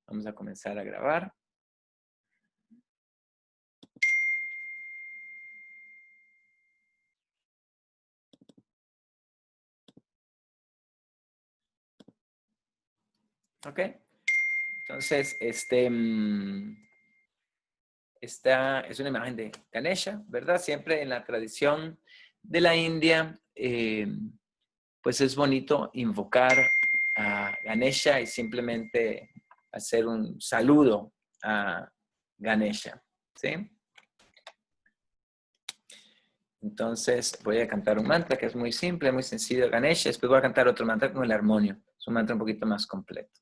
Vamos a comenzar a grabar. Ok. Entonces, esta es una imagen de Ganesha, ¿verdad? Siempre en la tradición de la India, pues es bonito invocar a Ganesha y simplemente hacer un saludo a Ganesha, ¿sí? Entonces voy a cantar un mantra que es muy simple, muy sencillo de Ganesha. Después voy a cantar otro mantra con el armonio. Es un mantra un poquito más completo.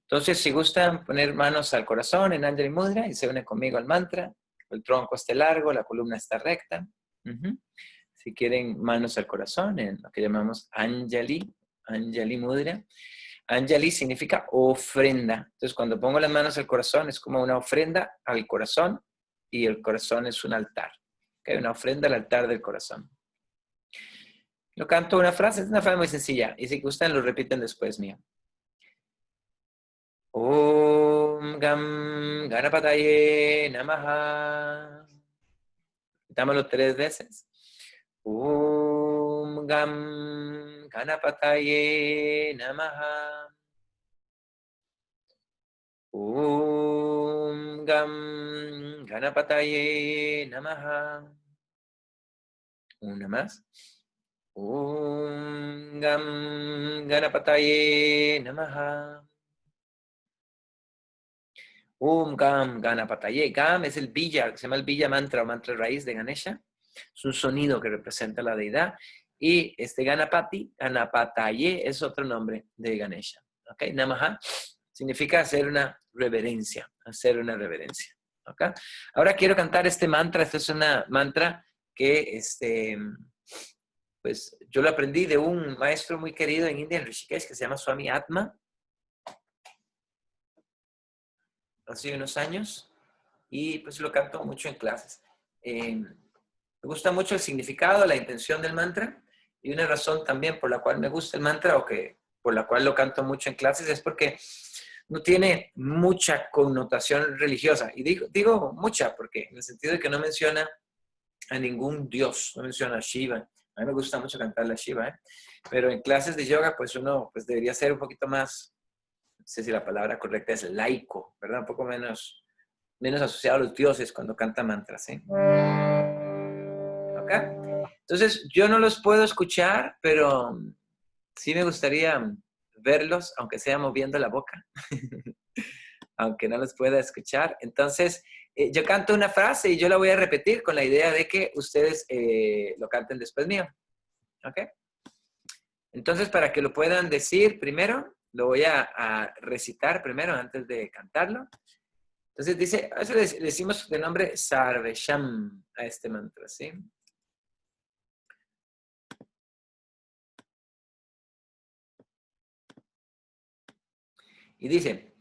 Entonces, si gustan poner manos al corazón en Anjali Mudra y se unen conmigo al mantra, el tronco esté largo, la columna está recta. Si quieren manos al corazón en lo que llamamos Anjali Mudra. Anjali significa ofrenda. Entonces, cuando pongo las manos al corazón es como una ofrenda al corazón y el corazón es un altar. ¿Okay? Una ofrenda al altar del corazón. Lo canto una frase, es una frase muy sencilla. Y si gustan, lo repiten después mío. Om Gam Ganapataye Namaha. Dámoslo 3 veces. Om Gam Ganapataye Namaha. Om Gam Ganapataye Namaha. Una más. Om Gam Ganapataye Namaha. Om Gam Ganapataye. Gam es el bija, que se llama el bija mantra o mantra raíz de Ganesha. Es un sonido que representa la deidad. Y este Ganapati, Ganapataye, es otro nombre de Ganesha. ¿Ok? Namaha significa hacer una reverencia. Hacer una reverencia. ¿Ok? Ahora quiero cantar este mantra. Este es una mantra que pues yo lo aprendí de un maestro muy querido en India, en Rishikesh, que se llama Swami Atma. Hace unos años. Y pues lo canto mucho en clases. Me gusta mucho el significado, la intención del mantra. Y una razón también por la cual me gusta el mantra o que por la cual lo canto mucho en clases es porque no tiene mucha connotación religiosa. Y digo mucha porque en el sentido de que no menciona a ningún dios, no menciona a Shiva. A mí me gusta mucho cantar a Shiva, ¿eh? Pero en clases de yoga pues uno pues debería ser un poquito más, no sé si la palabra correcta es laico, ¿verdad? Un poco menos asociado a los dioses cuando canta mantras, ¿eh? ¿Ok? Entonces, yo no los puedo escuchar, pero sí me gustaría verlos, aunque sea moviendo la boca, aunque no los pueda escuchar. Entonces, yo canto una frase y yo la voy a repetir con la idea de que ustedes lo canten después mío. ¿Ok? Entonces, para que lo puedan decir primero, lo voy a recitar primero antes de cantarlo. Entonces dice, a eso le decimos de nombre Sarvesham a este mantra, ¿sí? Y dice,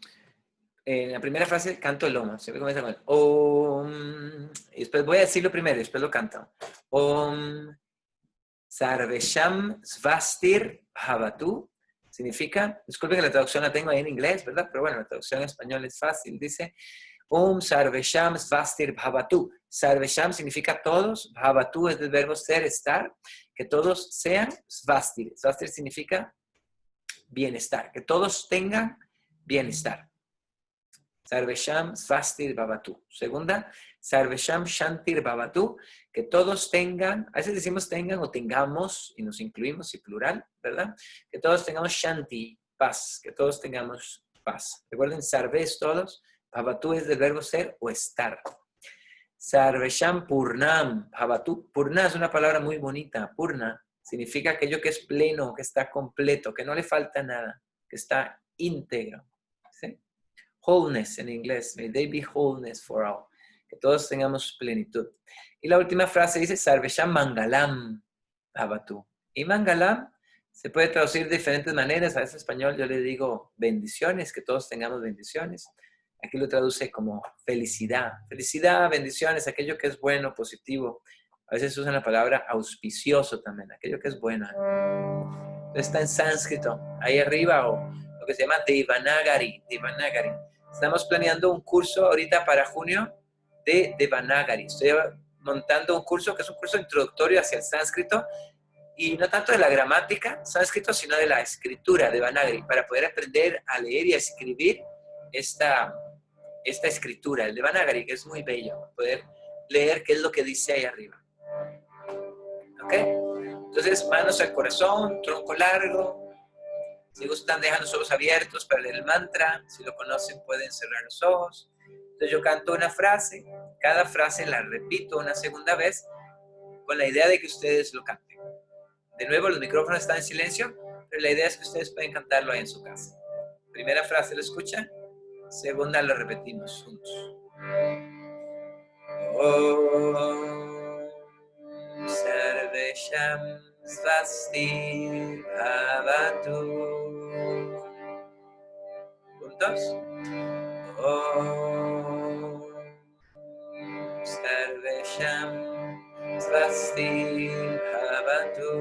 en la primera frase canto el Om, siempre comienza con el Om, y después voy a decirlo primero, y después lo canto. Om Sarvesham Svastir Bhavatu, significa, disculpen que la traducción la tengo ahí en inglés, ¿verdad? Pero bueno, la traducción en español es fácil, dice, Om Sarvesham Svastir Bhavatu. Sarvesham significa todos, Bhavatu es del verbo ser, estar, que todos sean Svastir. Svastir significa bienestar, que todos tengan bienestar. Sarvesham Svastir Bhavatu. Segunda, Sarvesham Shantir Bhavatu, que todos tengan, a veces decimos tengan o tengamos, y nos incluimos, y plural, ¿verdad? Que todos tengamos Shanti, paz, que todos tengamos paz. Recuerden, Sarve es todos, Bhavatu es del verbo ser o estar. Sarvesham Purnam Bhavatu. Purna es una palabra muy bonita. Purna significa aquello que es pleno, que está completo, que no le falta nada, que está íntegro. ¿Sí? Wholeness en inglés. May they be wholeness for all. Que todos tengamos plenitud. Y la última frase dice Sarvesham Mangalam Bhavatu. Y Mangalam se puede traducir de diferentes maneras. A veces en español yo le digo bendiciones, que todos tengamos bendiciones. Aquí lo traduce como felicidad. Felicidad, bendiciones, aquello que es bueno, positivo. A veces usan la palabra auspicioso también, aquello que es bueno. Está en sánscrito, ahí arriba, o lo que se llama Devanagari. Devanagari. Estamos planeando un curso ahorita para junio de Devanagari. Estoy montando un curso que es un curso introductorio hacia el sánscrito y no tanto de la gramática sánscrito, sino de la escritura de Devanagari, para poder aprender a leer y a escribir esta escritura, el Devanagari, que es muy bello, poder leer qué es lo que dice ahí arriba. ¿Ok? Entonces, manos al corazón, tronco largo. Si gustan, dejan los ojos abiertos para leer el mantra. Si lo conocen, pueden cerrar los ojos. Entonces, yo canto una frase. Cada frase la repito una segunda vez con la idea de que ustedes lo canten. De nuevo, los micrófonos están en silencio, pero la idea es que ustedes pueden cantarlo ahí en su casa. Primera frase, ¿lo escuchan? Segunda, lo repetimos juntos. Om Sarvesham Svasti Bhavatu. ¿Juntos? Om Sarvesham Svasti Bhavatu.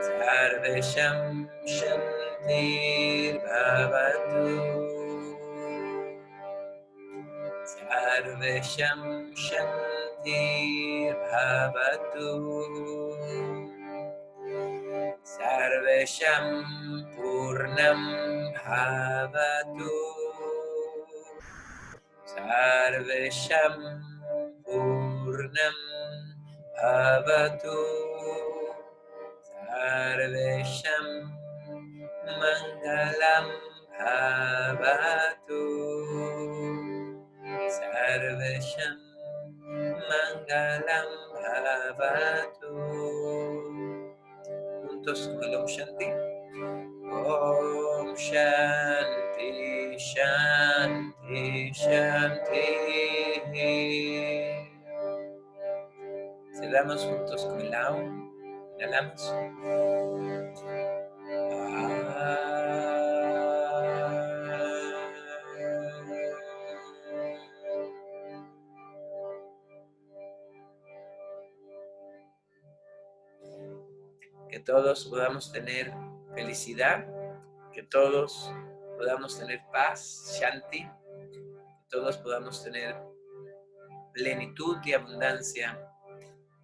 Sarvesham Shantir Bhavatu. Sarvesham Shantir Bhavatu. Sarvesham Purnam Bhavatu. Sarvesham Purnam Bhavatu. Sarvesham Mangalam Bhavatu. Sarvesham Mangalam Bhavatu. Juntos con el Om Shanti. Om Shanti, Shanti, Shanti. Cerramos juntos con el Om. Inhalamos. Que todos podamos tener felicidad, que todos podamos tener paz, Shanti, que todos podamos tener plenitud y abundancia,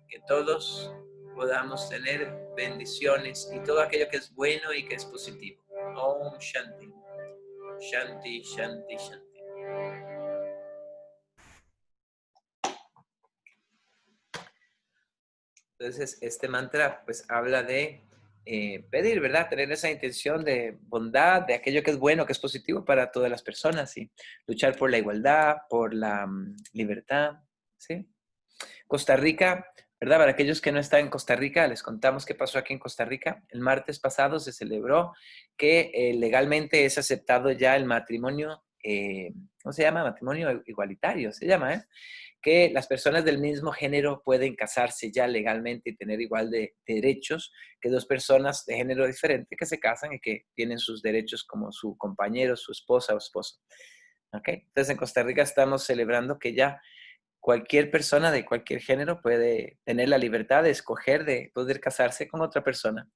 que todos podamos tener bendiciones y todo aquello que es bueno y que es positivo. Om Shanti, Shanti, Shanti, Shanti. Entonces, este mantra pues habla de pedir, ¿verdad? Tener esa intención de bondad, de aquello que es bueno, que es positivo para todas las personas y luchar por la igualdad, por la libertad, ¿sí? Costa Rica, ¿verdad? Para aquellos que no están en Costa Rica, les contamos qué pasó aquí en Costa Rica. El martes pasado se celebró que legalmente es aceptado ya el matrimonio, ¿cómo se llama? Matrimonio igualitario, se llama, ¿eh? Que las personas del mismo género pueden casarse ya legalmente y tener igual de derechos que dos personas de género diferente que se casan y que tienen sus derechos como su compañero, su esposa o esposo. ¿Ok? Entonces en Costa Rica estamos celebrando que ya cualquier persona de cualquier género puede tener la libertad de escoger de poder casarse con otra persona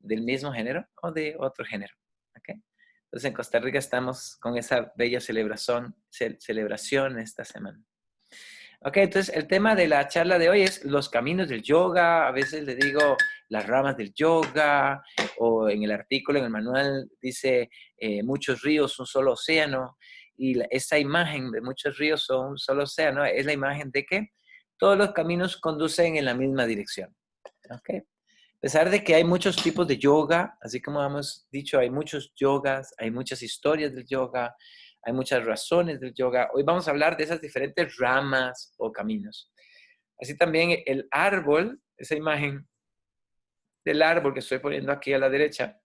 del mismo género o de otro género. ¿Ok? Entonces en Costa Rica estamos con esa bella celebración esta semana. Ok, entonces el tema de la charla de hoy es los caminos del yoga. A veces le digo las ramas del yoga, o en el artículo, en el manual, dice muchos ríos, un solo océano. Y esa imagen de muchos ríos son un solo océano es la imagen de que todos los caminos conducen en la misma dirección. Ok. A pesar de que hay muchos tipos de yoga, así como hemos dicho, hay muchos yogas, hay muchas historias del yoga, hay muchas razones del yoga. Hoy vamos a hablar de esas diferentes ramas o caminos. Así también el árbol, esa imagen del árbol que estoy poniendo aquí a la derecha,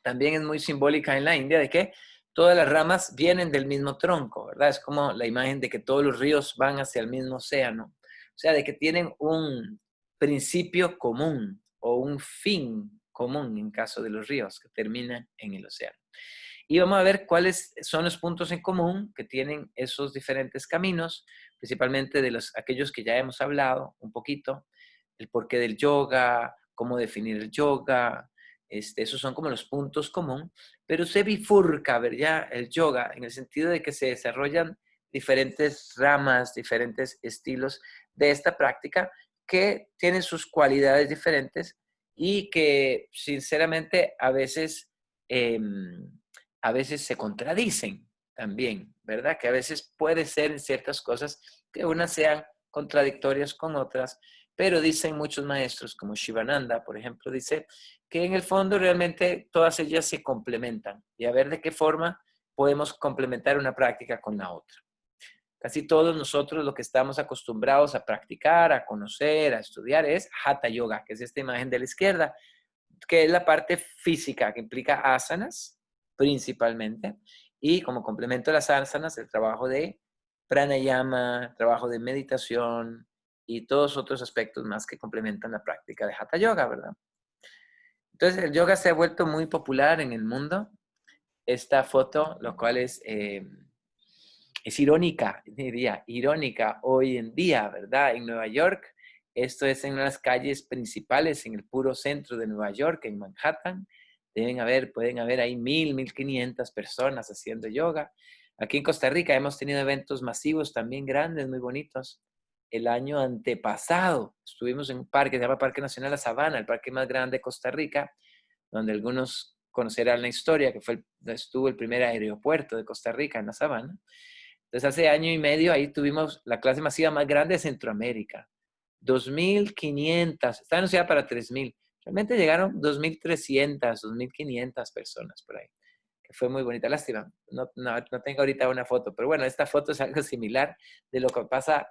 también es muy simbólica en la India de que todas las ramas vienen del mismo tronco, ¿verdad? Es como la imagen de que todos los ríos van hacia el mismo océano. O sea, de que tienen un principio común o un fin común en caso de los ríos que terminan en el océano. Y vamos a ver cuáles son los puntos en común que tienen esos diferentes caminos, principalmente de aquellos que ya hemos hablado un poquito, el porqué del yoga, cómo definir el yoga, esos son como los puntos comunes, pero se bifurca, ¿verdad? El yoga en el sentido de que se desarrollan diferentes ramas, diferentes estilos de esta práctica que tienen sus cualidades diferentes y que sinceramente eh, a veces se contradicen también, ¿verdad? Que a veces puede ser en ciertas cosas que unas sean contradictorias con otras, pero dicen muchos maestros, como Shivananda, por ejemplo, dice que en el fondo realmente todas ellas se complementan y a ver de qué forma podemos complementar una práctica con la otra. Casi todos nosotros lo que estamos acostumbrados a practicar, a conocer, a estudiar es Hatha Yoga, que es esta imagen de la izquierda, que es la parte física que implica asanas principalmente y como complemento de las asanas el trabajo de pranayama, trabajo de meditación y todos otros aspectos más que complementan la práctica de Hatha Yoga, ¿verdad? Entonces el yoga se ha vuelto muy popular en el mundo. Esta foto, lo cual es irónica, diría, irónica hoy en día, ¿verdad? En Nueva York, esto es en las calles principales, en el puro centro de Nueva York, en Manhattan. Pueden haber ahí 1,500 personas haciendo yoga. Aquí en Costa Rica hemos tenido eventos masivos también grandes, muy bonitos. El año antepasado estuvimos en un parque, se llama Parque Nacional La Sabana, el parque más grande de Costa Rica, donde algunos conocerán la historia, que estuvo el primer aeropuerto de Costa Rica en La Sabana. Entonces, hace año y medio ahí tuvimos la clase masiva más grande de Centroamérica. 2,500, está anunciada para 3,000. Realmente llegaron 2,300, 2,500 personas por ahí, que fue muy bonita. Lástima, no tengo ahorita una foto, pero bueno, esta foto es algo similar de lo que pasa,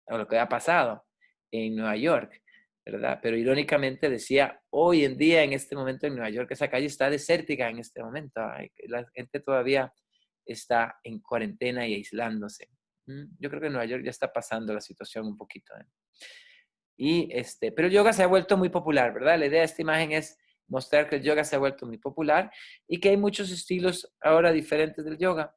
o lo que ha pasado en Nueva York, ¿verdad? Pero irónicamente decía, hoy en día, en este momento en Nueva York, esa calle está desértica en este momento. La gente todavía está en cuarentena y aislándose. Yo creo que en Nueva York ya está pasando la situación un poquito. Pero el yoga se ha vuelto muy popular, ¿verdad? La idea de esta imagen es mostrar que el yoga se ha vuelto muy popular y que hay muchos estilos ahora diferentes del yoga.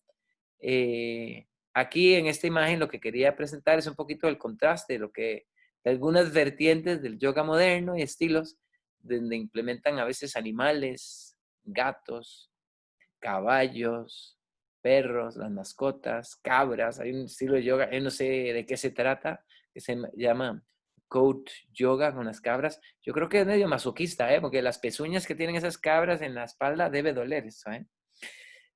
Aquí en esta imagen lo que quería presentar es un poquito el contraste de algunas vertientes del yoga moderno y estilos donde implementan a veces animales, gatos, caballos, perros, las mascotas, cabras. Hay un estilo de yoga, no sé de qué se trata, que se llama goat yoga con las cabras. Yo creo que es medio masoquista, porque las pezuñas que tienen esas cabras en la espalda debe doler eso, ¿eh?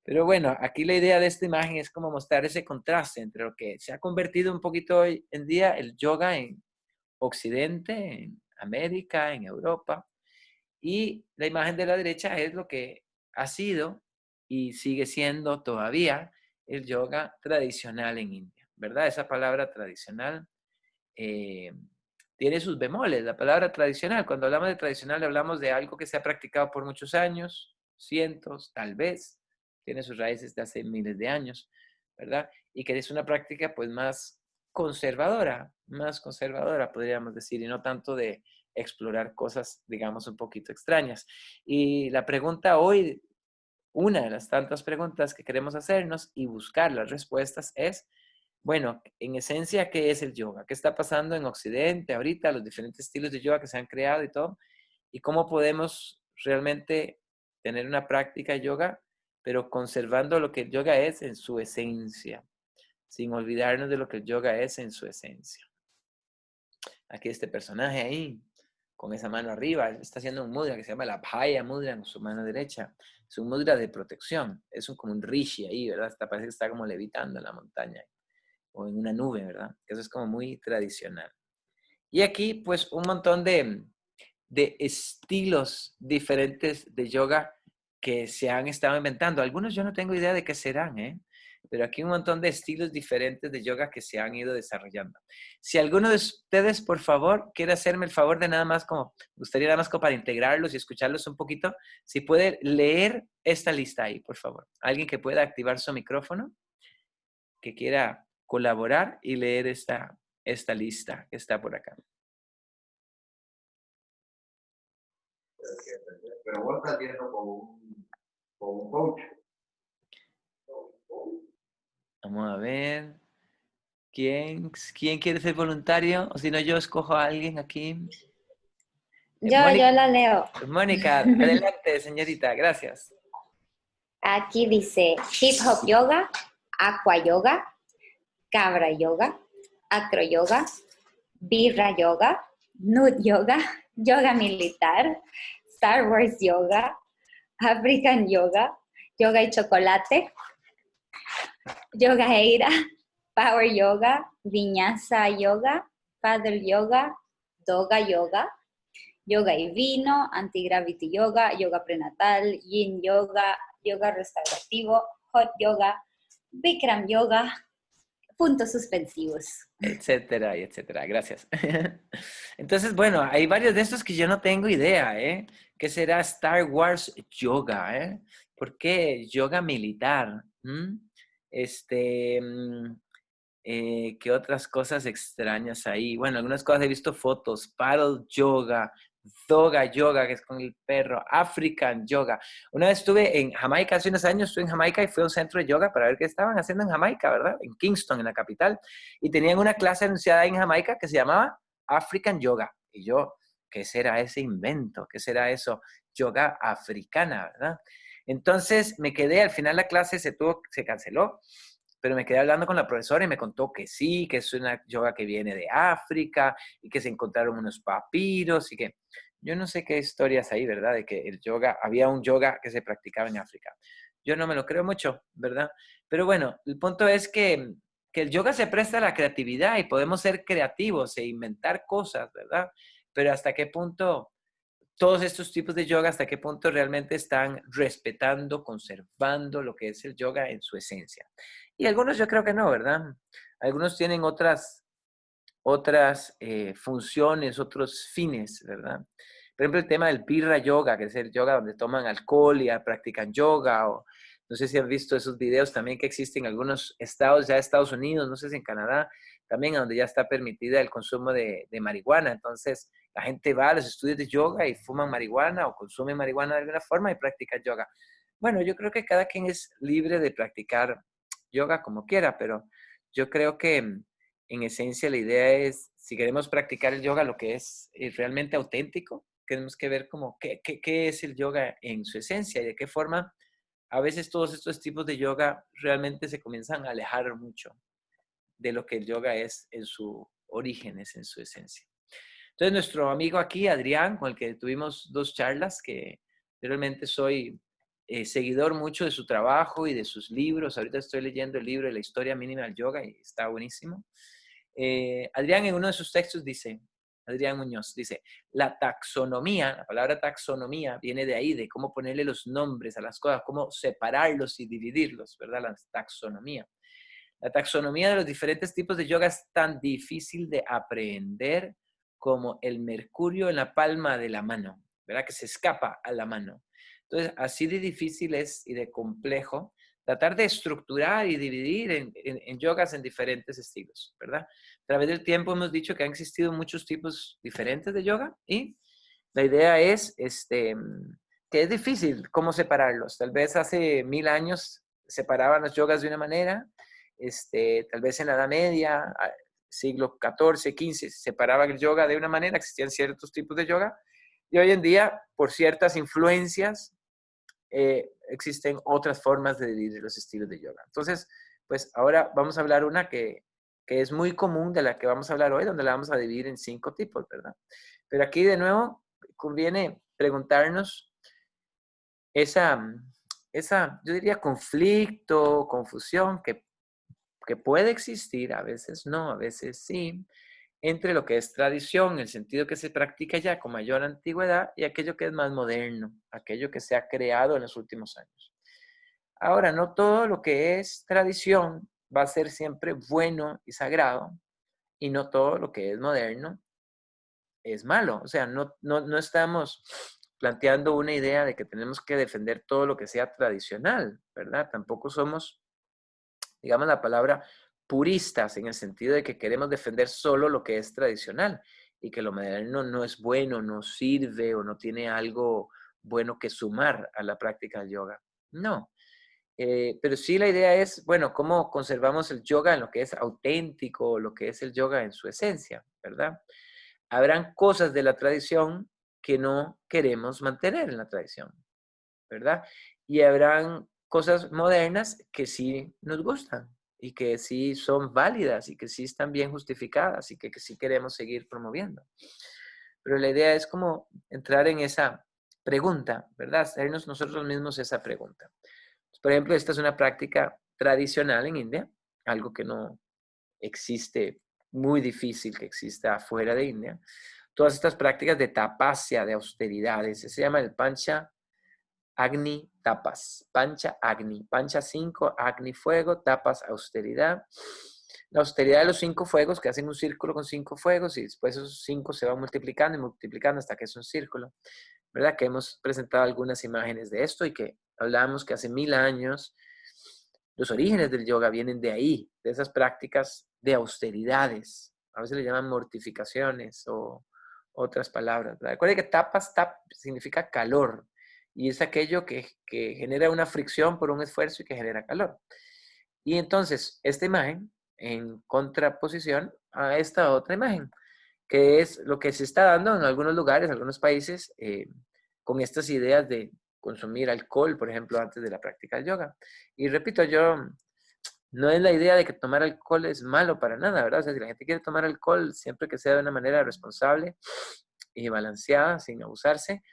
Pero bueno, aquí la idea de esta imagen es como mostrar ese contraste entre lo que se ha convertido un poquito hoy en día el yoga en Occidente, en América, en Europa, y la imagen de la derecha es lo que ha sido y sigue siendo todavía el yoga tradicional en India, ¿verdad? Esa palabra tradicional eh, tiene sus bemoles. La palabra tradicional, cuando hablamos de tradicional, hablamos de algo que se ha practicado por muchos años, cientos, tal vez, tiene sus raíces de hace miles de años, ¿verdad? Y que es una práctica pues más conservadora, podríamos decir, y no tanto de explorar cosas, digamos, un poquito extrañas. Y la pregunta hoy, una de las tantas preguntas que queremos hacernos y buscar las respuestas es, bueno, en esencia, ¿qué es el yoga? ¿Qué está pasando en Occidente ahorita? Los diferentes estilos de yoga que se han creado y todo. ¿Y cómo podemos realmente tener una práctica de yoga, pero conservando lo que el yoga es en su esencia, sin olvidarnos de lo que el yoga es en su esencia? Aquí este personaje ahí, con esa mano arriba, está haciendo un mudra que se llama la Abhaya Mudra en su mano derecha. Es un mudra de protección, es como un rishi ahí, ¿verdad? Parece que está como levitando en la montaña o en una nube, ¿verdad? Eso es como muy tradicional. Y aquí, pues, un montón de estilos diferentes de yoga que se han estado inventando. Algunos yo no tengo idea de qué serán, ¿eh? Pero aquí un montón de estilos diferentes de yoga que se han ido desarrollando. Si alguno de ustedes, por favor, quiere hacerme el favor de nada más como, me gustaría nada más como para integrarlos y escucharlos un poquito, si puede leer esta lista ahí, por favor. Alguien que pueda activar su micrófono, que quiera colaborar y leer esta lista que está por acá. Pero vos estás viendo como un coach. Vamos a ver. ¿Quién quiere ser voluntario? O si no, yo escojo a alguien aquí. Yo Mónica, la leo. Mónica, adelante, señorita. Gracias. Aquí dice hip hop yoga, aqua yoga, cabra yoga, acro yoga, birra yoga, nude yoga, yoga militar, Star Wars yoga, African yoga, yoga y chocolate, yoga eira, power yoga, vinyasa yoga, paddle yoga, doga yoga, yoga y vino, anti-gravity yoga, yoga prenatal, yin yoga, yoga restaurativo, hot yoga, Bikram yoga, puntos suspensivos. Etcétera, y etcétera. Gracias. Entonces, bueno, hay varios de estos que yo no tengo idea, ¿eh? ¿Qué será Star Wars Yoga, eh? ¿Por qué yoga militar? ¿Mm? ¿Qué otras cosas extrañas ahí? Bueno, algunas cosas he visto fotos, paddle yoga, doga yoga, que es con el perro, African yoga. Una vez estuve en Jamaica, hace unos años estuve en Jamaica y fui a un centro de yoga para ver qué estaban haciendo en Jamaica, ¿verdad? En Kingston, en la capital. Y tenían una clase anunciada en Jamaica que se llamaba African yoga. Y yo, ¿qué será ese invento? ¿Qué será eso? Yoga africana, ¿verdad? Entonces me quedé, al final la clase se canceló, pero me quedé hablando con la profesora y me contó que sí, que es una yoga que viene de África y que se encontraron unos papiros y que yo no sé qué historias hay, ¿verdad? De que el yoga, había un yoga que se practicaba en África. Yo no me lo creo mucho, ¿verdad? Pero bueno, el punto es que el yoga se presta a la creatividad y podemos ser creativos e inventar cosas, ¿verdad? Pero hasta qué punto todos estos tipos de yoga, hasta qué punto realmente están respetando, conservando lo que es el yoga en su esencia. Y algunos yo creo que no, ¿verdad? Algunos tienen otras funciones, otros fines, ¿verdad? Por ejemplo, el tema del birra yoga, que es el yoga donde toman alcohol y practican yoga, o no sé si han visto esos videos también que existen en algunos estados, ya de Estados Unidos, no sé si en Canadá, también donde ya está permitida el consumo de marihuana. Entonces, la gente va a los estudios de yoga y fuman marihuana o consumen marihuana de alguna forma y practican yoga. Bueno, yo creo que cada quien es libre de practicar yoga como quiera, pero yo creo que en esencia la idea es, si queremos practicar el yoga, lo que es realmente auténtico, tenemos que ver como qué es el yoga en su esencia y de qué forma a veces todos estos tipos de yoga realmente se comienzan a alejar mucho de lo que el yoga es en su origen, es en su esencia. Entonces, nuestro amigo aquí, Adrián, con el que tuvimos 2 charlas, que realmente soy seguidor mucho de su trabajo y de sus libros. Ahorita estoy leyendo el libro de la historia mínima del yoga y está buenísimo. Adrián en uno de sus textos dice, Adrián Muñoz, dice, la taxonomía, la palabra taxonomía viene de ahí, de cómo ponerle los nombres a las cosas, cómo separarlos y dividirlos, ¿verdad? La taxonomía. La taxonomía de los diferentes tipos de yoga es tan difícil de aprender como el mercurio en la palma de la mano, ¿verdad? Que se escapa a la mano. Entonces, así de difícil es y de complejo tratar de estructurar y dividir en yogas en diferentes estilos, ¿verdad? A través del tiempo hemos dicho que han existido muchos tipos diferentes de yoga y la idea es que es difícil cómo separarlos. Tal vez hace 1000 años separaban los yogas de una manera, tal vez en la Edad Media, siglo XIV, XV, se separaba el yoga de una manera, existían ciertos tipos de yoga, y hoy en día, por ciertas influencias, existen otras formas de dividir los estilos de yoga. Entonces, pues ahora vamos a hablar una que es muy común de la que vamos a hablar hoy, donde la vamos a dividir en 5 tipos, ¿verdad? Pero aquí de nuevo conviene preguntarnos esa yo diría, conflicto, confusión que puede existir, a veces no, a veces sí, entre lo que es tradición, el sentido que se practica ya con mayor antigüedad, y aquello que es más moderno, aquello que se ha creado en los últimos años. Ahora, no todo lo que es tradición va a ser siempre bueno y sagrado, y no todo lo que es moderno es malo. O sea, no estamos planteando una idea de que tenemos que defender todo lo que sea tradicional, ¿verdad? Tampoco somos, digamos la palabra, puristas en el sentido de que queremos defender solo lo que es tradicional y que lo moderno no es bueno, no sirve o no tiene algo bueno que sumar a la práctica del yoga. No. Pero sí la idea es, bueno, cómo conservamos el yoga en lo que es auténtico, lo que es el yoga en su esencia, ¿verdad? Habrán cosas de la tradición que no queremos mantener en la tradición, ¿verdad? Y habrán cosas modernas que sí nos gustan y que sí son válidas y que sí están bien justificadas y que sí queremos seguir promoviendo. Pero la idea es como entrar en esa pregunta, ¿verdad? Hacernos nosotros mismos esa pregunta. Por ejemplo, esta es una práctica tradicional en India, algo que no existe, muy difícil que exista afuera de India. Todas estas prácticas de tapasya, de austeridades, se llama el Pancha Agni Tapas. Pancha Agni. Pancha 5, Agni fuego, tapas austeridad. La austeridad de los 5 fuegos, que hacen un círculo con 5 fuegos y después esos 5 se van multiplicando y multiplicando hasta que es un círculo. ¿Verdad? Que hemos presentado algunas imágenes de esto y que hablamos que hace 1000 años los orígenes del yoga vienen de ahí, de esas prácticas de austeridades. A veces le llaman mortificaciones o otras palabras. Recuerden que tapas, tap significa calor y es aquello que genera una fricción por un esfuerzo y que genera calor. Y entonces, esta imagen en contraposición a esta otra imagen, que es lo que se está dando en algunos lugares, algunos países, con estas ideas de consumir alcohol, por ejemplo, antes de la práctica del yoga. Y repito, yo no es la idea de que tomar alcohol es malo para nada, ¿verdad? O sea, si la gente quiere tomar alcohol, siempre que sea de una manera responsable y balanceada, sin abusarse,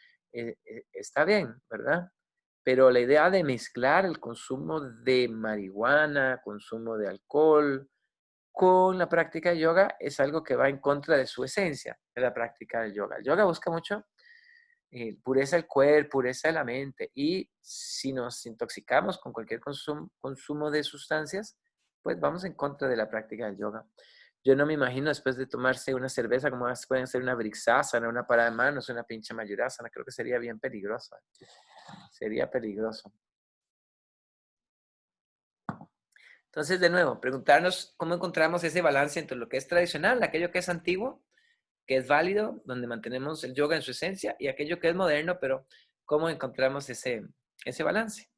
está bien, ¿verdad? Pero la idea de mezclar el consumo de marihuana, consumo de alcohol, con la práctica de yoga es algo que va en contra de su esencia, de la práctica del yoga. El yoga busca mucho pureza del cuerpo, pureza de la mente. Y si nos intoxicamos con cualquier consumo de sustancias, pues vamos en contra de la práctica del yoga. Yo no me imagino después de tomarse una cerveza como pueden ser una brixasana, una parada de manos, una pinche mayurasana. Creo que sería bien peligroso. Sería peligroso. Entonces, de nuevo, preguntarnos cómo encontramos ese balance entre lo que es tradicional, aquello que es antiguo, que es válido, donde mantenemos el yoga en su esencia, y aquello que es moderno, pero cómo encontramos ese balance.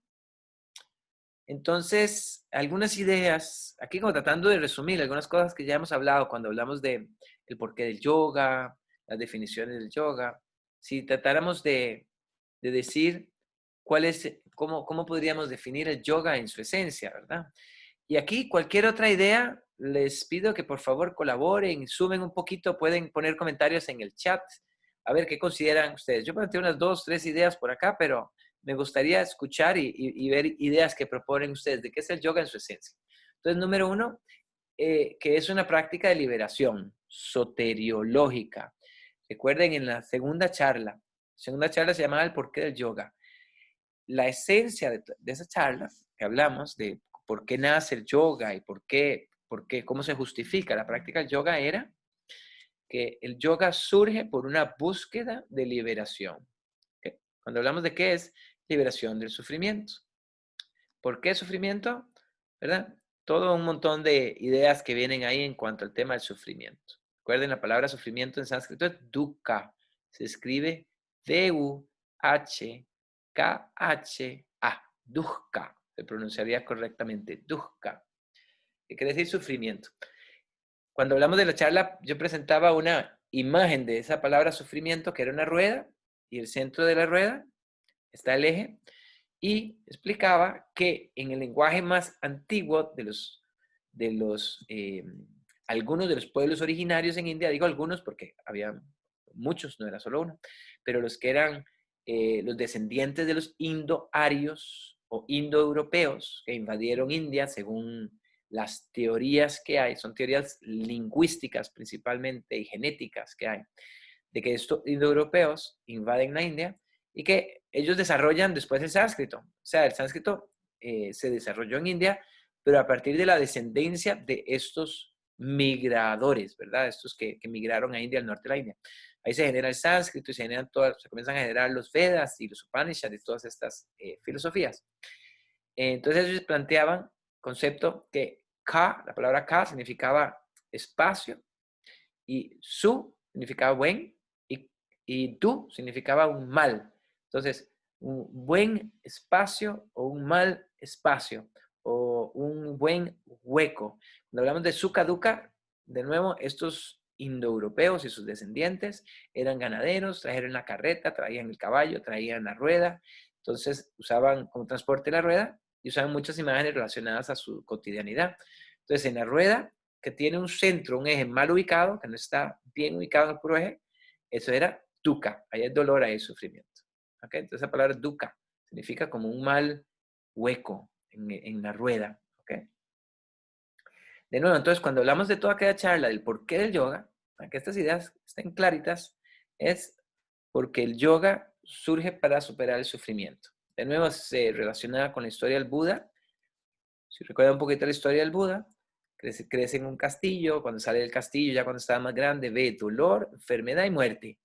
Entonces, algunas ideas, aquí como tratando de resumir algunas cosas que ya hemos hablado cuando hablamos de el porqué del yoga, las definiciones del yoga. Si tratáramos de decir cómo podríamos definir el yoga en su esencia, ¿verdad? Y aquí cualquier otra idea, les pido que por favor colaboren, sumen un poquito, pueden poner comentarios en el chat, a ver qué consideran ustedes. Yo planteé unas 2, 3 ideas por acá, pero me gustaría escuchar y ver ideas que proponen ustedes de qué es el yoga en su esencia. Entonces, número 1, que es una práctica de liberación soteriológica. Recuerden, en la segunda charla se llamaba El porqué del yoga. La esencia de esa charla que hablamos de por qué nace el yoga y cómo se justifica la práctica del yoga era que el yoga surge por una búsqueda de liberación. ¿Okay? Cuando hablamos de qué es liberación del sufrimiento. ¿Por qué sufrimiento? ¿Verdad? Todo un montón de ideas que vienen ahí en cuanto al tema del sufrimiento. Recuerden, la palabra sufrimiento en sánscrito es dukkha. Se escribe D-U-H-K-H-A. Dukkha. Se pronunciaría correctamente. Dukkha. ¿Qué quiere decir sufrimiento? Cuando hablamos de la charla, yo presentaba una imagen de esa palabra sufrimiento, que era una rueda, y el centro de la rueda está el eje, y explicaba que en el lenguaje más antiguo algunos de los pueblos originarios en India, digo algunos porque había muchos, no era solo uno, pero los que eran los descendientes de los indoarios o indoeuropeos que invadieron India, según las teorías que hay, son teorías lingüísticas principalmente y genéticas que hay, de que estos indoeuropeos invaden la India y que ellos desarrollan después el sánscrito. O sea, el sánscrito se desarrolló en India, pero a partir de la descendencia de estos migradores, ¿verdad? Estos que migraron a India, al norte de la India. Ahí se genera el sánscrito y se comienzan a generar los Vedas y los Upanishads y todas estas filosofías. Entonces ellos planteaban concepto que ka, la palabra ka significaba espacio y su significaba buen y du significaba un mal. Entonces, un buen espacio o un mal espacio o un buen hueco. Cuando hablamos de Sukha Dukkha, de nuevo, estos indoeuropeos y sus descendientes eran ganaderos, trajeron la carreta, traían el caballo, traían la rueda, entonces usaban como transporte la rueda y usaban muchas imágenes relacionadas a su cotidianidad. Entonces, en la rueda, que tiene un centro, un eje mal ubicado, que no está bien ubicado en el puro eje, eso era dukkha. Ahí hay dolor, ahí hay sufrimiento. ¿Okay? Entonces, esa palabra dukkha significa como un mal hueco en la rueda. ¿Okay? De nuevo, entonces, cuando hablamos de toda aquella charla del porqué del yoga, para que estas ideas estén claritas, es porque el yoga surge para superar el sufrimiento. De nuevo, se relaciona con la historia del Buda. Si recuerdan un poquito la historia del Buda, crece en un castillo, cuando sale del castillo, ya cuando estaba más grande, ve dolor, enfermedad y muerte.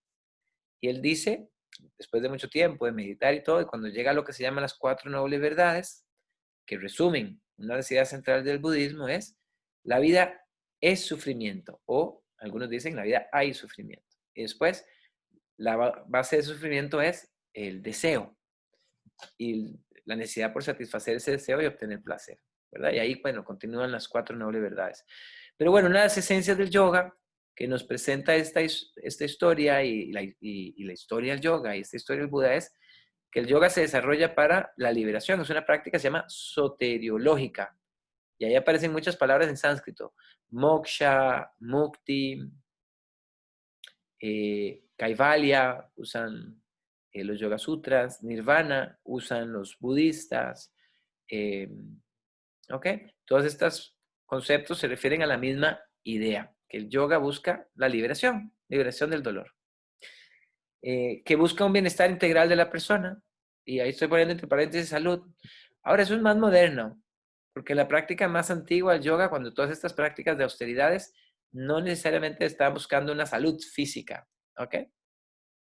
Y él dice, después de mucho tiempo de meditar y todo, y cuando llega a lo que se llama las 4 nobles verdades, que resumen una de las ideas centrales del budismo, es la vida es sufrimiento, o algunos dicen la vida hay sufrimiento. Y después, la base de sufrimiento es el deseo y la necesidad por satisfacer ese deseo y obtener placer, ¿verdad? Y ahí, bueno, continúan las 4 nobles verdades. Pero bueno, una de las esencias del yoga que nos presenta esta historia y la historia del yoga y esta historia del Buda es que el yoga se desarrolla para la liberación. Es una práctica que se llama soteriológica. Y ahí aparecen muchas palabras en sánscrito. Moksha, mukti, kaivalya, usan los yoga sutras. Nirvana, usan los budistas. ¿Ok? Todos estos conceptos se refieren a la misma idea, que el yoga busca la liberación del dolor. Que busca un bienestar integral de la persona. Y ahí estoy poniendo entre paréntesis salud. Ahora, eso es más moderno, porque la práctica más antigua del yoga, cuando todas estas prácticas de austeridades, no necesariamente estaban buscando una salud física, ¿ok?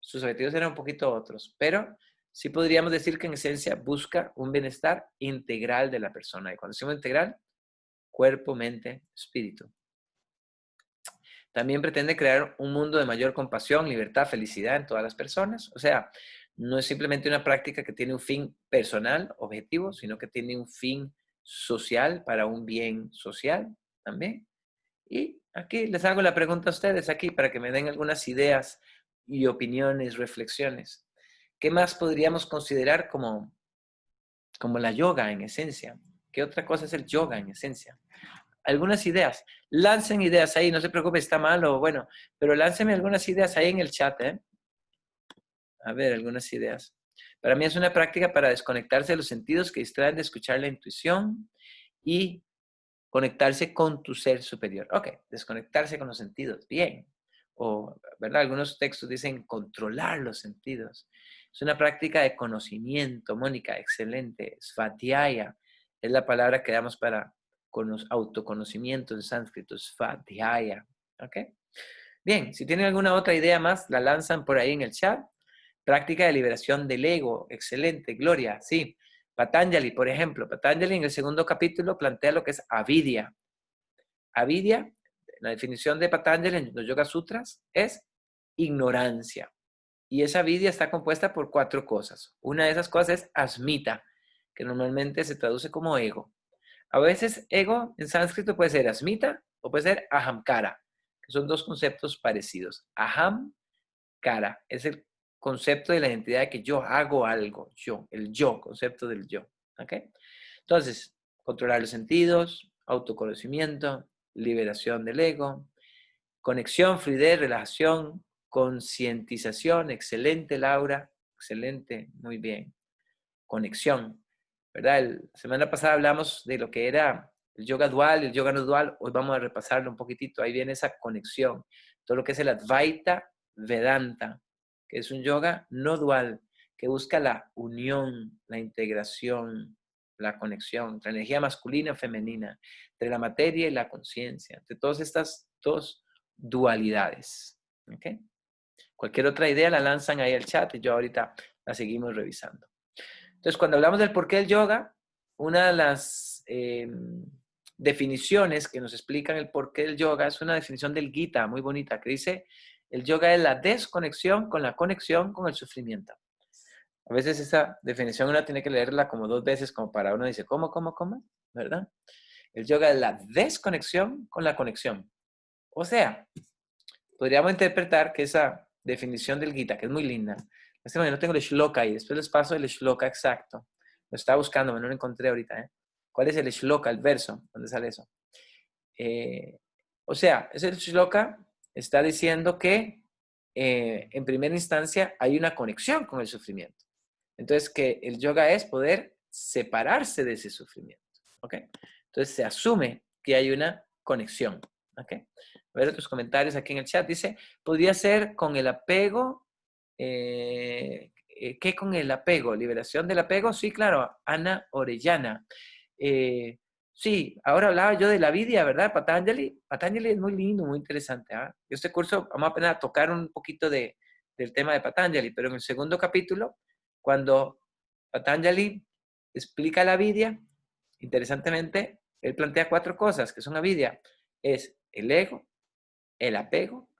Sus objetivos eran un poquito otros, pero sí podríamos decir que en esencia busca un bienestar integral de la persona. Y cuando decimos integral, cuerpo, mente, espíritu. También pretende crear un mundo de mayor compasión, libertad, felicidad en todas las personas. O sea, no es simplemente una práctica que tiene un fin personal, objetivo, sino que tiene un fin social para un bien social también. Y aquí les hago la pregunta a ustedes aquí para que me den algunas ideas y opiniones, reflexiones. ¿Qué más podríamos considerar como la yoga en esencia? ¿Qué otra cosa es el yoga en esencia? Algunas ideas. Lancen ideas ahí, no se preocupe, está mal o bueno, pero láncenme algunas ideas ahí en el chat, ¿eh? A ver, algunas ideas. Para mí es una práctica para desconectarse de los sentidos que distraen de escuchar la intuición y conectarse con tu ser superior. Ok, desconectarse con los sentidos, bien. O, ¿verdad? Algunos textos dicen controlar los sentidos. Es una práctica de conocimiento, Mónica, excelente. Svadhyaya es la palabra que damos para autoconocimiento en sánscrito, Svadhyaya. ¿Ok? Bien, si tienen alguna otra idea más, la lanzan por ahí en el chat. Práctica de liberación del ego, excelente, Gloria, sí. Patanjali, por ejemplo, Patanjali en el segundo capítulo plantea lo que es avidya. Avidya, la definición de Patanjali en los Yoga Sutras, es ignorancia. Y esa avidya está compuesta por 4 cosas. Una de esas cosas es asmita, que normalmente se traduce como ego. A veces ego en sánscrito puede ser asmita o puede ser ahamkara, que son 2 conceptos parecidos. Ahamkara es el concepto de la identidad de que yo hago algo, yo, el yo, concepto del yo. ¿Ok? Entonces, controlar los sentidos, autoconocimiento, liberación del ego, conexión, fluidez, relajación, concientización, excelente Laura, excelente, muy bien. Conexión, ¿verdad? La semana pasada hablamos de lo que era el yoga dual y el yoga no dual, hoy vamos a repasarlo un poquitito, ahí viene esa conexión, todo lo que es el Advaita Vedanta, que es un yoga no dual, que busca la unión, la integración, la conexión entre la energía masculina y femenina, entre la materia y la conciencia, entre todas estas 2 dualidades. ¿Okay? Cualquier otra idea la lanzan ahí al chat y yo ahorita la seguimos revisando. Entonces, cuando hablamos del porqué del yoga, una de las definiciones que nos explican el porqué del yoga es una definición del Gita, muy bonita, que dice, el yoga es la desconexión con la conexión con el sufrimiento. A veces esa definición uno tiene que leerla como 2 veces, como para uno dice, ¿cómo? ¿Verdad? El yoga es la desconexión con la conexión. O sea, podríamos interpretar que esa definición del Gita, que es muy linda, no tengo el shloka ahí, después les paso el shloka exacto, Lo estaba buscando, pero no lo encontré ahorita. ¿Cuál es el shloka, el verso? ¿Dónde sale eso? O sea, ese shloka está diciendo que en primera instancia hay una conexión con el sufrimiento. Entonces, que el yoga es poder separarse de ese sufrimiento. ¿Ok? Entonces, se asume que hay una conexión. ¿Ok? A ver otros comentarios aquí en el chat. Dice, podría ser con el apego. ¿Qué con el apego? ¿Liberación del apego? Sí, claro. Ana Orellana. Sí, ahora hablaba yo de la Vidya, ¿verdad? Patanjali. Patanjali es muy lindo, muy interesante. Este curso vamos apenas a tocar un poquito del tema de Patanjali, pero en el segundo capítulo, cuando Patanjali explica la Vidya, interesantemente, él plantea 4 cosas que son avidya. Es el ego, el apego,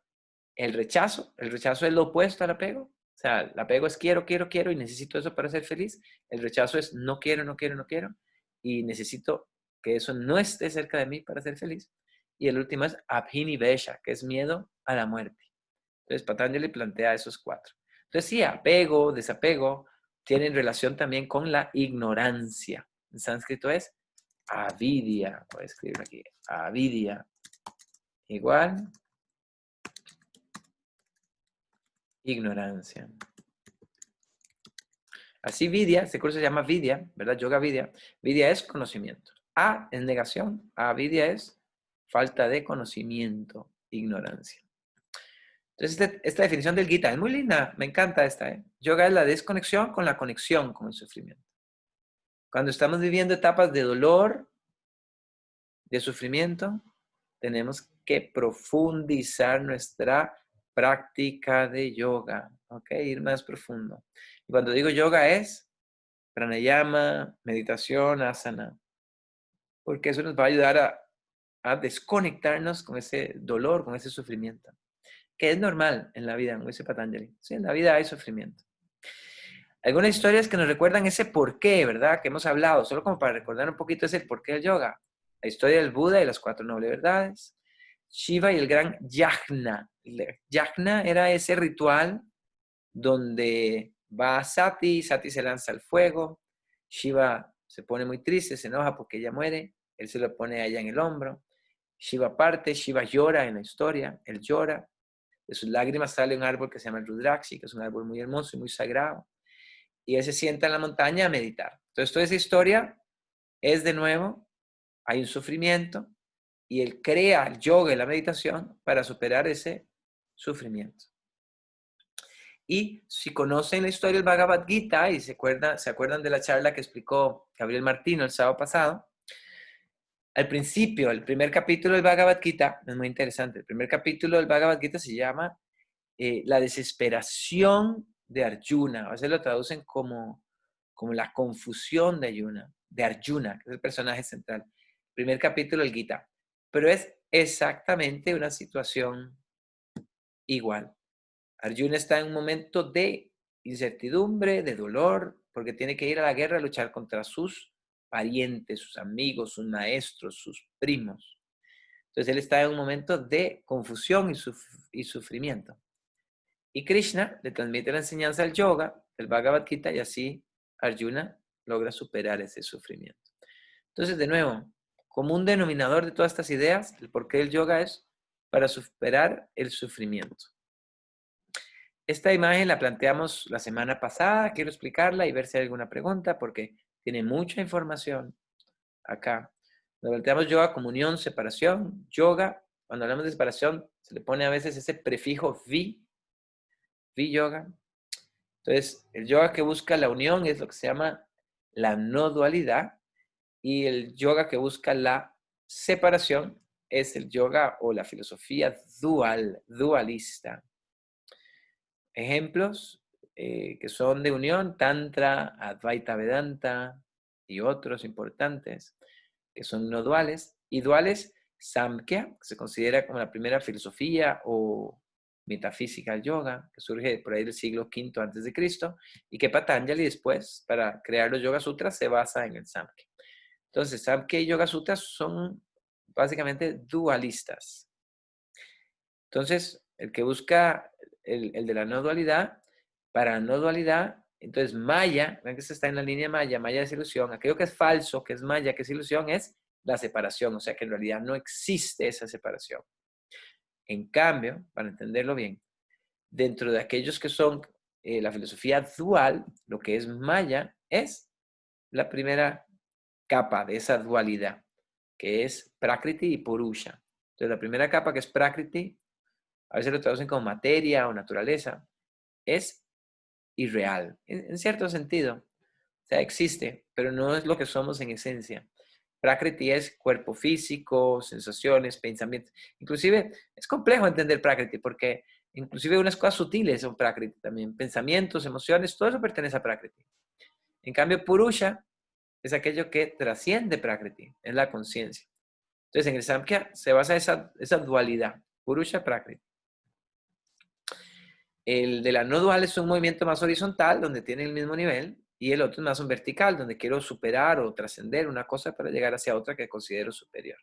el rechazo. El rechazo es lo opuesto al apego. O sea, el apego es quiero, quiero, quiero y necesito eso para ser feliz. El rechazo es no quiero, no quiero, no quiero y necesito que eso no esté cerca de mí para ser feliz. Y el último es abhinivesha, que es miedo a la muerte. Entonces, Patanjali plantea esos 4. Entonces, sí, apego, desapego, tienen relación también con la ignorancia. En sánscrito es avidya. Voy a escribir aquí, avidya. Igual, ignorancia. Así Vidya, este curso se llama Vidya, ¿verdad? Yoga Vidya. Vidya es conocimiento. A es negación. Avidya es falta de conocimiento, ignorancia. Entonces, esta definición del Gita es muy linda. Me encanta esta. Yoga es la desconexión con la conexión con el sufrimiento. Cuando estamos viviendo etapas de dolor, de sufrimiento, tenemos que profundizar nuestra práctica de yoga. ¿Ok? Ir más profundo. Y cuando digo yoga es pranayama, meditación, asana. Porque eso nos va a ayudar a desconectarnos con ese dolor, con ese sufrimiento. Que es normal en la vida, como dice Patanjali. Sí, en la vida hay sufrimiento. Algunas historias que nos recuerdan ese porqué, ¿verdad? Que hemos hablado, solo como para recordar un poquito ese porqué del yoga. La historia del Buda y las 4 nobles verdades. Shiva y el gran yajna. Yajna era ese ritual donde va Sati, Sati se lanza al fuego, Shiva se pone muy triste, se enoja porque ella muere, él se lo pone a ella en el hombro, Shiva parte, Shiva llora en la historia, él llora, de sus lágrimas sale un árbol que se llama el Rudrakshi, que es un árbol muy hermoso y muy sagrado, y él se sienta en la montaña a meditar. Entonces toda esa historia es de nuevo, hay un sufrimiento, y él crea el yoga y la meditación para superar ese sufrimiento. Y si conocen la historia del Bhagavad Gita y se acuerdan de la charla que explicó Gabriel Martino el sábado pasado, al principio, el primer capítulo del Bhagavad Gita, es muy interesante, el primer capítulo del Bhagavad Gita se llama La desesperación de Arjuna, a veces lo traducen como la confusión de Arjuna, que es el personaje central. Primer capítulo del Gita, pero es exactamente una situación igual. Arjuna está en un momento de incertidumbre, de dolor, porque tiene que ir a la guerra a luchar contra sus parientes, sus amigos, sus maestros, sus primos. Entonces él está en un momento de confusión y sufrimiento. Y Krishna le transmite la enseñanza del yoga, del Bhagavad Gita, y así Arjuna logra superar ese sufrimiento. Entonces, de nuevo, como un denominador de todas estas ideas, el porqué del yoga es para superar el sufrimiento. Esta imagen la planteamos la semana pasada, quiero explicarla y ver si hay alguna pregunta porque tiene mucha información acá. Nos planteamos yoga como unión, separación, yoga. Cuando hablamos de separación se le pone a veces ese prefijo vi yoga. Entonces, el yoga que busca la unión es lo que se llama la no dualidad y el yoga que busca la separación es el yoga o la filosofía dualista. Ejemplos que son de unión, Tantra, Advaita Vedanta y otros importantes que son no duales. Y duales, Samkhya, que se considera como la primera filosofía o metafísica del yoga, que surge por ahí del siglo V a.C., y que Patanjali después, para crear los Yoga Sutras, se basa en el Samkhya. Entonces, Samkhya y Yoga Sutras son básicamente dualistas. Entonces, el que busca el de la no dualidad, para no dualidad Entonces, maya, ven que se está en la línea maya, maya es ilusión. Aquello que es falso, que es maya, que es ilusión, es la separación. O sea que en realidad no existe esa separación. En cambio, para entenderlo bien, dentro de aquellos que son la filosofía dual, lo que es maya es la primera capa de esa dualidad, que es Prakriti y Purusha. Entonces, la primera capa, que es Prakriti, a veces lo traducen como materia o naturaleza, es irreal, en cierto sentido. O sea, existe, pero no es lo que somos en esencia. Prakriti es cuerpo físico, sensaciones, pensamientos. Inclusive es complejo entender Prakriti porque inclusive unas cosas sutiles son Prakriti también. Pensamientos, emociones, todo eso pertenece a Prakriti. En cambio, Purusha es aquello que trasciende Prakriti, es la conciencia. Entonces, en el Samkhya se basa esa dualidad, Purusha, Prakriti. El de la no dual es un movimiento más horizontal, donde tiene el mismo nivel, y el otro es más un vertical, donde quiero superar o trascender una cosa para llegar hacia otra que considero superior.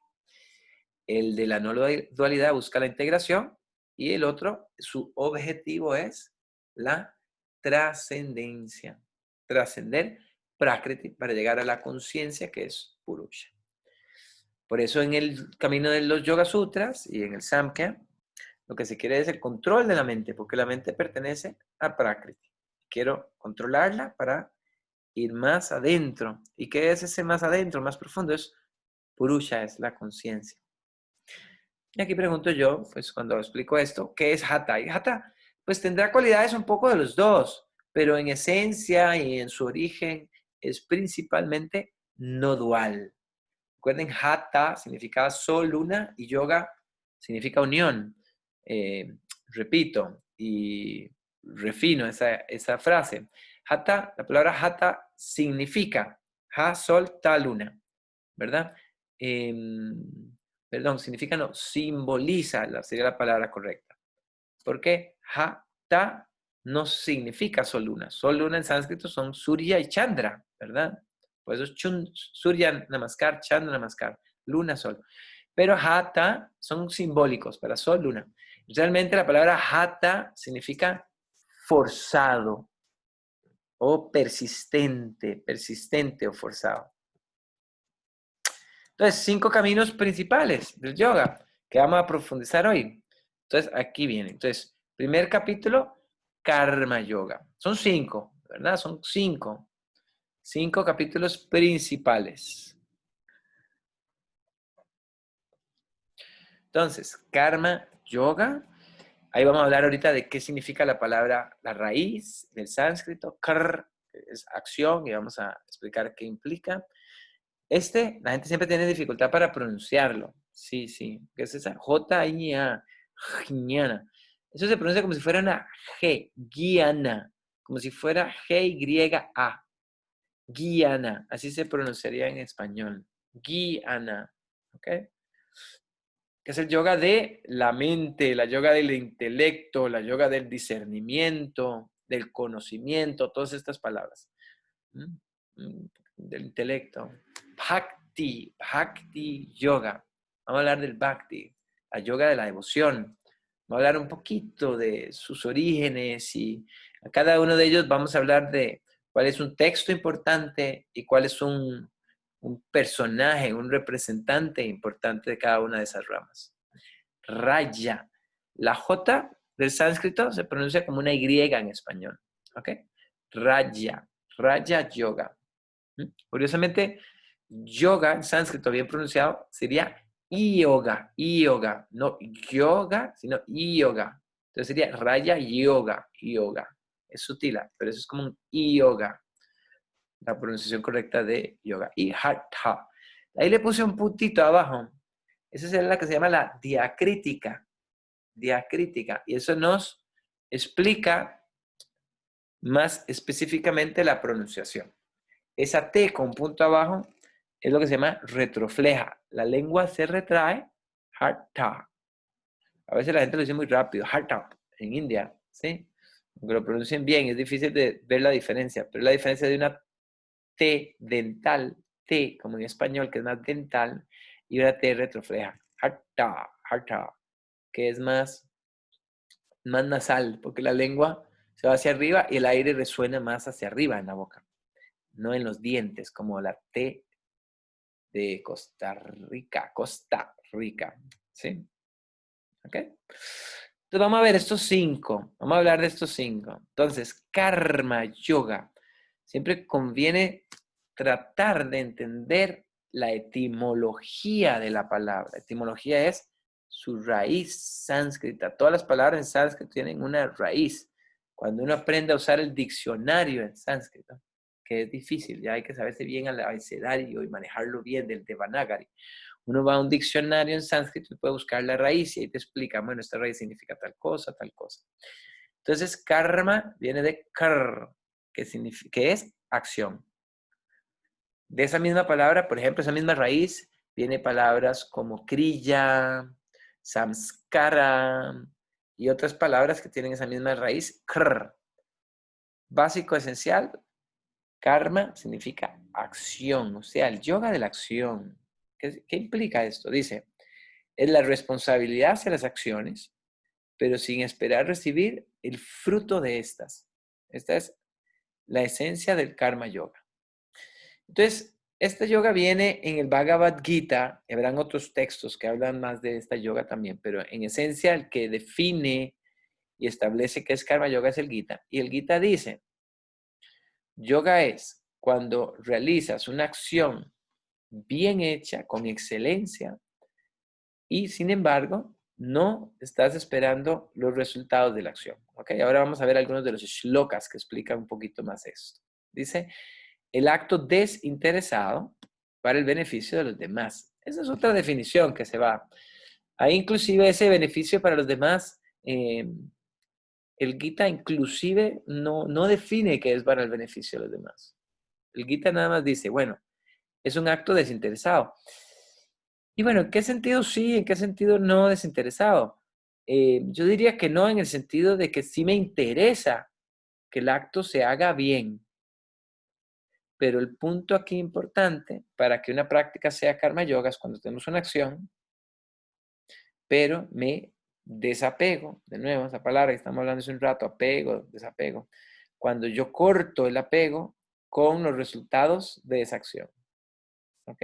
El de la no dualidad busca la integración, y el otro, su objetivo es la trascendencia. Trascender Prakriti para llegar a la conciencia, que es Purusha. Por eso en el camino de los Yoga Sutras y en el Samkhya, lo que se quiere es el control de la mente, porque la mente pertenece a Prakriti. Quiero controlarla para ir más adentro. ¿Y qué es ese más adentro, más profundo? Es Purusha, es la conciencia. Y aquí pregunto yo, pues cuando explico esto, ¿qué es Hatha? Y Hatha, pues tendrá cualidades un poco de los dos, pero en esencia y en su origen es principalmente no dual. Recuerden, Hatha significa sol, luna, y yoga significa unión. Repito y refino esa frase. Hatha, la palabra Hatha significa ha, sol, ta, luna, ¿verdad? Perdón, significa no, simboliza, sería la palabra correcta. ¿Por qué? Hatha no significa sol, luna. Sol, luna en sánscrito son Surya y Chandra, ¿verdad? Por eso es Surya Namaskar, Chandra Namaskar, luna, sol. Pero Hatha son simbólicos para sol, luna. Realmente la palabra Hatha significa forzado o persistente o forzado. Entonces, 5 caminos principales del yoga que vamos a profundizar hoy. Entonces, aquí viene. Entonces, primer capítulo, Karma Yoga. Son 5, ¿verdad? Son 5. 5 capítulos principales. Entonces, Karma Yoga. Ahí vamos a hablar ahorita de qué significa la palabra, la raíz del sánscrito. Kar es acción y vamos a explicar qué implica. La gente siempre tiene dificultad para pronunciarlo. Sí, sí. ¿Qué es esa? J-I-A. Jñana. Eso se pronuncia como si fuera una G. Guiana. Como si fuera G-Y-A. Guiana. Así se pronunciaría en español. Guiana. ¿Ok? Que es el yoga de la mente, la yoga del intelecto, la yoga del discernimiento, del conocimiento, todas estas palabras. Del intelecto. Bhakti yoga. Vamos a hablar del bhakti, la yoga de la devoción. Vamos a hablar un poquito de sus orígenes y a cada uno de ellos vamos a hablar de cuál es un texto importante y cuál es un personaje, un representante importante de cada una de esas ramas. Raya. La J del sánscrito se pronuncia como una Y en español. ¿Ok? Raya. Raya yoga. Curiosamente, yoga en sánscrito bien pronunciado sería yoga. Yoga. No yoga, sino yoga. Entonces sería raya yoga. Yoga. Es sutil, pero eso es como un yoga. La pronunciación correcta de yoga. Y hatha. Ahí le puse un puntito abajo. Esa es la que se llama la diacrítica. Diacrítica. Y eso nos explica más específicamente la pronunciación. Esa T con punto abajo es lo que se llama retrofleja. La lengua se retrae. Hatha. A veces la gente lo dice muy rápido. Hatha. En India. ¿Sí? Aunque lo pronuncien bien, es difícil de ver la diferencia. Pero la diferencia de una T dental, T como en español, que es más dental, y una T retrofleja. Hatha, hatha, que es más nasal, porque la lengua Se va hacia arriba y el aire resuena más hacia arriba en la boca, no en los dientes, como la T de Costa Rica, ¿sí? ¿Ok? Entonces vamos a ver estos 5, vamos a hablar de estos 5. Entonces, karma yoga. Siempre conviene tratar de entender la etimología de la palabra. Etimología es su raíz sánscrita. Todas las palabras en sánscrito tienen una raíz. Cuando uno aprende a usar el diccionario en sánscrito, que es difícil, ya hay que saberse bien el abecedario y manejarlo bien del Devanagari. Uno va a un diccionario en sánscrito y puede buscar la raíz y ahí te explica, bueno, esta raíz significa tal cosa, tal cosa. Entonces, karma viene de kar, que es acción. De esa misma palabra, por ejemplo, esa misma raíz, viene palabras como kriya, samskara y otras palabras que tienen esa misma raíz, kr. Básico, esencial, karma significa acción, o sea, el yoga de la acción. ¿Qué implica esto? Dice, es la responsabilidad hacia las acciones, pero sin esperar recibir el fruto de estas. Esta es la esencia del karma yoga. Entonces, esta yoga viene en el Bhagavad Gita, y habrán otros textos que hablan más de esta yoga también, pero en esencia el que define y establece qué es karma yoga es el Gita. Y el Gita dice, yoga es cuando realizas una acción bien hecha, con excelencia, y sin embargo, no estás esperando los resultados de la acción. ¿Ok? Ahora vamos a ver algunos de los shlokas que explican un poquito más esto. Dice, el acto desinteresado para el beneficio de los demás. Esa es otra definición que se va. Ahí inclusive ese beneficio para los demás, el Gita inclusive no define qué es para el beneficio de los demás. El Gita nada más dice, bueno, es un acto desinteresado. Y bueno, ¿en qué sentido sí, en qué sentido no desinteresado? Yo diría que no en el sentido de que sí me interesa que el acto se haga bien. Pero el punto aquí importante para que una práctica sea karma yoga es cuando tenemos una acción, pero me desapego, de nuevo, esa palabra que estamos hablando hace un rato, apego, desapego, cuando yo corto el apego con los resultados de esa acción. ¿Ok?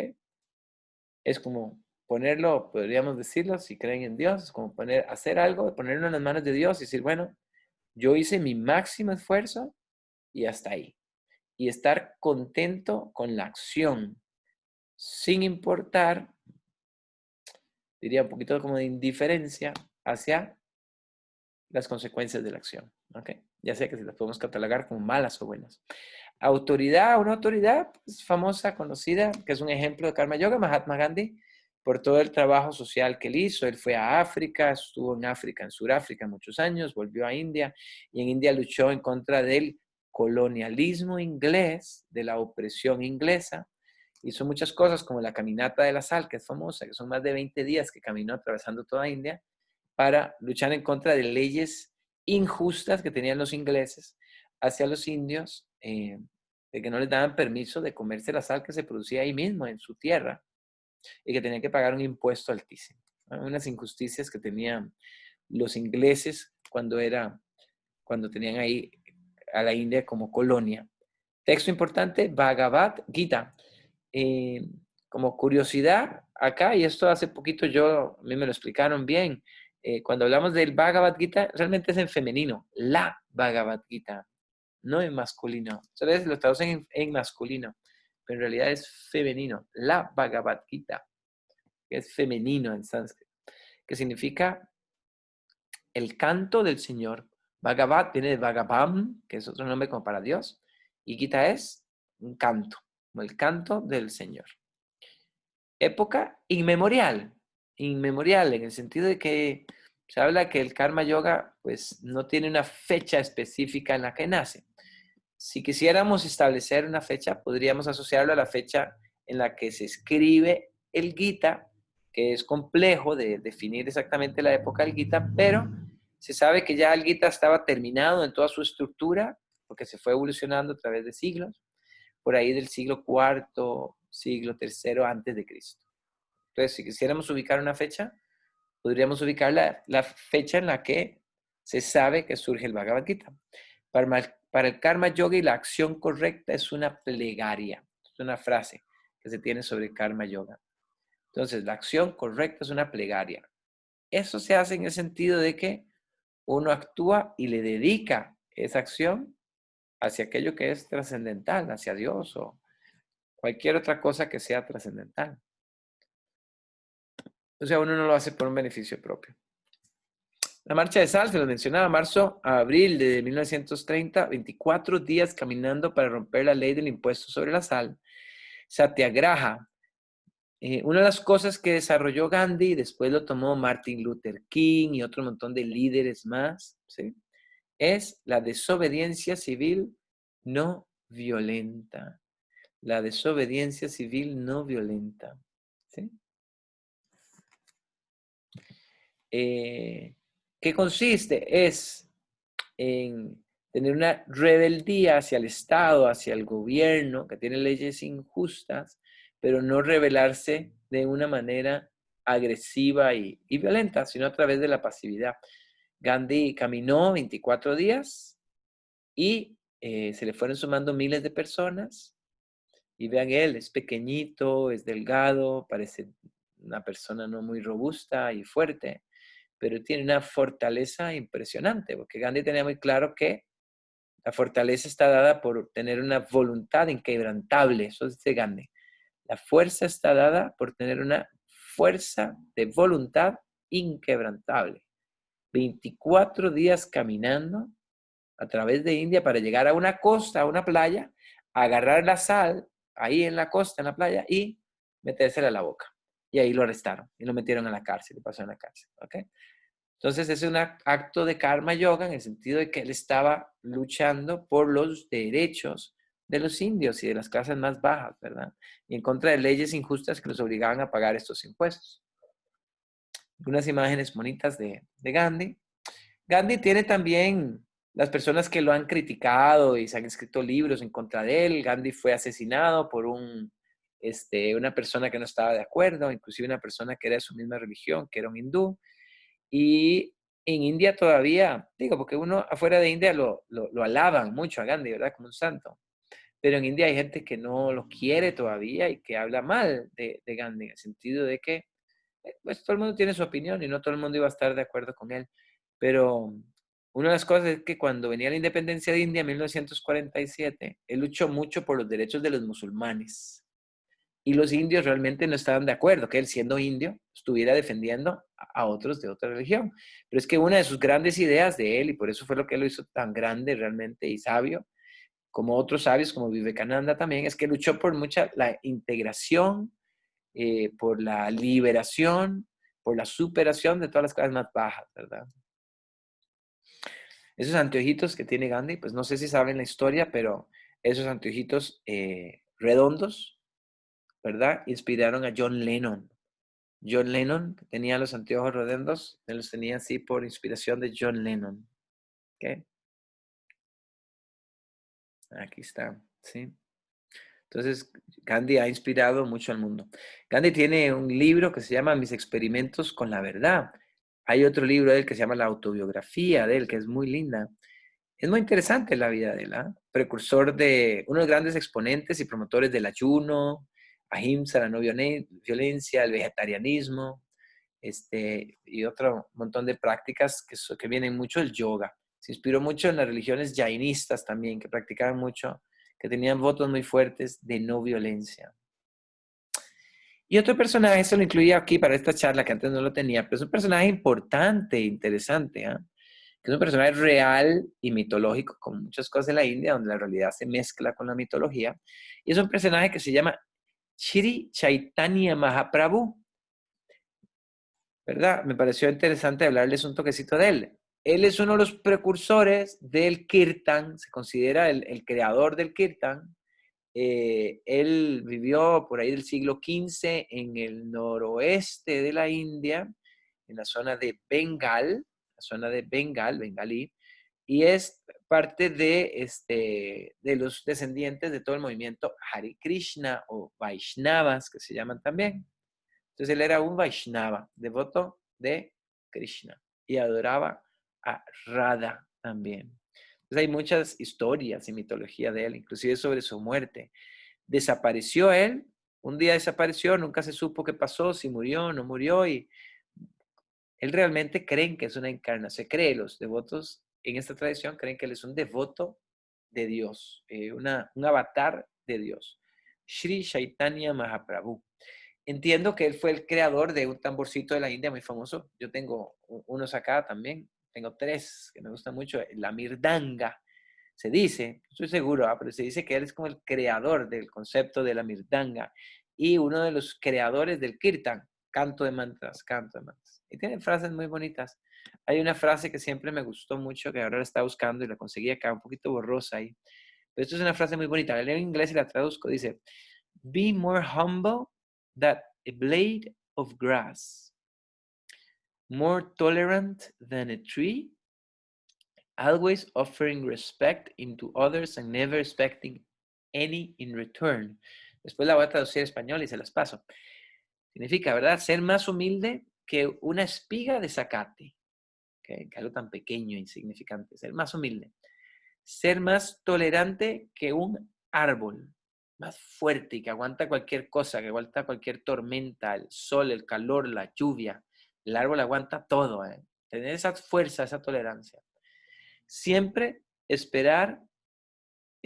Es como ponerlo, podríamos decirlo, si creen en Dios, es como hacer algo, ponerlo en las manos de Dios y decir, bueno, yo hice mi máximo esfuerzo y hasta ahí. Y estar contento con la acción, sin importar, diría un poquito como de indiferencia hacia las consecuencias de la acción. ¿Ok? Ya sea que si las podemos catalogar como malas o buenas. Autoridad, una autoridad pues, famosa, conocida, que es un ejemplo de Karma Yoga, Mahatma Gandhi, por todo el trabajo social que él hizo. Él fue a África, estuvo en África, en Sudáfrica muchos años, volvió a India y en India luchó en contra del colonialismo inglés, de la opresión inglesa. Hizo muchas cosas como la caminata de la sal, que es famosa, que son más de 20 días que caminó atravesando toda India para luchar en contra de leyes injustas que tenían los ingleses hacia los indios, de que no les daban permiso de comerse la sal que se producía ahí mismo, en su tierra, y que tenían que pagar un impuesto altísimo. Unas injusticias que tenían los ingleses cuando tenían ahí a la India como colonia. Texto importante, Bhagavad Gita. Como curiosidad, acá, y esto hace poquito a mí me lo explicaron bien, cuando hablamos del Bhagavad Gita, realmente es en femenino, la Bhagavad Gita, no en masculino. Ustedes lo traducen en masculino, pero en realidad es femenino, la Bhagavad Gita, que es femenino en sánscrito, que significa el canto del Señor. Bhagavad viene de Bhagavam, que es otro nombre como para Dios, y Gita es un canto, como el canto del Señor. Época inmemorial en el sentido de que se habla que el karma yoga pues no tiene una fecha específica en la que nace. Si quisiéramos establecer una fecha, podríamos asociarlo a la fecha en la que se escribe el Gita, que es complejo de definir exactamente la época del Gita, pero se sabe que ya el Gita estaba terminado en toda su estructura, porque se fue evolucionando a través de siglos, por ahí del siglo IV, siglo III antes de Cristo. Entonces, si quisiéramos ubicar una fecha, podríamos ubicar la fecha en la que se sabe que surge el Bhagavad Gita. Para el karma yoga y la acción correcta es una plegaria. Es una frase que se tiene sobre karma yoga. Entonces, la acción correcta es una plegaria. Eso se hace en el sentido de que uno actúa y le dedica esa acción hacia aquello que es trascendental, hacia Dios o cualquier otra cosa que sea trascendental. O sea, uno no lo hace por un beneficio propio. La marcha de sal, se lo mencionaba, marzo a abril de 1930, 24 días caminando para romper la ley del impuesto sobre la sal. Satyagraha. Una de las cosas que desarrolló Gandhi, después lo tomó Martin Luther King y otro montón de líderes más, ¿sí? Es la desobediencia civil no violenta. La desobediencia civil no violenta. ¿Sí? ¿Qué consiste? Es en tener una rebeldía hacia el Estado, hacia el gobierno, que tiene leyes injustas, pero no rebelarse de una manera agresiva y violenta, sino a través de la pasividad. Gandhi caminó 24 días y se le fueron sumando miles de personas. Y vean, él es pequeñito, es delgado, parece una persona no muy robusta y fuerte, pero tiene una fortaleza impresionante, porque Gandhi tenía muy claro que la fortaleza está dada por tener una voluntad inquebrantable. Eso dice Gandhi. La fuerza está dada por tener una fuerza de voluntad inquebrantable. 24 días caminando a través de India para llegar a una costa, a una playa, agarrar la sal ahí en la costa, en la playa, y metérsela a la boca. Y ahí lo arrestaron y lo metieron a la cárcel, lo pasó en la cárcel. ¿Okay? Entonces es un acto de karma yoga en el sentido de que él estaba luchando por los derechos de los indios y de las clases más bajas, ¿verdad? Y en contra de leyes injustas que los obligaban a pagar estos impuestos. Unas imágenes bonitas de Gandhi. Gandhi tiene también las personas que lo han criticado y se han escrito libros en contra de él. Gandhi fue asesinado por una persona que no estaba de acuerdo, inclusive una persona que era de su misma religión, que era un hindú. Y en India todavía, digo, porque uno afuera de India lo alaban mucho a Gandhi, ¿verdad? Como un santo. Pero en India hay gente que no lo quiere todavía y que habla mal de Gandhi, en el sentido de que pues todo el mundo tiene su opinión y no todo el mundo iba a estar de acuerdo con él. Pero una de las cosas es que cuando venía la independencia de India en 1947, él luchó mucho por los derechos de los musulmanes. Y los indios realmente no estaban de acuerdo que él, siendo indio, estuviera defendiendo a otros de otra religión. Pero es que una de sus grandes ideas de él, y por eso fue lo que él lo hizo tan grande realmente y sabio, como otros sabios como Vivekananda también, es que luchó por mucha la integración, por la liberación, por la superación de todas las clases más bajas, ¿verdad? Esos anteojitos que tiene Gandhi, pues no sé si saben la historia, pero esos anteojitos redondos, ¿verdad? Inspiraron a John Lennon. John Lennon, que tenía los anteojos redondos, él los tenía así por inspiración de John Lennon. ¿Okay? Aquí está, ¿sí? Entonces, Gandhi ha inspirado mucho al mundo. Gandhi tiene un libro que se llama Mis experimentos con la verdad. Hay otro libro de él que se llama La autobiografía de él, que es muy linda. Es muy interesante la vida de él, ¿eh? Precursor de unos grandes exponentes y promotores del ayuno, ahimsa, la no violencia, el vegetarianismo, y otro montón de prácticas que vienen mucho del yoga. Se inspiró mucho en las religiones jainistas también, que practicaban mucho, que tenían votos muy fuertes de no violencia. Y otro personaje, eso lo incluía aquí para esta charla, que antes no lo tenía, pero es un personaje importante, interesante, ¿eh? Que es un personaje real y mitológico, como muchas cosas en la India, donde la realidad se mezcla con la mitología. Y es un personaje que se llama Shri Chaitanya Mahaprabhu, ¿verdad? Me pareció interesante hablarles un toquecito de él. Él es uno de los precursores del Kirtan, se considera el creador del Kirtan. Él vivió por ahí del siglo XV en el noroeste de la India, en la zona de Bengal, la zona de bengalí, y es parte de los descendientes de todo el movimiento Hare Krishna o Vaishnavas, que se llaman también. Entonces él era un Vaishnava, devoto de Krishna, y adoraba a Radha también. Entonces hay muchas historias y mitología de él, inclusive sobre su muerte. Desapareció él, un día desapareció, nunca se supo qué pasó, si murió, no murió, y él realmente creen que es una encarnación. Se cree, los devotos en esta tradición creen que él es un devoto de Dios, un avatar de Dios. Sri Chaitanya Mahaprabhu. Entiendo que él fue el creador de un tamborcito de la India muy famoso. Yo tengo unos acá también. Tengo 3 que me gustan mucho. La mirdanga. Se dice, no estoy seguro, pero se dice que él es como el creador del concepto de la mirdanga y uno de los creadores del kirtan, canto de mantras, canto de mantras. Y tiene frases muy bonitas. Hay una frase que siempre me gustó mucho, que ahora la estaba buscando y la conseguí acá, un poquito borrosa ahí. Pero esto es una frase muy bonita. La leo en inglés y la traduzco. Dice, be more humble than a blade of grass, more tolerant than a tree, always offering respect into others and never expecting any in return. Después la voy a traducir a español y se las paso. Significa, ¿verdad? Ser más humilde que una espiga de zacate. Que algo tan pequeño e insignificante. Ser más humilde. Ser más tolerante que un árbol. Más fuerte y que aguanta cualquier cosa, que aguanta cualquier tormenta, el sol, el calor, la lluvia. El árbol aguanta todo. Tener esa fuerza, esa tolerancia. Siempre esperar,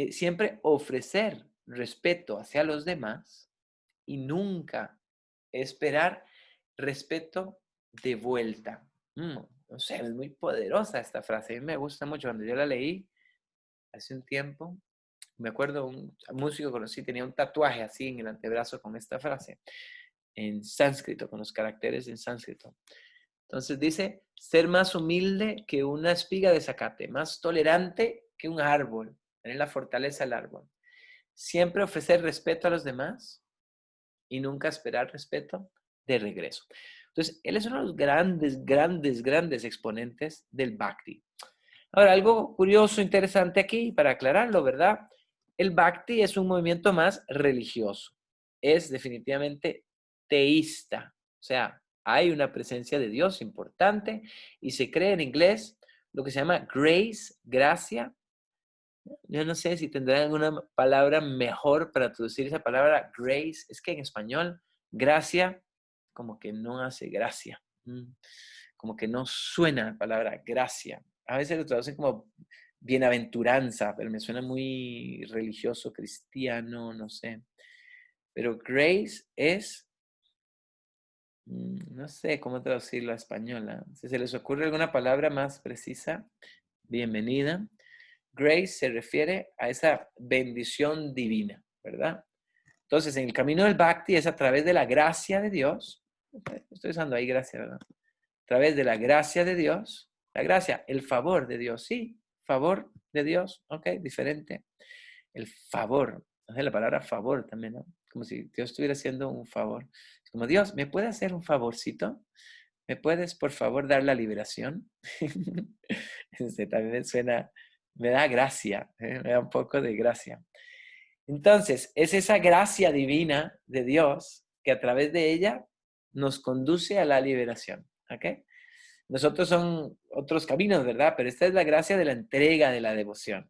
siempre ofrecer respeto hacia los demás y nunca esperar respeto de vuelta. No sé, es muy poderosa esta frase. A mí me gusta mucho. Cuando yo la leí hace un tiempo, me acuerdo un músico que conocí, tenía un tatuaje así en el antebrazo con esta frase, en sánscrito, con los caracteres en sánscrito. Entonces dice, ser más humilde que una espiga de zacate, más tolerante que un árbol, tener la fortaleza del árbol. Siempre ofrecer respeto a los demás y nunca esperar respeto de regreso. Entonces, él es uno de los grandes exponentes del Bhakti. Ahora, algo curioso, interesante aquí, para aclararlo, ¿verdad? El Bhakti es un movimiento más religioso. Es definitivamente teísta. O sea, hay una presencia de Dios importante y se cree en inglés lo que se llama grace, gracia. Yo no sé si tendrán alguna palabra mejor para traducir esa palabra grace. Es que en español, gracia, como que no hace gracia. Como que no suena la palabra gracia. A veces lo traducen como bienaventuranza, pero me suena muy religioso, cristiano, no sé. Pero grace es, no sé cómo traducirlo a español. Si se les ocurre alguna palabra más precisa, bienvenida. Grace se refiere a esa bendición divina, ¿verdad? Entonces, en el camino del Bhakti es a través de la gracia de Dios. Estoy usando ahí gracia, ¿verdad? A través de la gracia de Dios. La gracia, el favor de Dios. Sí, favor de Dios. Ok, diferente. El favor. La palabra favor también, ¿no? Como si Dios estuviera haciendo un favor. Como, Dios, ¿me puede hacer un favorcito? ¿Me puedes, por favor, dar la liberación? También suena, me da gracia, me da un poco de gracia. Entonces, es esa gracia divina de Dios que a través de ella nos conduce a la liberación. ¿Ok? Nosotros son otros caminos, ¿verdad? Pero esta es la gracia de la entrega de la devoción.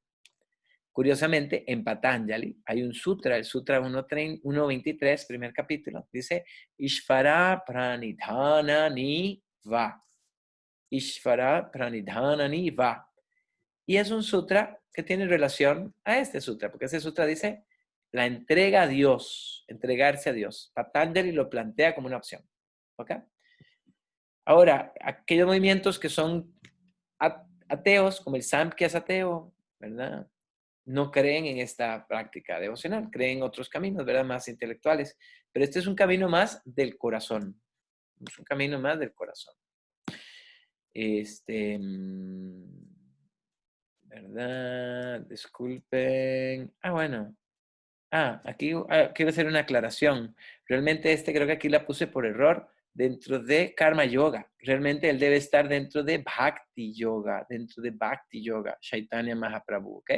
Curiosamente, en Patanjali hay un sutra, el Sutra 1.23, primer capítulo, dice Ishvara Pranidhanani Va. Ishvara Pranidhanani Va. Y es un sutra que tiene relación a este sutra, porque ese sutra dice la entrega a Dios, entregarse a Dios. Patanjali lo plantea como una opción. ¿Ok? Ahora, aquellos movimientos que son ateos, como el Samkhya es ateo, ¿verdad? No creen en esta práctica devocional, creen en otros caminos, ¿verdad? Más intelectuales. Pero este es un camino más del corazón. Es un camino más del corazón. ¿Verdad? Disculpen. Bueno. Aquí quiero hacer una aclaración. Realmente creo que aquí la puse por error dentro de Karma Yoga. Realmente él debe estar dentro de Bhakti Yoga, Chaitanya Mahaprabhu, ¿ok?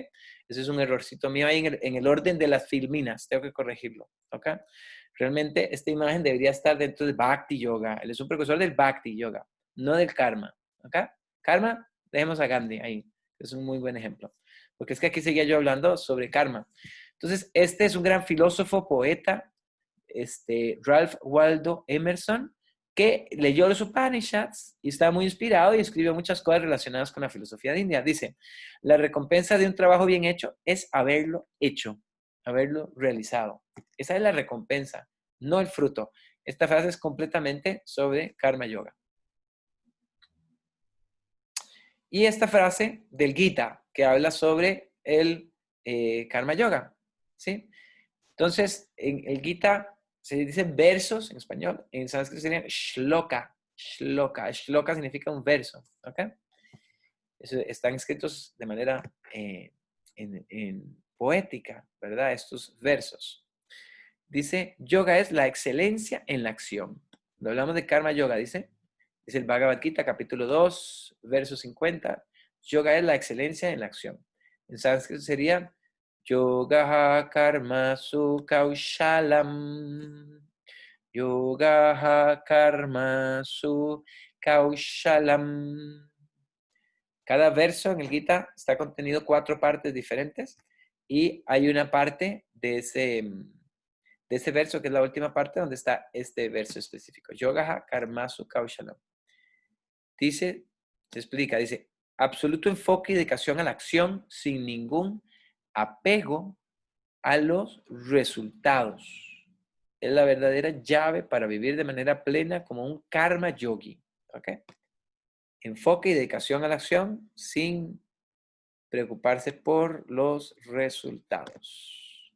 Ese es un errorcito mío ahí en el orden de las filminas. Tengo que corregirlo, ¿ok? Realmente esta imagen debería estar dentro de Bhakti Yoga. Él es un precursor del Bhakti Yoga, no del Karma, ¿ok? Karma, dejemos a Gandhi ahí. Es un muy buen ejemplo. porque es que aquí seguía yo hablando sobre karma. Entonces, este es un gran filósofo, poeta, Ralph Waldo Emerson, que leyó los Upanishads y estaba muy inspirado y escribió muchas cosas relacionadas con la filosofía de India. Dice, la recompensa de un trabajo bien hecho es haberlo hecho, haberlo realizado. Esa es la recompensa, no el fruto. Esta frase es completamente sobre Karma Yoga. Y esta frase del Gita, que habla sobre el Karma Yoga, ¿sí? Entonces, en el Gita se dice versos en español, en sánscrito sería shloka, shloka. Shloka significa un verso, ¿ok? Están escritos de manera en poética, ¿verdad? Estos versos. Dice, yoga es la excelencia en la acción. Cuando hablamos de Karma Yoga, dice el Bhagavad Gita, capítulo 2, verso 50. Yoga es la excelencia en la acción. En sánscrito sería Yogaha karmasu kaushalam. Yogaha karmasu kaushalam. Cada verso en el Gita está contenido 4 partes diferentes y hay una parte de ese verso, que es la última parte, donde está este verso específico. Yogaha karmasu kaushalam. Dice, se explica, dice, absoluto enfoque y dedicación a la acción sin ningún apego a los resultados. Es la verdadera llave para vivir de manera plena como un karma yogi. ¿Ok? Enfoque y dedicación a la acción sin preocuparse por los resultados.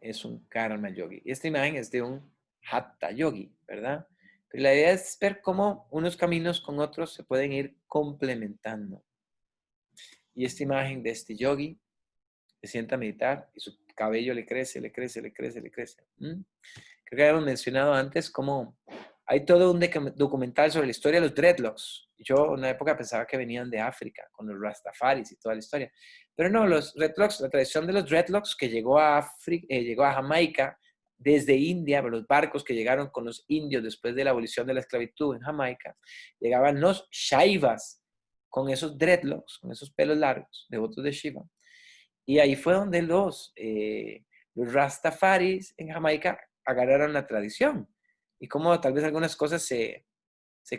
Es un karma yogi. Esta imagen es de un hatha yogi, ¿verdad? Pero la idea es ver cómo unos caminos con otros se pueden ir complementando. Y esta imagen de este yogi se sienta a meditar y su cabello le crece, le crece, le crece, le crece. Creo que habíamos mencionado antes cómo hay todo un documental sobre la historia de los dreadlocks. Yo en una época pensaba que venían de África, con los Rastafaris y toda la historia. Pero no, los dreadlocks, la tradición de los dreadlocks que llegó a Jamaica desde India, los barcos que llegaron con los indios después de la abolición de la esclavitud en Jamaica, llegaban los Shaivas con esos dreadlocks, con esos pelos largos, devotos de Shiva. Y ahí fue donde los Rastafaris en Jamaica agarraron la tradición y cómo tal vez algunas cosas se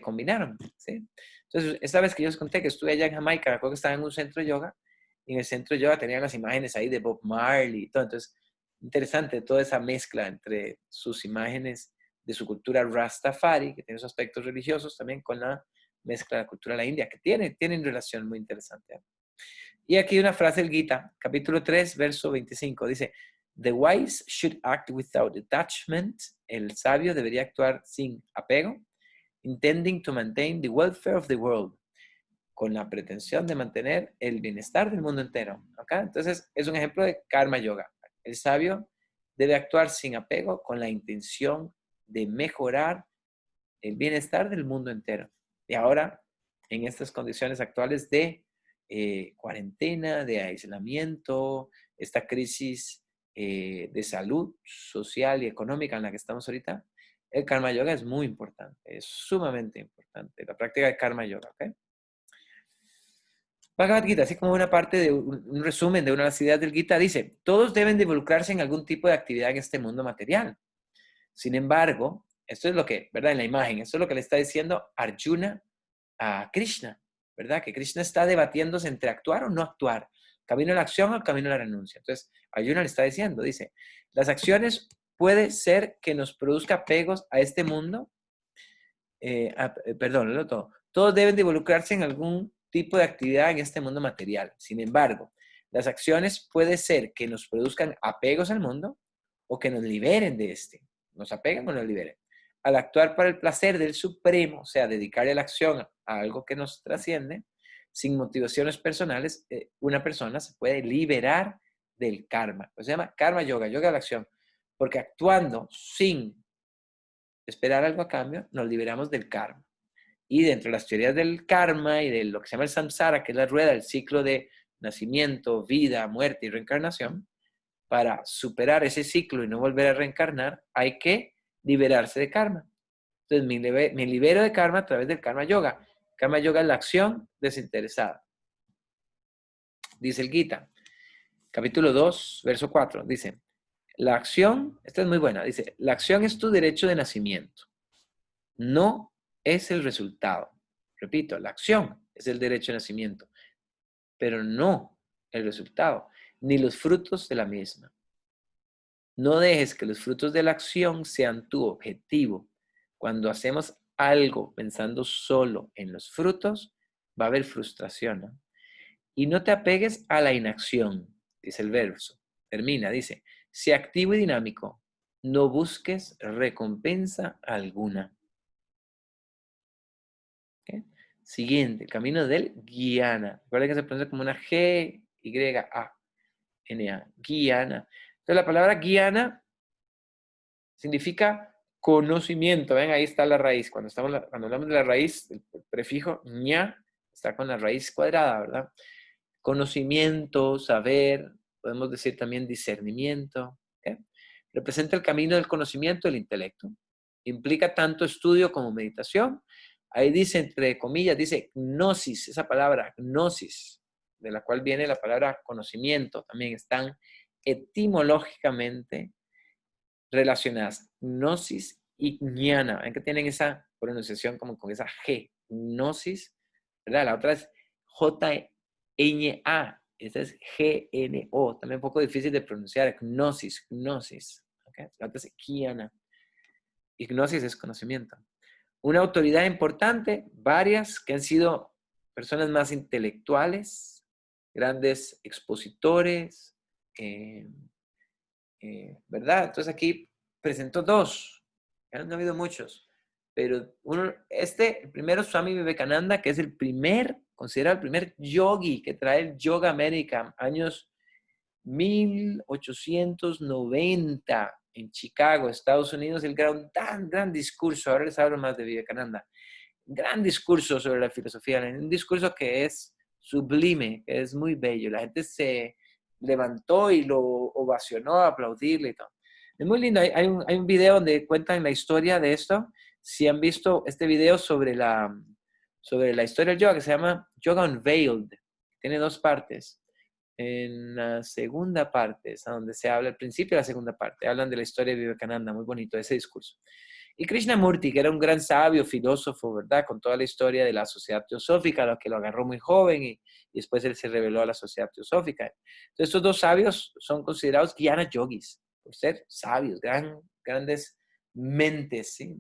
combinaron, ¿sí? Entonces, esta vez que yo les conté que estuve allá en Jamaica, recuerdo que estaba en un centro de yoga y en el centro de yoga tenían las imágenes ahí de Bob Marley y todo. Entonces, interesante toda esa mezcla entre sus imágenes de su cultura Rastafari, que tiene sus aspectos religiosos, también con la mezcla de la cultura de la India, que tienen relación muy interesante, ¿eh? Y aquí una frase del Gita, capítulo 3, verso 25, dice, The wise should act without attachment. El sabio debería actuar sin apego, intending to maintain the welfare of the world, con la pretensión de mantener el bienestar del mundo entero. ¿Okay? Entonces, es un ejemplo de karma yoga. El sabio debe actuar sin apego con la intención de mejorar el bienestar del mundo entero. Y ahora, en estas condiciones actuales de cuarentena, de aislamiento, esta crisis de salud social y económica en la que estamos ahorita, el karma yoga es muy importante, es sumamente importante, la práctica de karma yoga. ¿Okay? Bhagavad Gita, así como una parte de un resumen de una de las ideas del Gita, dice, todos deben de involucrarse en algún tipo de actividad en este mundo material. Sin embargo, esto es lo que, ¿verdad? En la imagen, esto es lo que le está diciendo Arjuna a Krishna, ¿verdad? Que Krishna está debatiéndose entre actuar o no actuar, camino a la acción o camino a la renuncia. Entonces, Arjuna le está diciendo, dice, las acciones puede ser que nos produzca apegos a este mundo. Perdón, todo. Todos deben de involucrarse en algún tipo de actividad en este mundo material. Sin embargo, las acciones puede ser que nos produzcan apegos al mundo o que nos liberen de este. Nos apegan o nos liberen. Al actuar para el placer del Supremo, o sea, dedicarle la acción a algo que nos trasciende, sin motivaciones personales, una persona se puede liberar del karma. Pues se llama karma yoga, yoga de la acción. Porque actuando sin esperar algo a cambio, nos liberamos del karma. Y dentro de las teorías del karma y de lo que se llama el samsara, que es la rueda, el ciclo de nacimiento, vida, muerte y reencarnación, para superar ese ciclo y no volver a reencarnar, hay que liberarse de karma. Entonces me libero de karma a través del karma yoga. Karma yoga es la acción desinteresada. Dice el Gita, capítulo 2, verso 4, dice, la acción, esta es muy buena, dice, la acción es tu derecho de nacimiento, no es el resultado. Repito, la acción es el derecho de nacimiento, pero no el resultado, ni los frutos de la misma. No dejes que los frutos de la acción sean tu objetivo. Cuando hacemos algo pensando solo en los frutos, va a haber frustración, ¿no? Y no te apegues a la inacción, dice el verso. Termina, dice, sé activo y dinámico, no busques recompensa alguna. ¿Okay? Siguiente, camino del Guiana. Recuerda que se pronuncia como una G-Y-A-N-A, Guiana. Entonces la palabra Guiana significa conocimiento. Ven, ahí está la raíz. Cuando hablamos de la raíz, el prefijo ña está con la raíz cuadrada, ¿verdad? Conocimiento, saber, podemos decir también discernimiento. ¿Okay? Representa el camino del conocimiento del intelecto. Implica tanto estudio como meditación. Ahí dice, entre comillas, dice gnosis, esa palabra gnosis, de la cual viene la palabra conocimiento, también están etimológicamente relacionadas. Gnosis y jnana. Ven que tienen esa pronunciación como con esa G. Gnosis, ¿verdad? La otra es J-N-A. Esta es G-N-O. También un poco difícil de pronunciar. Gnosis, gnosis. ¿Okay? La otra es jnana. Y gnosis es conocimiento. Una autoridad importante, varias que han sido personas más intelectuales, grandes expositores, ¿verdad? Entonces aquí presentó dos, han habido muchos, pero el primero Swami Vivekananda, que es considerado el primer yogi que trae el Yoga America, años 1890 en Chicago, Estados Unidos, el gran discurso, ahora les hablo más de Vivekananda, gran discurso sobre la filosofía, un discurso que es sublime, que es muy bello, la gente se levantó y lo ovacionó a aplaudirle y todo. Es muy lindo, hay un video donde cuentan la historia de esto, si han visto este video sobre la historia del yoga, que se llama Yoga Unveiled, tiene dos partes. En la segunda parte es a donde se habla, al principio de la segunda parte, hablan de la historia de Vivekananda, muy bonito ese discurso. Y Krishnamurti, que era un gran sabio, filósofo, ¿verdad? Con toda la historia de la sociedad teosófica, lo que lo agarró muy joven y después él se reveló a la sociedad teosófica. Entonces estos dos sabios son considerados Jnana Yogis, por ser sabios, grandes mentes, ¿sí?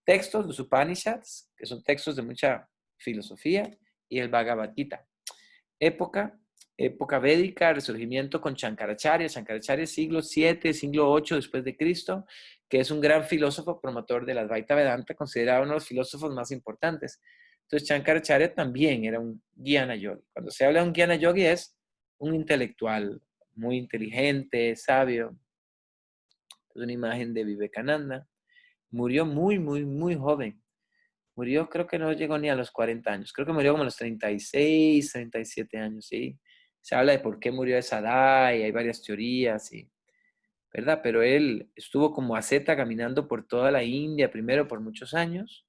Textos, los Upanishads, que son textos de mucha filosofía, y el Bhagavad Gita. Época védica, resurgimiento con Shankaracharya. Shankaracharya siglo VII, siglo VIII después de Cristo, que es un gran filósofo promotor de la Advaita Vedanta, considerado uno de los filósofos más importantes. Entonces Shankaracharya también era un Jnana Yogi. Cuando se habla de un Jnana Yogi es un intelectual muy inteligente, sabio. Es una imagen de Vivekananda. Murió muy, muy, muy joven. Murió, creo que no llegó ni a los 40 años. Creo que murió como a los 36, 37 años, ¿sí? Se habla de por qué murió a esa edad y hay varias teorías, ¿sí? ¿Verdad? Pero él estuvo como asceta caminando por toda la India, primero por muchos años.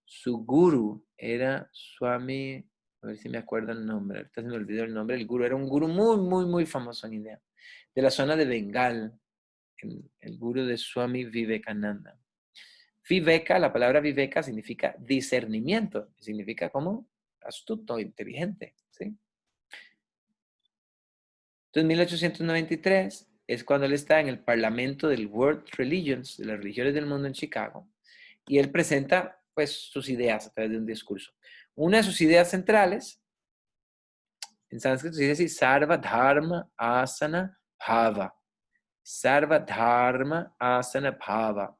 Su guru era Swami, a ver si me acuerdo el nombre, ahorita se me olvidó el nombre, el guru era un guru muy, muy, muy famoso en India, de la zona de Bengal, el guru de Swami Vivekananda. Viveka, la palabra Viveka significa discernimiento, significa como astuto, inteligente, ¿sí? Entonces, en 1893 es cuando él está en el Parlamento del World Religions, de las religiones del mundo en Chicago, y él presenta, pues, sus ideas a través de un discurso. Una de sus ideas centrales, en sánscrito se dice así, Sarva Dharma Asana Bhava. Sarva Dharma Asana Bhava.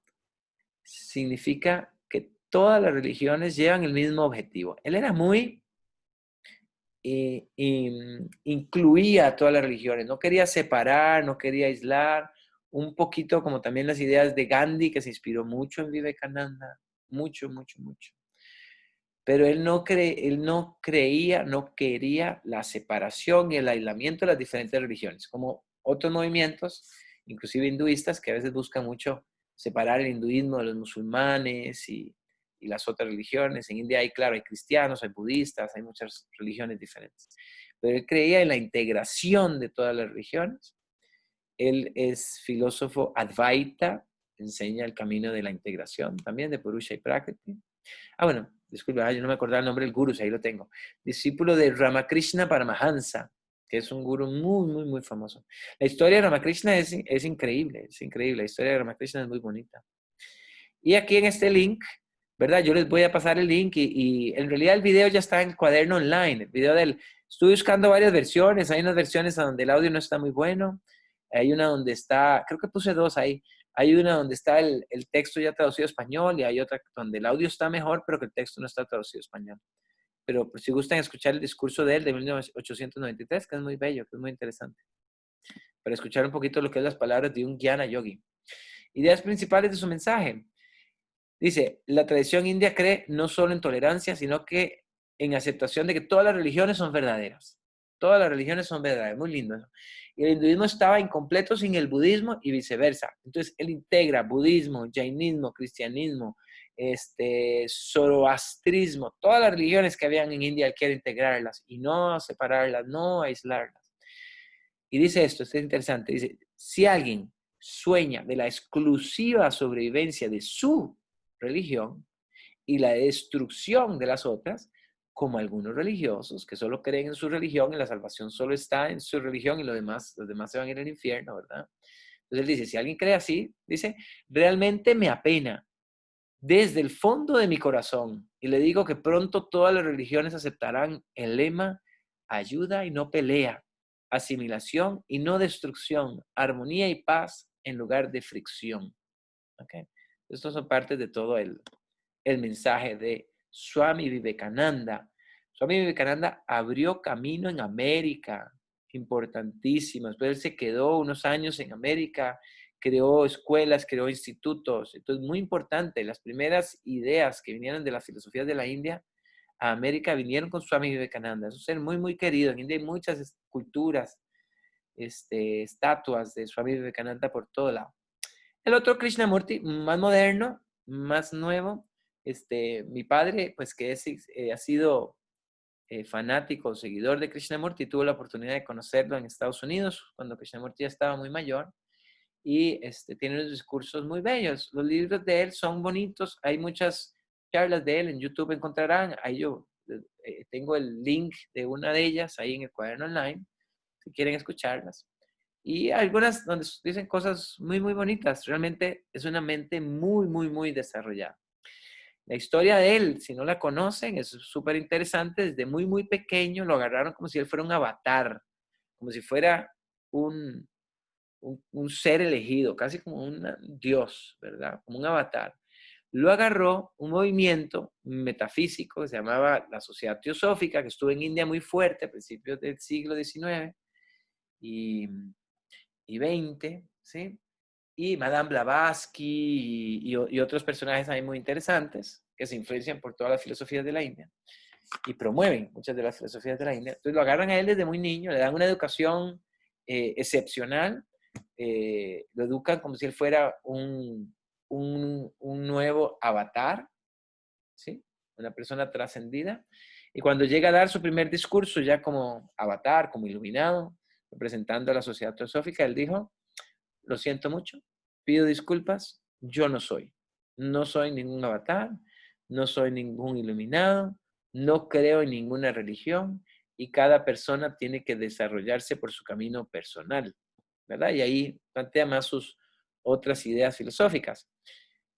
Significa que todas las religiones llevan el mismo objetivo. Él era muy incluía a todas las religiones, no quería separar, no quería aislar, un poquito como también las ideas de Gandhi, que se inspiró mucho en Vivekananda, mucho, mucho, mucho. Pero él no quería la separación y el aislamiento de las diferentes religiones, como otros movimientos, inclusive hinduistas, que a veces buscan mucho separar el hinduismo de los musulmanes y y las otras religiones. En India hay, claro, hay cristianos, hay budistas, hay muchas religiones diferentes. Pero él creía en la integración de todas las religiones. Él es filósofo Advaita, enseña el camino de la integración también de Purusha y Prakriti. Bueno, disculpa, yo no me acordaba el nombre del gurú, ahí lo tengo. Discípulo de Ramakrishna Paramahansa, que es un gurú muy, muy, muy famoso. La historia de Ramakrishna es increíble, es increíble. La historia de Ramakrishna es muy bonita. Y aquí en este link, ¿verdad? Yo les voy a pasar el link y en realidad el video ya está en Cuaderno Online. El video estuve buscando varias versiones. Hay unas versiones donde el audio no está muy bueno. Hay una donde está, creo que puse dos ahí. Hay una donde está el texto ya traducido a español y hay otra donde el audio está mejor, pero que el texto no está traducido a español. Pero por si gustan escuchar el discurso de él de 1893, que es muy bello, que es muy interesante. Para escuchar un poquito lo que es las palabras de un Jnana Yogi. Ideas principales de su mensaje. Dice, la tradición india cree no solo en tolerancia, sino que en aceptación de que todas las religiones son verdaderas. Todas las religiones son verdaderas. Muy lindo eso. Y el hinduismo estaba incompleto sin el budismo y viceversa. Entonces, él integra budismo, jainismo, cristianismo, zoroastrismo, todas las religiones que habían en India, él quiere integrarlas y no separarlas, no aislarlas. Y dice esto es interesante, dice, si alguien sueña de la exclusiva sobrevivencia de su religión y la destrucción de las otras, como algunos religiosos que solo creen en su religión y la salvación solo está en su religión y los demás se van a ir al infierno, ¿verdad? Entonces él dice, si alguien cree así, dice, realmente me apena desde el fondo de mi corazón y le digo que pronto todas las religiones aceptarán el lema ayuda y no pelea, asimilación y no destrucción, armonía y paz en lugar de fricción. ¿Okay? Estos son partes de todo el mensaje de Swami Vivekananda. Swami Vivekananda abrió camino en América, importantísimo. Después él se quedó unos años en América, creó escuelas, creó institutos. Entonces, muy importante, las primeras ideas que vinieron de las filosofías de la India a América vinieron con Swami Vivekananda. Es un ser muy, muy querido. En India hay muchas esculturas, estatuas de Swami Vivekananda por todo lado. El otro Krishnamurti, más moderno, más nuevo, mi padre, pues que ha sido fanático, seguidor de Krishnamurti, tuvo la oportunidad de conocerlo en Estados Unidos, cuando Krishnamurti ya estaba muy mayor, y tiene unos discursos muy bellos. Los libros de él son bonitos, hay muchas charlas de él, en YouTube encontrarán, ahí yo tengo el link de una de ellas ahí en el Cuaderno Online, si quieren escucharlas. Y algunas donde dicen cosas muy, muy bonitas. Realmente es una mente muy, muy, muy desarrollada. La historia de él, si no la conocen, es súper interesante. Desde muy, muy pequeño lo agarraron como si él fuera un avatar, como si fuera un ser elegido, casi como un dios, ¿verdad? Como un avatar. Lo agarró un movimiento metafísico que se llamaba la Sociedad Teosófica, que estuvo en India muy fuerte a principios del siglo XIX y XX, ¿sí? Y Madame Blavatsky y otros personajes ahí muy interesantes que se influencian por todas las filosofías de la India y promueven muchas de las filosofías de la India. Entonces lo agarran a él desde muy niño, le dan una educación excepcional, lo educan como si él fuera un nuevo avatar, ¿sí? Una persona trascendida. Y cuando llega a dar su primer discurso ya como avatar, como iluminado, representando a la sociedad teosófica, él dijo, lo siento mucho, pido disculpas, yo no soy ningún avatar, no soy ningún iluminado, no creo en ninguna religión y cada persona tiene que desarrollarse por su camino personal, ¿verdad? Y ahí plantea más sus otras ideas filosóficas.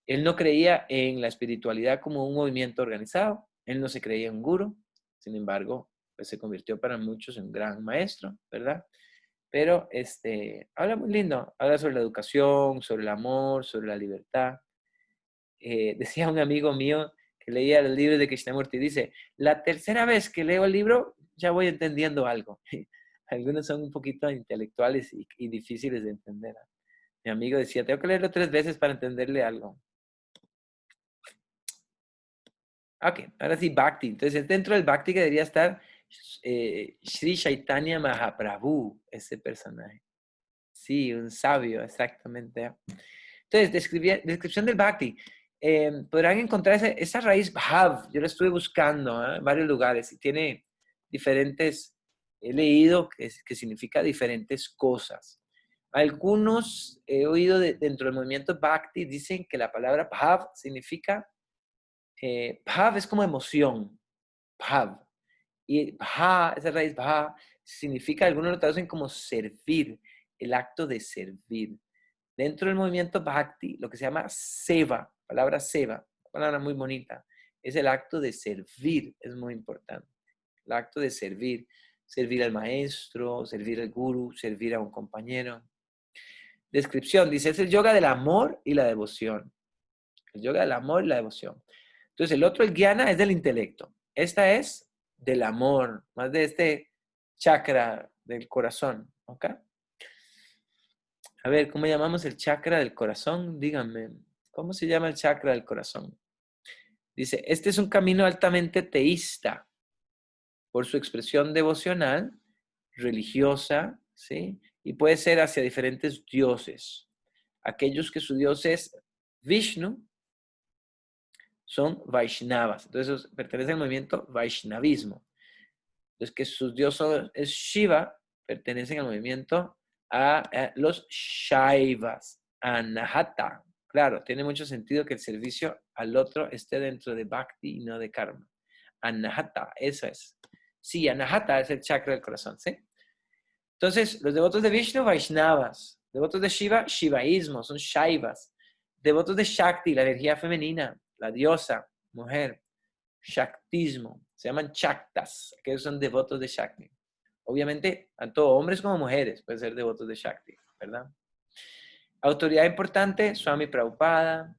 Él no creía en la espiritualidad como un movimiento organizado, él no se creía un gurú, sin embargo, pues se convirtió para muchos en un gran maestro, ¿verdad? Pero habla muy lindo, habla sobre la educación, sobre el amor, sobre la libertad. Decía un amigo mío que leía los libros de Krishnamurti, dice, la tercera vez que leo el libro ya voy entendiendo algo. Algunos son un poquito intelectuales y difíciles de entender. Mi amigo decía, tengo que leerlo 3 veces para entenderle algo. Ok, ahora sí, Bhakti. Entonces, dentro del Bhakti que debería estar Sri Chaitanya Mahaprabhu, ese personaje. Sí, un sabio, exactamente. Entonces, descripción del Bhakti. podrán encontrar esa raíz bhav. Yo la estuve buscando en varios lugares y tiene diferentes, he leído que significa diferentes cosas. Algunos he oído dentro del movimiento Bhakti, dicen que la palabra bhav significa, bhav es como emoción, bhav. Y bha, esa raíz bha, significa, algunos lo traducen como servir, el acto de servir. Dentro del movimiento Bhakti, lo que se llama seva, palabra seva, palabra muy bonita, es el acto de servir, es muy importante. El acto de servir, servir al maestro, servir al guru, servir a un compañero. Descripción, dice, es el yoga del amor y la devoción. El yoga del amor y la devoción. Entonces, el otro, el jnana, es del intelecto. Esta es del amor, más de este chakra del corazón, ¿ok? A ver, ¿cómo llamamos el chakra del corazón? Díganme, ¿cómo se llama el chakra del corazón? Dice, este es un camino altamente teísta por su expresión devocional, religiosa, ¿sí? Y puede ser hacia diferentes dioses. Aquellos que su dios es Vishnu son Vaishnavas. Entonces, pertenece al movimiento Vaishnavismo. Los que su dios es Shiva, pertenecen al movimiento a los Shaivas, Anahata. Claro, tiene mucho sentido que el servicio al otro esté dentro de Bhakti y no de Karma. Anahata, eso es. Sí, Anahata es el chakra del corazón, ¿sí? Entonces, los devotos de Vishnu, Vaishnavas. Devotos de Shiva, Shivaísmo, son Shaivas. Devotos de Shakti, la energía femenina, la diosa, mujer, Shaktismo. Se llaman Shaktas, que son devotos de Shakti. Obviamente, tanto hombres como mujeres pueden ser devotos de Shakti, ¿verdad? Autoridad importante, Swami Prabhupada,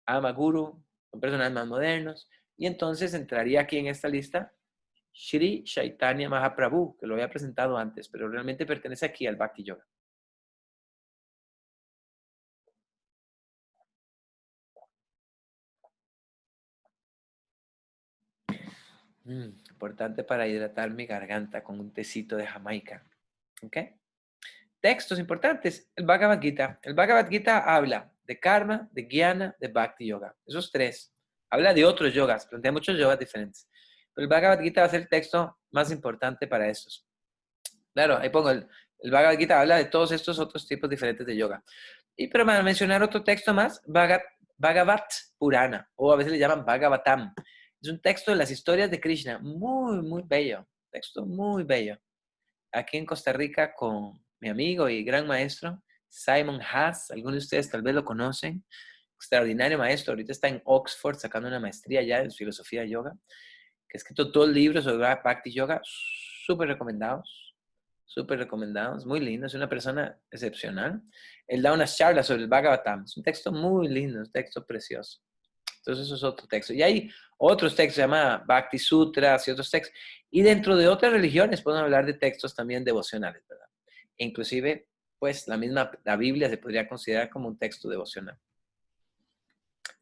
Amaguru, son personajes más modernos. Y entonces entraría aquí en esta lista Shri Chaitanya Mahaprabhu, que lo había presentado antes, pero realmente pertenece aquí al Bhakti Yoga. Importante para hidratar mi garganta con un tecito de Jamaica. ¿Ok? Textos importantes. El Bhagavad Gita. El Bhagavad Gita habla de karma, de jnana, de Bhakti Yoga. Esos tres. Habla de otros yogas, plantea muchos yogas diferentes. Pero el Bhagavad Gita va a ser el texto más importante para estos. Claro, ahí pongo el Bhagavad Gita habla de todos estos otros tipos diferentes de yoga. Y pero para mencionar otro texto más, Bhagavat Purana, o a veces le llaman Bhagavatam. Es un texto de las historias de Krishna, muy, muy bello. Texto muy bello. Aquí en Costa Rica con mi amigo y gran maestro, Simon Haas. Algunos de ustedes tal vez lo conocen. Extraordinario maestro. Ahorita está en Oxford sacando una maestría ya en filosofía de yoga, que ha escrito 2 libros sobre Bhakti Yoga, súper recomendados. Súper recomendados, muy lindo, es una persona excepcional. Él da unas charlas sobre el Bhagavatam, es un texto muy lindo, un texto precioso. Entonces eso es otro texto. Y hay otros textos, se llama Bhakti Sutras y otros textos. Y dentro de otras religiones podemos hablar de textos también devocionales, ¿verdad? E inclusive, pues la Biblia se podría considerar como un texto devocional.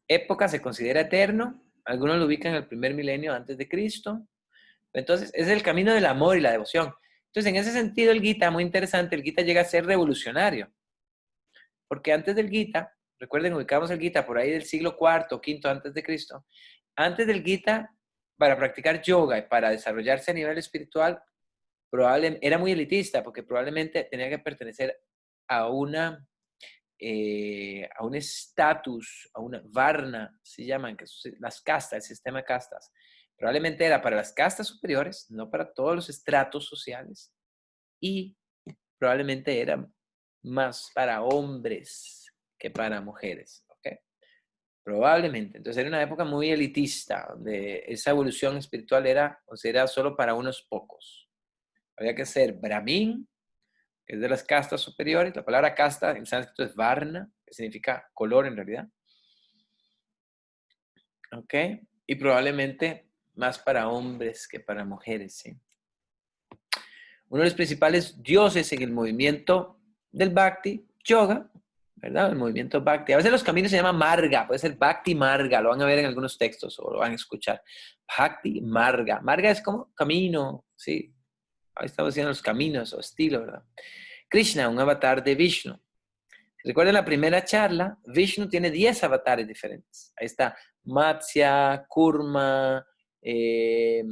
Época se considera eterno, algunos lo ubican en el primer milenio antes de Cristo. Entonces, es el camino del amor y la devoción. Entonces, en ese sentido, el Gita, muy interesante, el Gita llega a ser revolucionario. Porque antes del Gita, recuerden, ubicamos el Gita por ahí del siglo IV o V antes de Cristo. Antes del Gita, para practicar yoga y para desarrollarse a nivel espiritual, probablemente era muy elitista, porque probablemente tenía que pertenecer a un estatus, a una varna, se llaman, que son las castas, el sistema de castas. Probablemente era para las castas superiores, no para todos los estratos sociales. Y probablemente era más para hombres que para mujeres. ¿Okay? Probablemente. Entonces era una época muy elitista, donde esa evolución espiritual era considerada solo para unos pocos. Había que ser brahmin, que es de las castas superiores. La palabra casta en sánscrito es varna, que significa color en realidad. ¿Ok? Y probablemente más para hombres que para mujeres, ¿sí? Uno de los principales dioses en el movimiento del Bhakti Yoga, ¿verdad? El movimiento Bhakti. A veces los caminos se llaman Marga, puede ser Bhakti Marga, lo van a ver en algunos textos o lo van a escuchar. Bhakti Marga. Marga es como camino, ¿sí? Ahí estamos diciendo los caminos o estilo, ¿verdad? Krishna, un avatar de Vishnu. Recuerden la primera charla, Vishnu tiene 10 avatares diferentes. Ahí está Matsya, Kurma, ahí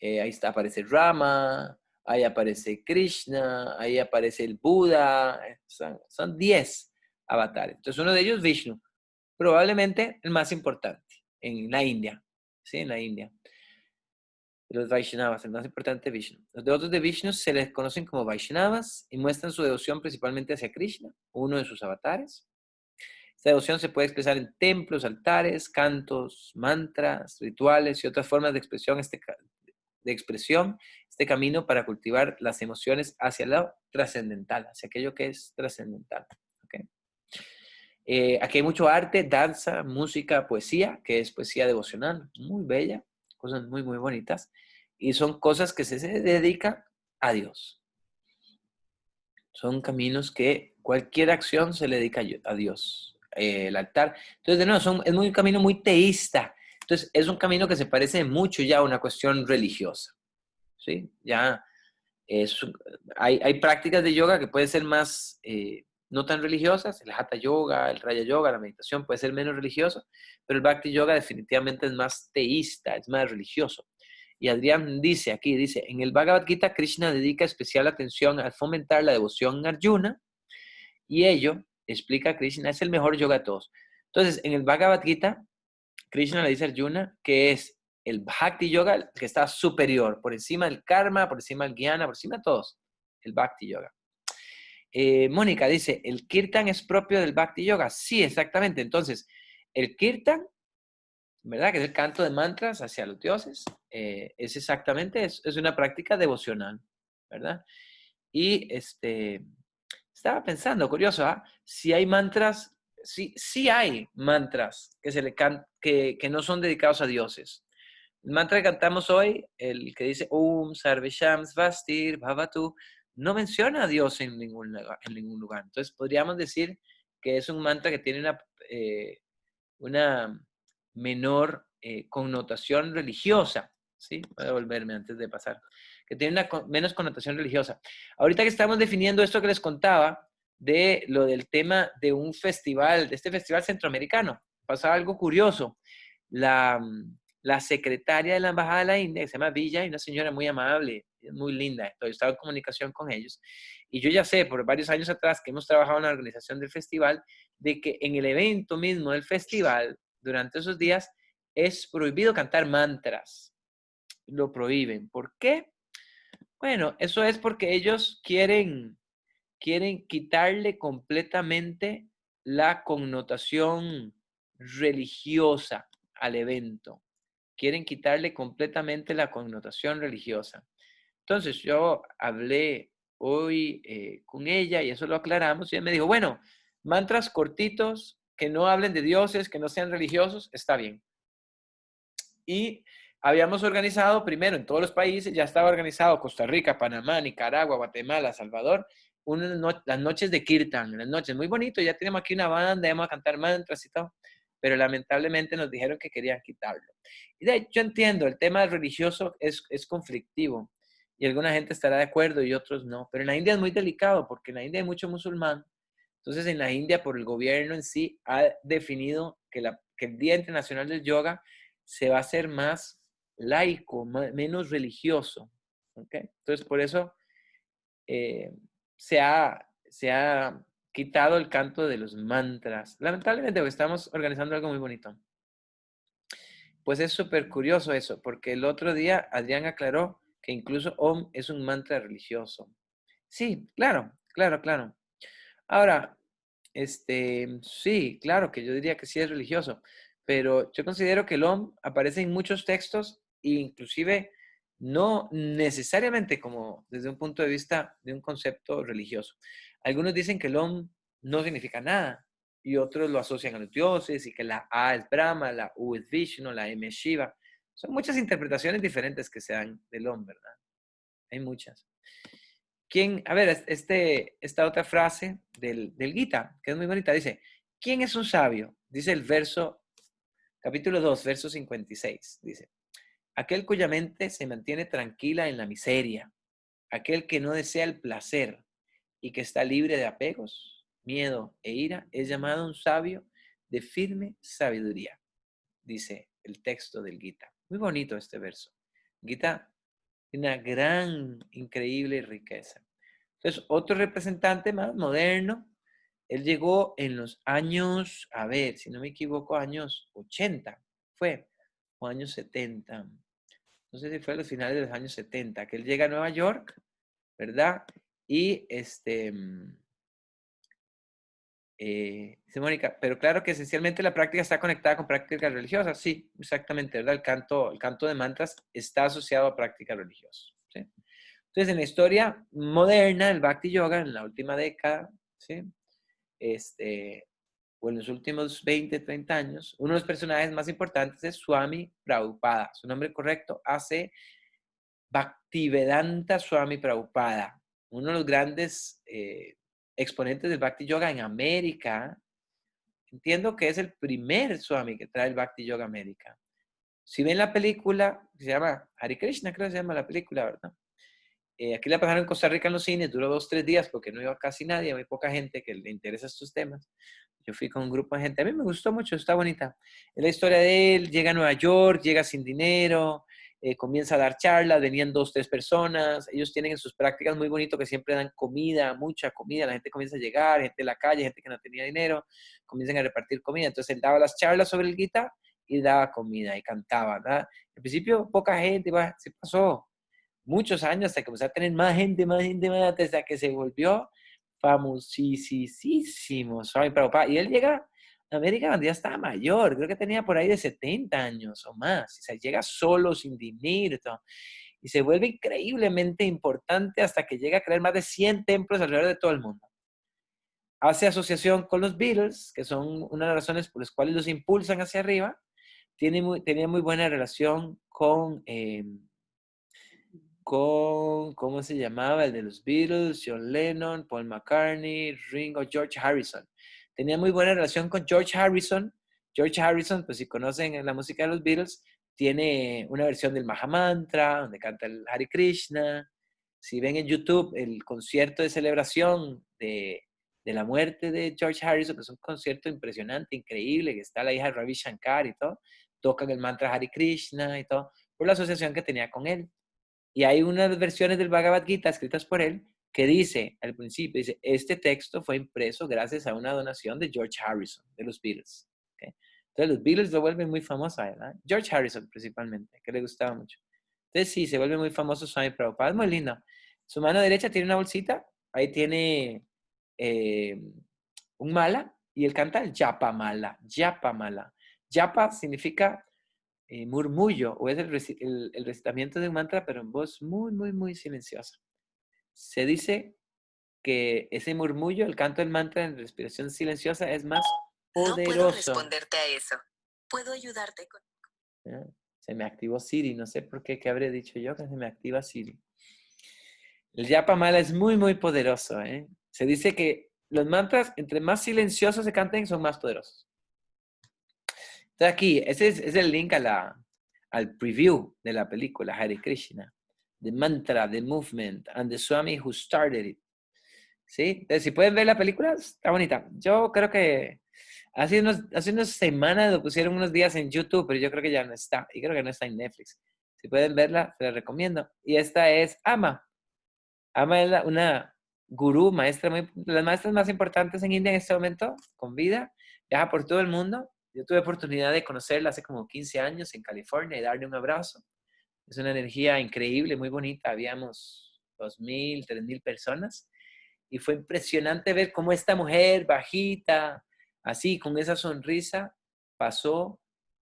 está, aparece Rama, ahí aparece Krishna, ahí aparece el Buda. Son 10 avatares. Entonces uno de ellos es Vishnu, probablemente el más importante en la India. ¿Sí? En la India. Los Vaishnavas, el más importante es Vishnu. Los devotos de Vishnu se les conocen como Vaishnavas y muestran su devoción principalmente hacia Krishna, uno de sus avatares. Esta devoción se puede expresar en templos, altares, cantos, mantras, rituales y otras formas de expresión. Este camino para cultivar las emociones hacia lo trascendental, hacia aquello que es trascendental. ¿Okay? Aquí hay mucho arte, danza, música, poesía, que es poesía devocional, muy bella, cosas muy, muy bonitas. Y son cosas que se dedican a Dios. Son caminos que cualquier acción se le dedica a Dios. El altar. Entonces, de nuevo, es un camino muy teísta. Entonces, es un camino que se parece mucho ya a una cuestión religiosa. ¿Sí? Ya hay prácticas de yoga que pueden ser más, no tan religiosas. El Hatha Yoga, el Raya Yoga, la meditación puede ser menos religioso, pero el Bhakti Yoga definitivamente es más teísta, es más religioso. Y Adrián dice, en el Bhagavad Gita, Krishna dedica especial atención a fomentar la devoción a Arjuna, y ello, explica Krishna, es el mejor yoga de todos. Entonces, en el Bhagavad Gita, Krishna le dice a Arjuna que es el Bhakti Yoga el que está superior, por encima del karma, por encima del jnana, por encima de todos, el Bhakti Yoga. Mónica dice, ¿el Kirtan es propio del Bhakti Yoga? Sí, exactamente. Entonces, el Kirtan, ¿verdad? Que es el canto de mantras hacia los dioses, es exactamente, es una práctica devocional, ¿verdad? Y estaba pensando, curioso, ¿ah? Si hay mantras, sí hay mantras que no son dedicados a dioses. El mantra que cantamos hoy, el que dice Om Sarvesham Svastir Bhavatu, no menciona a Dios en ningún lugar. Entonces podríamos decir que es un mantra que tiene una menor connotación religiosa. ¿Sí? Voy a volverme antes de pasar. Que tiene una menos connotación religiosa. Ahorita que estamos definiendo esto que les contaba, de lo del tema de un festival, de este festival centroamericano, pasaba algo curioso. La secretaria de la Embajada de la India, que se llama Villa, y una señora muy amable, muy linda, estoy estaba en comunicación con ellos, y yo ya sé, por varios años atrás, que hemos trabajado en la organización del festival, de que en el evento mismo del festival, durante esos días, es prohibido cantar mantras. Lo prohíben. ¿Por qué? Bueno, eso es porque ellos quieren quitarle completamente la connotación religiosa al evento. Quieren quitarle completamente la connotación religiosa. Entonces yo hablé hoy con ella y eso lo aclaramos y ella me dijo, bueno, mantras cortitos que no hablen de dioses, que no sean religiosos, está bien. Y habíamos organizado primero en todos los países, ya estaba organizado Costa Rica, Panamá, Nicaragua, Guatemala, Salvador, las noches de Kirtan, las noches muy bonito, ya tenemos aquí una banda, vamos a cantar mantras y todo, pero lamentablemente nos dijeron que querían quitarlo. Y de ahí, yo entiendo, el tema religioso es conflictivo y alguna gente estará de acuerdo y otros no, pero en la India es muy delicado porque en la India hay mucho musulmán. Entonces en la India por el gobierno en sí ha definido que el Día Internacional del Yoga se va a hacer más laico, menos religioso. ¿Okay? Entonces, por eso se ha quitado el canto de los mantras. Lamentablemente, porque estamos organizando algo muy bonito. Pues es súper curioso eso, porque el otro día Adrián aclaró que incluso Om es un mantra religioso. Sí, claro, claro, claro. Ahora, sí, claro que yo diría que sí es religioso, pero yo considero que el Om aparece en muchos textos e inclusive no necesariamente como desde un punto de vista de un concepto religioso. Algunos dicen que el Om no significa nada y otros lo asocian a los dioses y que la A es Brahma, la U es Vishnu, la M es Shiva. Son muchas interpretaciones diferentes que se dan del Om, ¿verdad? Hay muchas. A ver, esta otra frase del Gita, que es muy bonita, dice, ¿quién es un sabio? Dice el capítulo 2, verso 56, dice, aquel cuya mente se mantiene tranquila en la miseria, aquel que no desea el placer, y que está libre de apegos, miedo e ira, es llamado un sabio de firme sabiduría, dice el texto del Gita. Muy bonito este verso. Gita tiene una gran, increíble riqueza. Entonces, otro representante más moderno, él llegó en los años, a ver, si no me equivoco, años 80, o años 70. No sé si fue a los finales de los años 70, que él llega a Nueva York, ¿verdad? Y dice Mónica, pero claro que esencialmente la práctica está conectada con prácticas religiosas. Sí, exactamente, ¿verdad? El canto de mantras está asociado a prácticas religiosas. ¿Sí? Entonces, en la historia moderna, el Bhakti Yoga, en la última década, ¿sí? O en los últimos 20, 30 años, uno de los personajes más importantes es Swami Prabhupada. Su nombre correcto, A.C. Bhaktivedanta Swami Prabhupada, uno de los grandes exponentes del Bhakti Yoga en América. Entiendo que es el primer Swami que trae el Bhakti Yoga a América. Si ven la película, se llama Hare Krishna, creo que se llama la película, ¿verdad? Aquí la pasaron en Costa Rica en los cines, duró 2, 3 días porque no iba casi nadie, muy poca gente que le interesa estos temas. Yo fui con un grupo de gente, a mí me gustó mucho, está bonita. Es la historia de él, llega a Nueva York, llega sin dinero, comienza a dar charlas, venían 2, 3 personas, ellos tienen en sus prácticas muy bonito que siempre dan comida, mucha comida, la gente comienza a llegar, gente de la calle, gente que no tenía dinero, comienzan a repartir comida, entonces él daba las charlas sobre el Gita y daba comida y cantaba, ¿verdad? Al principio poca gente, se pasó muchos años hasta que comenzó a tener más gente, hasta que se volvió famosísimo Swami Prabhupada. Y él llega a América cuando ya estaba mayor, creo que tenía por ahí de 70 años o más. O sea, llega solo, sin dinero, y se vuelve increíblemente importante hasta que llega a crear más de 100 templos alrededor de todo el mundo. Hace asociación con los Beatles, que son una de las razones por las cuales los impulsan hacia arriba. Tenía muy buena relación con ¿cómo se llamaba? El de los Beatles, John Lennon, Paul McCartney, Ringo, George Harrison. Tenía muy buena relación con George Harrison. George Harrison, pues si conocen la música de los Beatles, tiene una versión del Mahamantra, donde canta el Hare Krishna. Si ven en YouTube el concierto de celebración de la muerte de George Harrison, que es un concierto impresionante, increíble, que está la hija de Ravi Shankar y todo, tocan el mantra Hare Krishna y todo, por la asociación que tenía con él. Y hay unas versiones del Bhagavad Gita escritas por él que dice, al principio, dice, este texto fue impreso gracias a una donación de George Harrison, de los Beatles. ¿Okay? Entonces los Beatles lo vuelven muy famoso, ¿verdad? George Harrison principalmente, que le gustaba mucho. Entonces sí, se vuelve muy famoso Swami Prabhupada, es muy lindo. Su mano derecha tiene una bolsita, ahí tiene un mala, y él canta el Japa Mala, Japa Mala. Japa significa murmullo, o es el recitamiento de un mantra, pero en voz muy, muy, muy silenciosa. Se dice que ese murmullo, el canto del mantra en respiración silenciosa, es más poderoso. No puedo responderte a eso. Puedo ayudarte con... Se me activó Siri, no sé por qué habré dicho yo que se me activa Siri. El Japa Mala es muy, muy poderoso. Se dice que los mantras, entre más silenciosos se canten, son más poderosos. Entonces aquí, ese es el link al preview de la película Hare Krishna. The mantra, the movement, and the Swami who started it. ¿Sí? Entonces, si pueden ver la película, está bonita. Yo creo que hace unas semanas lo pusieron unos días en YouTube, pero yo creo que ya no está. Y creo que no está en Netflix. Si pueden verla, se la recomiendo. Y esta es Ama. Ama es una gurú, maestra, las maestras más importantes en India en este momento, con vida. Viaja por todo el mundo. Yo tuve oportunidad de conocerla hace como 15 años en California y darle un abrazo. Es una energía increíble, muy bonita. Habíamos 2,000, 3,000 personas. Y fue impresionante ver cómo esta mujer bajita, así, con esa sonrisa, pasó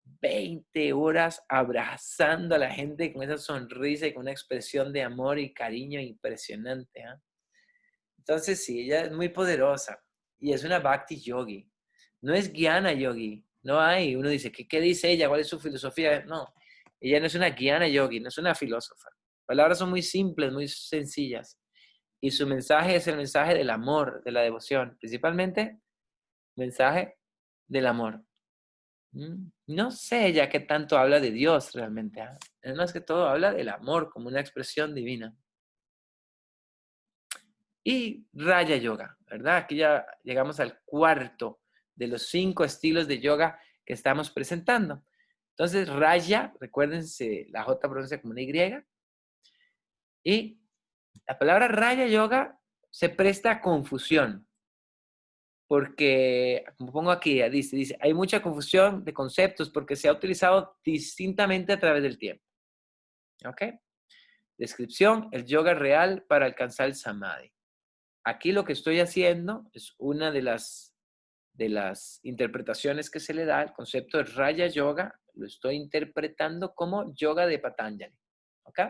20 horas abrazando a la gente con esa sonrisa y con una expresión de amor y cariño impresionante. ¿Eh? Entonces, sí, ella es muy poderosa y es una Bhakti Yogi. No es Jnana Yogi. No hay. Uno dice, ¿qué dice ella? ¿Cuál es su filosofía? No, ella no es una Jnana Yogi, no es una filósofa. Las palabras son muy simples, muy sencillas. Y su mensaje es el mensaje del amor, de la devoción. Principalmente, mensaje del amor. No sé ella qué tanto habla de Dios realmente. ¿Eh? Es más que todo habla del amor como una expresión divina. y Raya Yoga, ¿verdad? Aquí ya llegamos al cuarto de los 5 estilos de yoga que estamos presentando. Entonces, Raya, recuérdense, la J pronuncia como una Y, y la palabra Raya Yoga se presta a confusión, porque, como pongo aquí, dice, hay mucha confusión de conceptos porque se ha utilizado distintamente a través del tiempo. ¿Ok? Descripción, el yoga real para alcanzar el samadhi. Aquí lo que estoy haciendo es una de las interpretaciones que se le da al concepto de Raya Yoga, lo estoy interpretando como yoga de Patanjali. ¿Ok?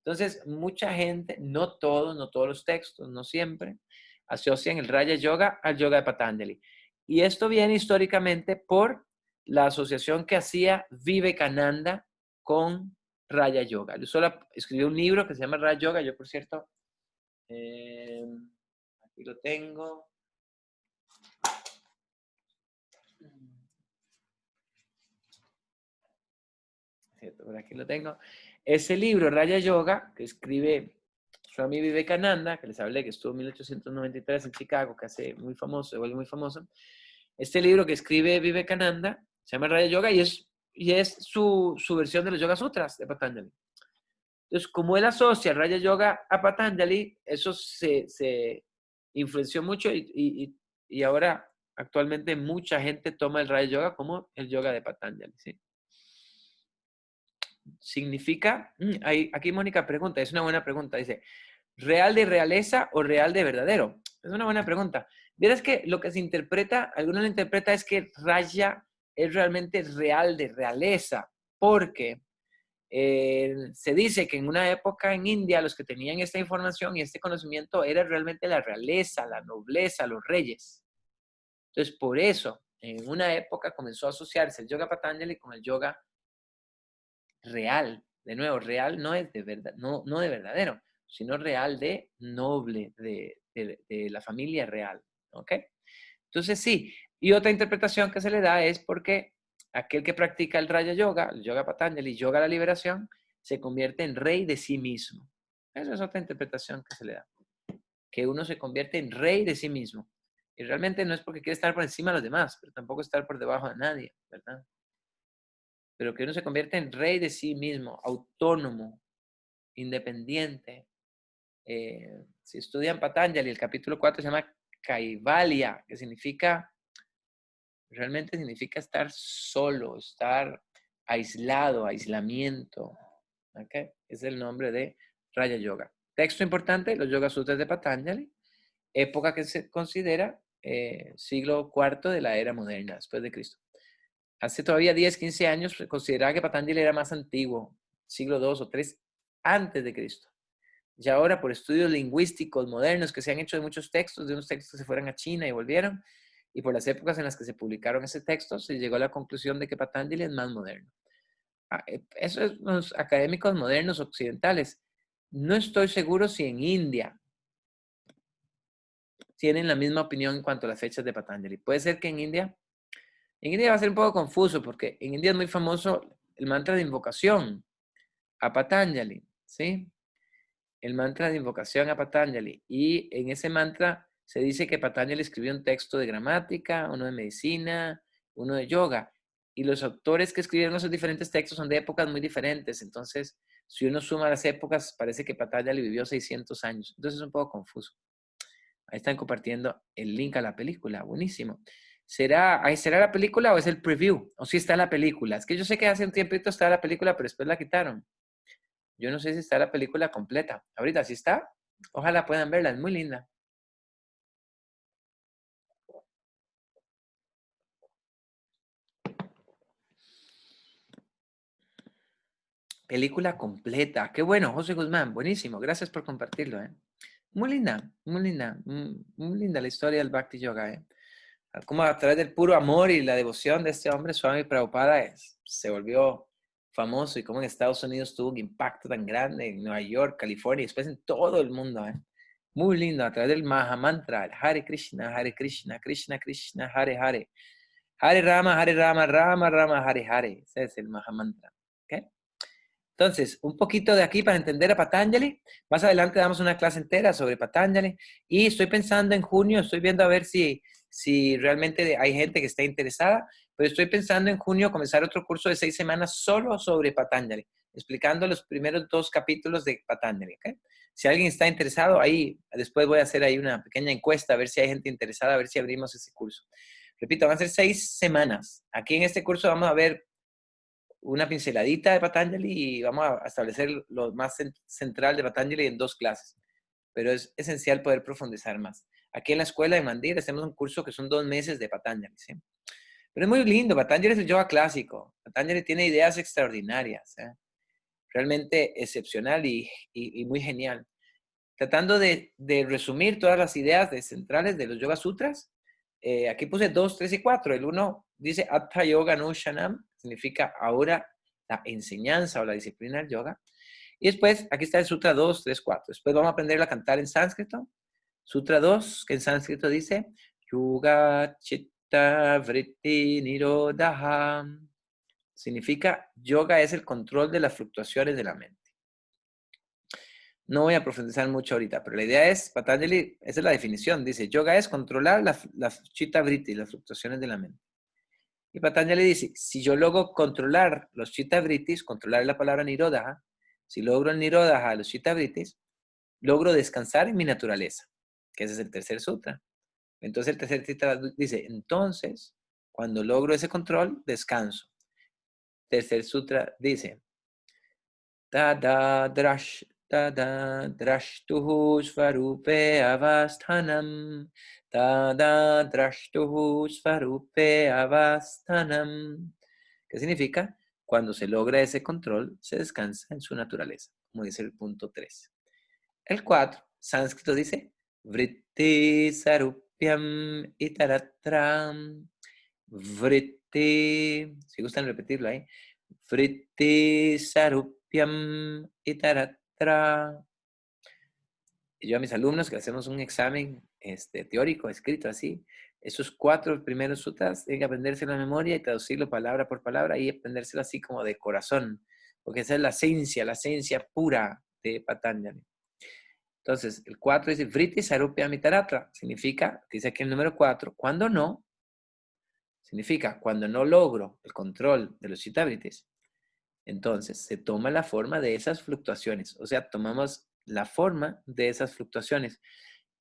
Entonces, mucha gente, no todos los textos, no siempre, asocian el Raya Yoga al yoga de Patanjali. Y esto viene históricamente por la asociación que hacía Vivekananda con Raya Yoga. Él solo escribió un libro que se llama Raya Yoga. Yo, por cierto, aquí lo tengo. ¿Cierto? Por aquí lo tengo. Ese libro, Raya Yoga, que escribe Swami Vivekananda, que les hablé, que estuvo en 1893 en Chicago, que hace muy famoso, se vuelve muy famoso. Este libro que escribe Vivekananda se llama Raya Yoga y es su versión de los Yoga Sutras de Patanjali. Entonces, como él asocia Raya Yoga a Patanjali, eso se influenció mucho y ahora actualmente mucha gente toma el Raya Yoga como el yoga de Patanjali, ¿sí? Significa, aquí Mónica pregunta, es una buena pregunta, dice, ¿real de realeza o real de verdadero? Es una buena pregunta. Vieras que lo que se interpreta, algunos lo interpreta es que Raya es realmente real de realeza, porque se dice que en una época en India los que tenían esta información y este conocimiento era realmente la realeza, la nobleza, los reyes. Entonces, por eso, en una época comenzó a asociarse el yoga Patanjali con el yoga real. De nuevo, real no es de verdad, no de verdadero, sino real de noble, de la familia real. ¿Ok? Entonces, sí. Y otra interpretación que se le da es porque aquel que practica el Raya Yoga, el Yoga Patanjali, Yoga la liberación, se convierte en rey de sí mismo. Esa es otra interpretación que se le da. Que uno se convierte en rey de sí mismo. Y realmente no es porque quiere estar por encima de los demás, pero tampoco estar por debajo de nadie, ¿verdad? Pero que uno se convierte en rey de sí mismo, autónomo, independiente. Si estudian Patanjali, el capítulo 4 se llama Kaivalya, que realmente significa estar solo, estar aislado, aislamiento. ¿Okay? Es el nombre de Raya Yoga. Texto importante, los Yoga Sutras de Patanjali, época que se considera siglo IV de la era moderna, después de Cristo. Hace todavía 10, 15 años se consideraba que Patanjali era más antiguo, siglo II o III antes de Cristo. Y ahora, por estudios lingüísticos modernos que se han hecho de muchos textos, de unos textos que se fueron a China y volvieron, y por las épocas en las que se publicaron ese texto, se llegó a la conclusión de que Patanjali es más moderno. Eso es los académicos modernos occidentales. No estoy seguro si en India tienen la misma opinión en cuanto a las fechas de Patanjali. Puede ser que en India va a ser un poco confuso porque en India es muy famoso el mantra de invocación a Patanjali, ¿sí? El mantra de invocación a Patanjali. Y en ese mantra se dice que Patanjali escribió un texto de gramática, uno de medicina, uno de yoga. Y los autores que escribieron esos diferentes textos son de épocas muy diferentes. Entonces, si uno suma las épocas, parece que Patanjali vivió 600 años. Entonces es un poco confuso. Ahí están compartiendo el link a la película. Buenísimo. ¿Será la película o es el preview? ¿O si está la película? Es que yo sé que hace un tiempito estaba la película, pero después la quitaron. Yo no sé si está la película completa. Ahorita, si está, ojalá puedan verla. Es muy linda. Película completa. Qué bueno, José Guzmán. Buenísimo. Gracias por compartirlo. Muy linda, muy linda. Muy linda la historia del Bhakti Yoga. Como a través del puro amor y la devoción de este hombre, Swami Prabhupada, se volvió famoso y como en Estados Unidos tuvo un impacto tan grande, en Nueva York, California y después en todo el mundo. Muy lindo, a través del Mahamantra, el Hare Krishna, Krishna Krishna, Hare Hare. Hare Rama, Rama Rama, Hare Hare. Ese es el Mahamantra. ¿Okay? Entonces, un poquito de aquí para entender a Patanjali. Más adelante damos una clase entera sobre Patanjali. Y estoy pensando en junio, estoy viendo a ver si realmente hay gente que está interesada, pero estoy pensando en junio comenzar otro curso de 6 semanas solo sobre Patanjali, explicando los primeros 2 capítulos de Patanjali. ¿Okay? Si alguien está interesado, ahí después voy a hacer ahí una pequeña encuesta, a ver si hay gente interesada, a ver si abrimos ese curso. Repito, van a ser 6 semanas. Aquí en este curso vamos a ver una pinceladita de Patanjali y vamos a establecer lo más central de Patanjali en 2 clases. Pero es esencial poder profundizar más. Aquí en la escuela de Mandir hacemos un curso que son 2 meses de Patanjali, ¿sí? Pero es muy lindo. Patanjali es el yoga clásico. Patanjali tiene ideas extraordinarias, ¿eh? Realmente excepcional y muy genial. Tratando de resumir todas las ideas centrales de los Yoga Sutras, aquí puse 2, 3 y 4. El 1 dice Atta Yoga Nushanam, significa ahora la enseñanza o la disciplina del yoga. Y después, aquí está el Sutra 2, 3, 4. Después vamos a aprender a cantar en sánscrito. Sutra 2, que en sánscrito dice Yoga Chitta Vritti Nirodha. Significa yoga es el control de las fluctuaciones de la mente. No voy a profundizar mucho ahorita, pero la idea es, Patanjali, esa es la definición, dice, yoga es controlar las chitta vritti, las fluctuaciones de la mente. Y Patanjali dice, si yo logro controlar los chitta vrittis, controlar la palabra nirodha, si logro el nirodha, los chitta vrittis, logro descansar en mi naturaleza, que ese es el tercer sutra. Entonces el tercer sutra dice, entonces, cuando logro ese control, descanso. Tercer sutra dice, Tada drashtuhu svarupe avasthanam. Tada drashtuhu svarupe avasthanam. ¿Qué significa? Cuando se logra ese control, se descansa en su naturaleza, como dice el punto 3. El 4, sánscrito dice, vritti sarupyam itaratram. Vritti, si gustan repetirlo ahí, vritti sarupyam itaratra. Y yo a mis alumnos que hacemos un examen teórico, escrito así, esos 4 primeros sutras tienen que aprendérselo a memoria y traducirlo palabra por palabra y aprendérselo así como de corazón, porque esa es la esencia pura de Patanjali. Entonces, el 4 dice, vritti sarupyam itaratra, significa, dice aquí el número 4, cuando no, significa cuando no logro el control de los chitta vrittis, entonces se toma la forma de esas fluctuaciones, o sea, tomamos la forma de esas fluctuaciones.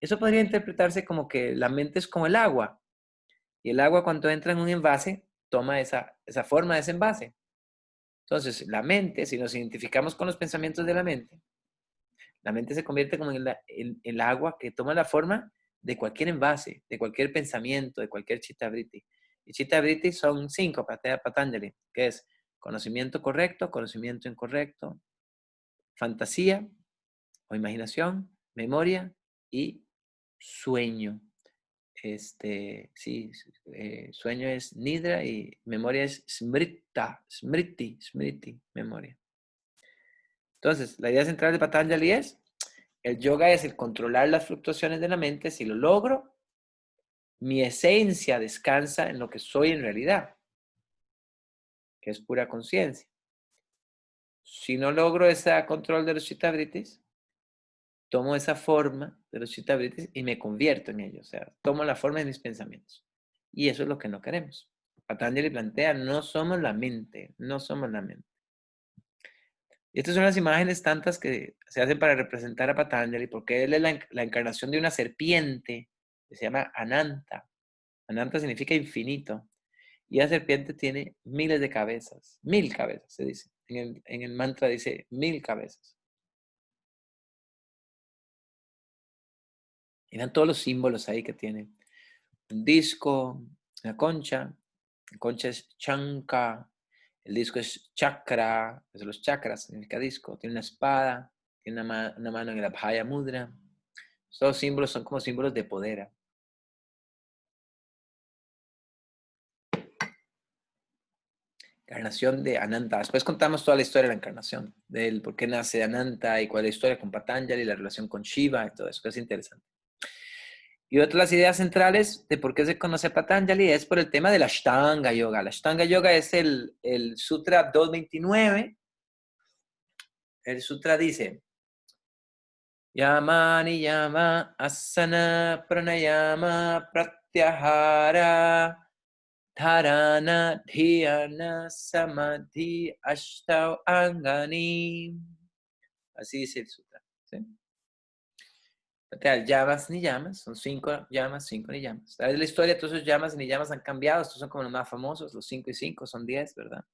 Eso podría interpretarse como que la mente es como el agua, y el agua cuando entra en un envase, toma esa forma de ese envase. Entonces, la mente, si nos identificamos con los pensamientos de la mente se convierte como en el agua que toma la forma de cualquier envase, de cualquier pensamiento, de cualquier chitta vritti. Y chitta vritti son 5 para Patanjali, que es conocimiento correcto, conocimiento incorrecto, fantasía o imaginación, memoria y sueño. Sueño es nidra y memoria es smriti, memoria. Entonces, la idea central de Patanjali es, el yoga es el controlar las fluctuaciones de la mente. Si lo logro, mi esencia descansa en lo que soy en realidad, que es pura conciencia. Si no logro ese control de los chitta vrittis, tomo esa forma de los chitta vrittis y me convierto en ellos. O sea, tomo la forma de mis pensamientos. Y eso es lo que no queremos. Patanjali plantea, no somos la mente, no somos la mente. Y estas son las imágenes tantas que se hacen para representar a Patanjali, porque él es la encarnación de una serpiente que se llama Ananta. Ananta significa infinito. Y la serpiente tiene miles de cabezas, 1000 cabezas, se dice. En el mantra dice 1000 cabezas. Y dan todos los símbolos ahí que tiene. Un disco, una concha. La concha es chanka. El disco es chakra. Es los chakras, significa disco. Tiene una espada. Tiene una mano en el Abhaya Mudra. Todos símbolos son como símbolos de poder. Encarnación de Ananta. Después contamos toda la historia de la encarnación, del por qué nace Ananta y cuál es la historia con Patanjali, la relación con Shiva y todo eso, que es interesante. Y otra de las ideas centrales de por qué se conoce a Patanjali es por el tema de la Ashtanga Yoga. La Ashtanga Yoga es el Sutra 229, el sutra dice, Yama, niyama, asana, pranayama, pratyahara, dharana, dhyana, samadhi, ashtau, angani. Así dice el sutra. ¿Sí? Llamas ni llamas, son 5 llamas, 5 ni llamas. A través de la historia, todos esos llamas ni llamas han cambiado. Estos son como los más famosos, los 5 y 5 son 10, ¿verdad?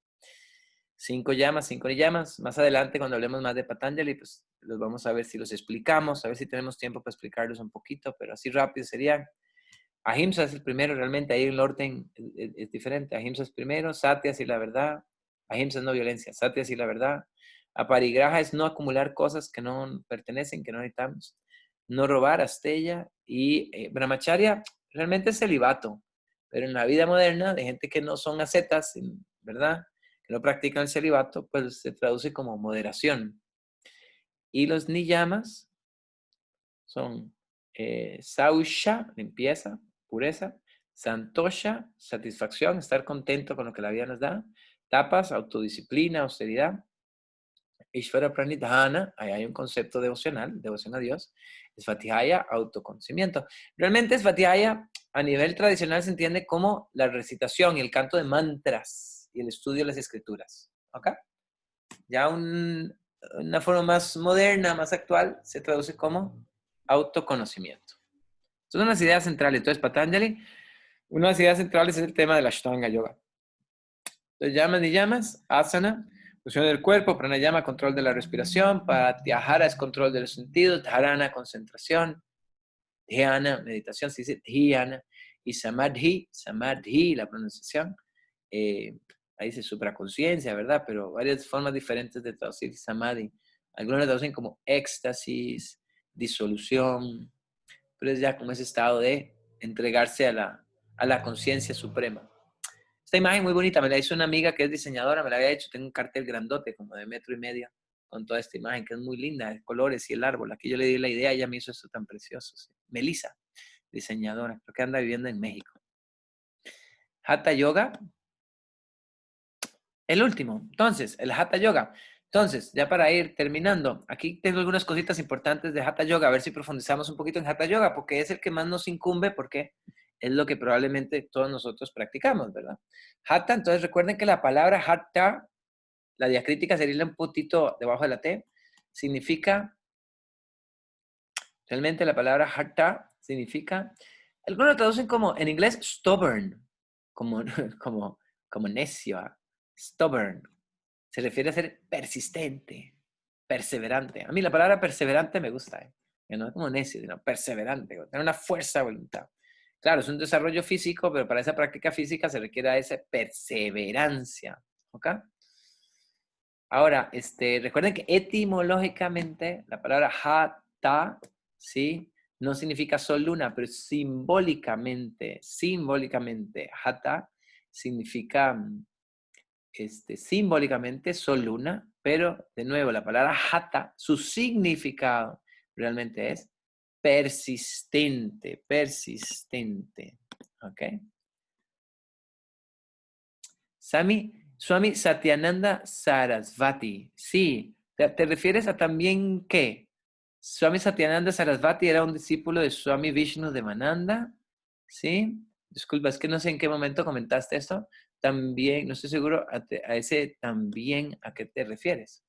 5 llamas, 5 ni llamas. Más adelante, cuando hablemos más de Patanjali, pues los vamos a ver si los explicamos, a ver si tenemos tiempo para explicarlos un poquito, pero así rápido serían. Ahimsa es el primero, realmente ahí el orden es diferente. Ahimsa es primero, Satya es la verdad. Ahimsa es no violencia, Satya es la verdad. Aparigraha es no acumular cosas que no pertenecen, que no necesitamos. No robar, Asteya. Y Brahmacharya realmente es celibato. Pero en la vida moderna, de gente que no son ascetas, ¿verdad? Que no practican el celibato, pues se traduce como moderación. Y los niyamas son Sausha, limpieza, pureza. Santosha, satisfacción, estar contento con lo que la vida nos da. Tapas, autodisciplina, austeridad. Ishvara Pranidhana, ahí hay un concepto devocional, devoción a Dios. Svatihaya, autoconocimiento. Realmente Svatihaya a nivel tradicional se entiende como la recitación y el canto de mantras y el estudio de las escrituras. ¿Ok? Ya una forma más moderna, más actual, se traduce como autoconocimiento. Son unas ideas centrales. Entonces, Patanjali, una de las ideas centrales es el tema de la Ashtanga Yoga. Entonces, llamas y llamas, asana, función del cuerpo, pranayama, control de la respiración, pratyahara es control de los sentidos, dharana, concentración, dhyana, meditación, se dice dhyana, y samadhi, la pronunciación, ahí dice supraconciencia, ¿verdad? Pero varias formas diferentes de traducir samadhi. Algunos lo traducen como éxtasis, disolución, pero es ya como ese estado de entregarse a la conciencia suprema. Esta imagen muy bonita, me la hizo una amiga que es diseñadora, me la había hecho, tengo un cartel grandote como de 1,5 metros con toda esta imagen que es muy linda, de colores y el árbol. Aquí yo le di la idea, ella me hizo esto tan precioso. ¿Sí? Melissa, diseñadora, creo que anda viviendo en México. Hatha Yoga, el último. Entonces, el Hatha Yoga. Entonces, ya para ir terminando, aquí tengo algunas cositas importantes de Hatha Yoga, a ver si profundizamos un poquito en Hatha Yoga, porque es el que más nos incumbe, porque es lo que probablemente todos nosotros practicamos, ¿verdad? Hatha, entonces recuerden que la palabra Hatha, la diacrítica sería un puntito debajo de la T, significa, realmente la palabra Hatha significa, algunos lo traducen como, en inglés, stubborn, como, como necio, stubborn. Se refiere a ser persistente, perseverante. A mí la palabra perseverante me gusta, que no es como necio, sino perseverante, tener una fuerza de voluntad. Claro, es un desarrollo físico, pero para esa práctica física se requiere esa perseverancia. ¿Ok? Ahora, recuerden que etimológicamente la palabra hatha, ¿sí? No significa sol luna, pero simbólicamente, hatha significa simbólicamente sol luna, pero de nuevo la palabra hatha, su significado realmente es persistente, persistente. ¿Ok? Swami Satyananda Sarasvati. Sí, ¿te refieres a también qué? Swami Satyananda Sarasvati era un discípulo de Swami Vishnu Devananda. ¿Sí? Disculpa, es que no sé en qué momento comentaste esto. También, no estoy seguro a ese también a qué te refieres.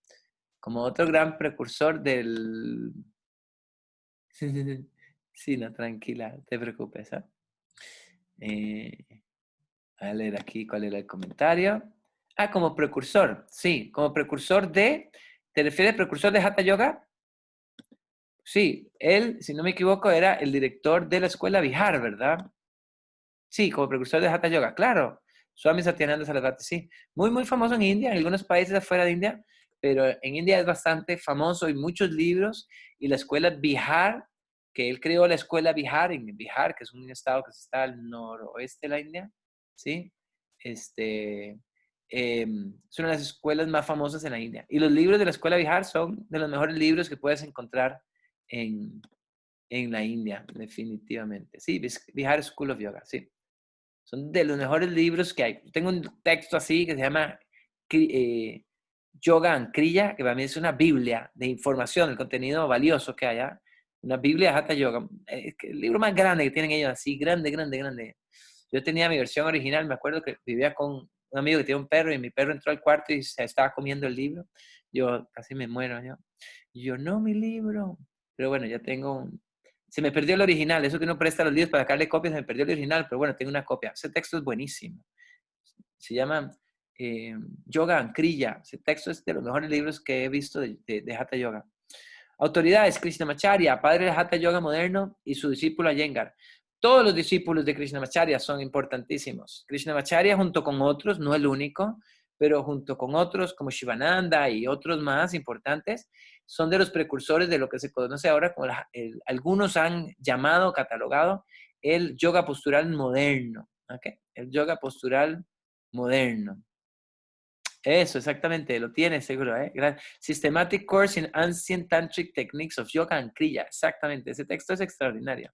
Como otro gran precursor del... Sí, no, tranquila, no te preocupes. A leer aquí cuál era el comentario. Ah, como precursor, sí, como precursor de... ¿Te refieres al precursor de Hatha Yoga? Sí, él, si no me equivoco, era el director de la escuela Vihar, ¿verdad? Sí, como precursor de Hatha Yoga, claro. Swami Satyananda Sarasvati, sí. Muy, muy famoso en India, en algunos países afuera de India, pero en India es bastante famoso, hay muchos libros, y la escuela Bihar, que él creó la escuela Bihar, en Bihar, que es un estado que está al noroeste de la India, ¿sí? Es una de las escuelas más famosas en la India. Y los libros de la escuela Bihar son de los mejores libros que puedes encontrar en la India, definitivamente. Sí, Bihar School of Yoga, sí. Son de los mejores libros que hay. Tengo un texto así que se llama Yoga Ancriya, que para mí es una biblia de información, el contenido valioso que hay. Una biblia de Hatha Yoga. Es que el libro más grande que tienen ellos, así, grande, grande, grande. Yo tenía mi versión original, me acuerdo que vivía con un amigo que tiene un perro y mi perro entró al cuarto y se estaba comiendo el libro. Yo casi me muero, ¿no? Y yo, no, mi libro. Pero bueno, ya tengo se me perdió el original, eso que uno presta los libros para sacarle copias, se me perdió el original, pero bueno, tengo una copia. Ese texto es buenísimo. Se llama Yoga Ancriya. Ese texto es de los mejores libros que he visto de Hatha Yoga. Autoridades, Krishnamacharya, padre del Hatha Yoga moderno y su discípulo Iyengar. Todos los discípulos de Krishnamacharya son importantísimos. Krishnamacharya junto con otros, no el único, pero junto con otros como Shivananda y otros más importantes, son de los precursores de lo que se conoce ahora como algunos han llamado, catalogado, el yoga postural moderno. ¿Okay? El yoga postural moderno. Eso, exactamente, lo tienes seguro, ¿eh? Systematic Course in Ancient Tantric Techniques of Yoga and Kriya. Exactamente, ese texto es extraordinario.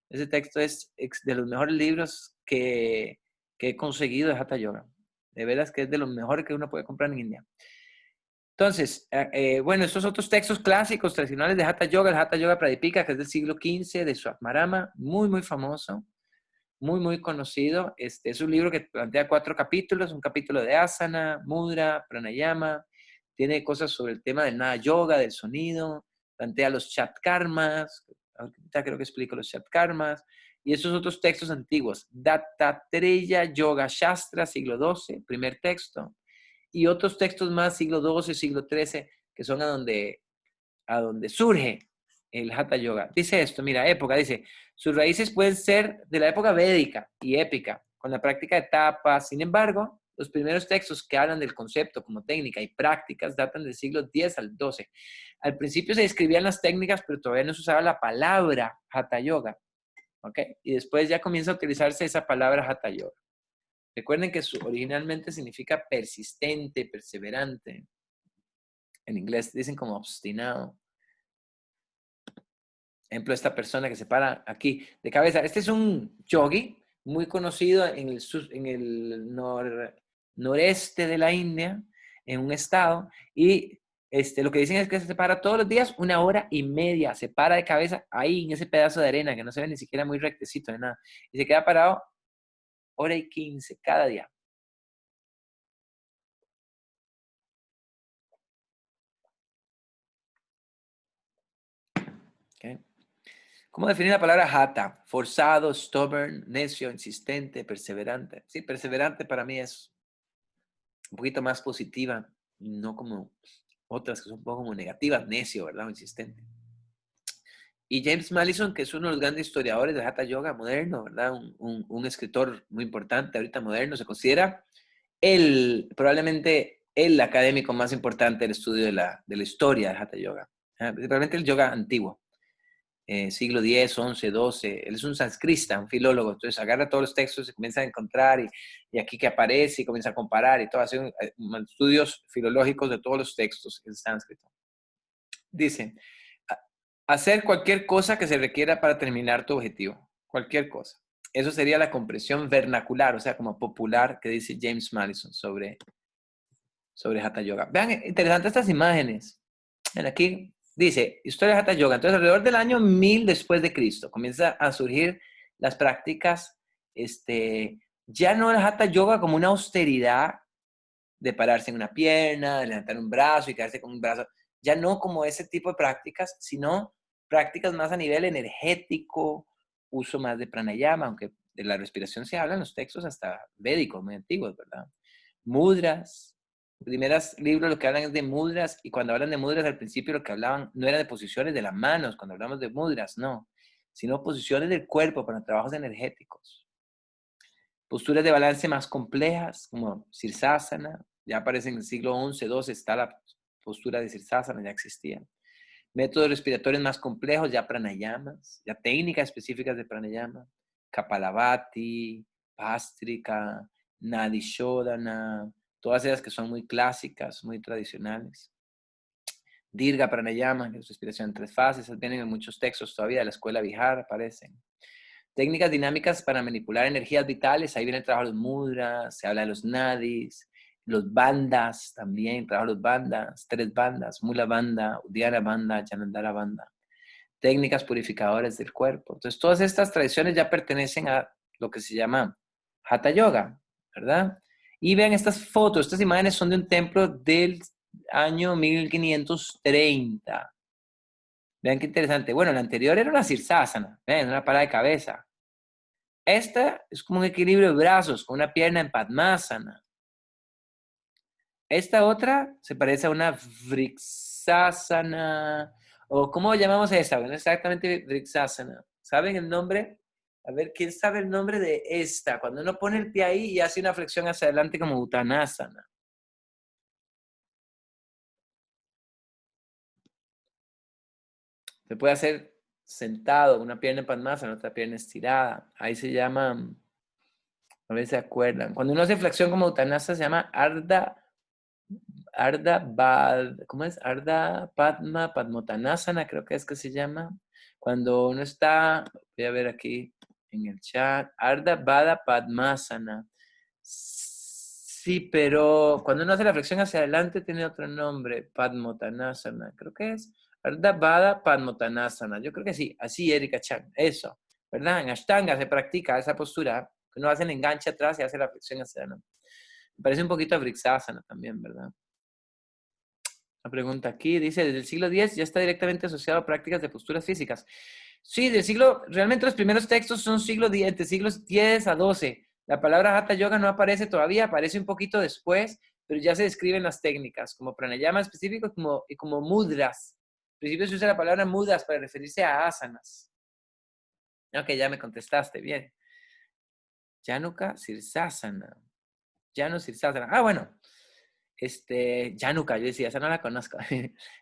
Ese texto es de los mejores libros que he conseguido de Hatha Yoga. De veras que es de los mejores que uno puede comprar en India. Entonces, bueno, estos otros textos clásicos, tradicionales de Hatha Yoga, el Hatha Yoga Pradipika, que es del siglo XV, de Swatmarama, muy, muy famoso. Muy, muy conocido. Es un libro que plantea 4 capítulos, un capítulo de asana, mudra, pranayama, tiene cosas sobre el tema del nada yoga, del sonido, plantea los chatkarmas, ahorita creo que explico los chatkarmas, y esos otros textos antiguos, Dattatreya Yoga Shastra, siglo XII, primer texto, y otros textos más, siglo XII, siglo XIII, que son a donde surge el Hatha Yoga. Dice esto, mira, época, dice, sus raíces pueden ser de la época védica y épica, con la práctica de tapas. Sin embargo, los primeros textos que hablan del concepto como técnica y prácticas datan del siglo X al XII. Al principio se describían las técnicas, pero todavía no se usaba la palabra Hatha Yoga. ¿Ok? Y después ya comienza a utilizarse esa palabra Hatha Yoga. Recuerden que originalmente significa persistente, perseverante. En inglés dicen como obstinado. Ejemplo, esta persona que se para aquí de cabeza. Este es un yogi muy conocido en el noreste de la India, en un estado, y lo que dicen es que se para todos los días 1 hora y media, se para de cabeza ahí en ese pedazo de arena que no se ve ni siquiera muy rectecito de nada, y se queda parado 1 hora y 15 cada día. ¿Okay? ¿Cómo definir la palabra hatha? Forzado, stubborn, necio, insistente, perseverante. Sí, perseverante para mí es un poquito más positiva, no como otras que son un poco como negativas, necio, ¿verdad? O insistente. Y James Madison, que es uno de los grandes historiadores de Hatha Yoga moderno, ¿verdad? Un escritor muy importante ahorita moderno, se considera probablemente el académico más importante del estudio de la historia de Hatha Yoga. Principalmente el yoga antiguo. Siglo X, XI, XII. Él es un sanscrista, un filólogo. Entonces agarra todos los textos y comienza a encontrar y aquí que aparece y comienza a comparar y todo. Hace estudios filológicos de todos los textos en sánscrito. Dice, hacer cualquier cosa que se requiera para terminar tu objetivo. Cualquier cosa. Eso sería la comprensión vernacular, o sea, como popular, que dice James Madison sobre Hatha Yoga. Vean, interesantes estas imágenes. Ven aquí. Dice, historia de Hatha Yoga. Entonces, alrededor del año 1000 después de Cristo, comienza a surgir las prácticas, ya no el Hatha Yoga como una austeridad de pararse en una pierna, de levantar un brazo y quedarse con un brazo, ya no como ese tipo de prácticas, sino prácticas más a nivel energético, uso más de pranayama, aunque de la respiración se habla en los textos hasta védicos, muy antiguos, ¿verdad? Mudras. Primeros libros lo que hablan es de mudras, y cuando hablan de mudras al principio lo que hablaban no era de posiciones de las manos, cuando hablamos de mudras, no, sino posiciones del cuerpo para trabajos energéticos. Posturas de balance más complejas, como Sirsasana, ya aparece en el siglo XI, XII, está la postura de Sirsasana, ya existía. Métodos respiratorios más complejos, ya pranayamas, ya técnicas específicas de pranayama, Kapalabhati, Pastrika, Nadi Shodhana, todas ellas que son muy clásicas, muy tradicionales. Dirga Pranayama, que es respiración en 3 fases, vienen en muchos textos todavía de la escuela Vihar, aparecen. Técnicas dinámicas para manipular energías vitales, ahí viene el trabajo de los mudras, se habla de los nadis, Los bandas también, trabajo los bandas, 3 bandas, Mula Banda, Udiana Banda, Janandara Banda. Técnicas purificadoras del cuerpo. Entonces, todas estas tradiciones ya pertenecen a lo que se llama Hatha Yoga, ¿verdad? Y vean estas fotos, estas imágenes son de un templo del año 1530. Vean qué interesante. Bueno, la anterior era una Sirsasana, ¿ven? Una parada de cabeza. Esta es como un equilibrio de brazos, con una pierna en Padmasana. Esta otra se parece a una Vritsasana, o ¿cómo llamamos esa? No exactamente Vritsasana. ¿Saben el nombre? A ver, ¿quién sabe el nombre de esta? Cuando uno pone el pie ahí y hace una flexión hacia adelante como Uttanasana. Se puede hacer sentado, una pierna en Padmasana, otra pierna estirada. Ahí se llama, a ver si se acuerdan. Cuando uno hace flexión como Uttanasana se llama ¿cómo es? Ardha Padma Padmottanasana, creo que es que se llama. Cuando uno está, voy a ver aquí en el chat, Ardha Bada Padmasana. Sí, pero cuando uno hace la flexión hacia adelante tiene otro nombre, Padmottanasana, creo que es Ardha Bada Padmottanasana. Yo creo que sí, así Erika Chan, eso, ¿verdad? En Ashtanga se practica esa postura, que uno hace el enganche atrás y hace la flexión hacia adelante. Me parece un poquito a Vritsasana también, ¿verdad? La pregunta aquí dice, desde el siglo X ya está directamente asociado a prácticas de posturas físicas. Sí, realmente los primeros textos son entre siglos X a XII. La palabra Hatha Yoga no aparece todavía, aparece un poquito después, pero ya se describen las técnicas, como pranayama específico y como mudras. Al principio se usa la palabra mudras para referirse a asanas. Ok, ya me contestaste, bien. Januka Sirsasana. Janu Sirsasana. Ah, bueno. Januka, yo decía, esa no la conozco.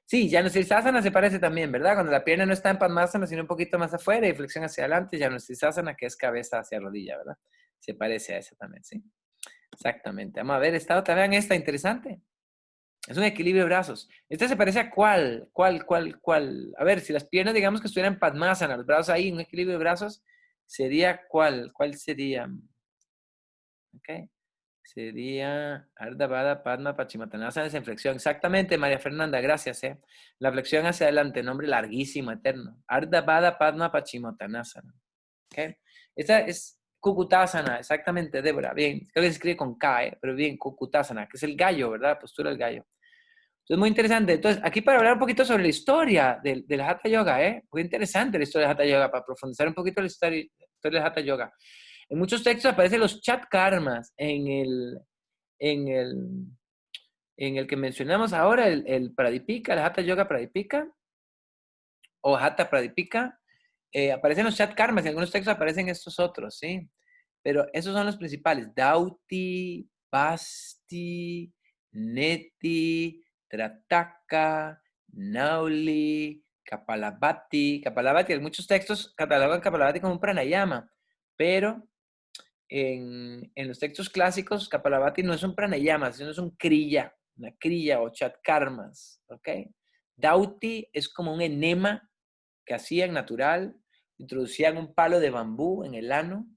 Sí, Janu Sirsasana se parece también, ¿verdad? Cuando la pierna no está en Padmasana, sino un poquito más afuera y flexión hacia adelante, Janu Sirsasana, que es cabeza hacia rodilla, ¿verdad? Se parece a esa también, ¿sí? Exactamente. Vamos a ver esta otra, vean esta, interesante. Es un equilibrio de brazos. Esta se parece a cuál. A ver, si las piernas, digamos que estuvieran en Padmasana, los brazos ahí, un equilibrio de brazos, sería ¿cuál sería? Ok. Sería Ardha Bada Padma Pachimatanasana, esa flexión. Exactamente, María Fernanda, gracias. La flexión hacia adelante, nombre larguísimo, eterno. Ardha Bada Padma Pachimatanasana. ¿Okay? Esa es Kukutasana, exactamente, Débora. Bien, creo que se escribe con K, pero bien, Kukutasana, que es el gallo, ¿verdad? Postura del gallo. Entonces, muy interesante. Entonces, aquí para hablar un poquito sobre la historia del Hatha Yoga, muy interesante la historia del Hatha Yoga, para profundizar un poquito la historia del Hatha Yoga. En muchos textos aparecen los chat karmas en el, en el que mencionamos ahora, el Pradipika, el Hatha Yoga Pradipika o Hatha Pradipika. Aparecen los chat karmas, en algunos textos aparecen estos otros, ¿sí? Pero esos son los principales. Dauti, Basti, Neti, Trataka, Nauli, Kapalabhati. Kapalabhati, en muchos textos catalogan Kapalabhati como un pranayama, pero en los textos clásicos, Kapalabhati no es un pranayama, sino es un kriya, una kriya o chatkarmas, ¿ok? Dauti es como un enema que hacían natural, introducían un palo de bambú en el ano.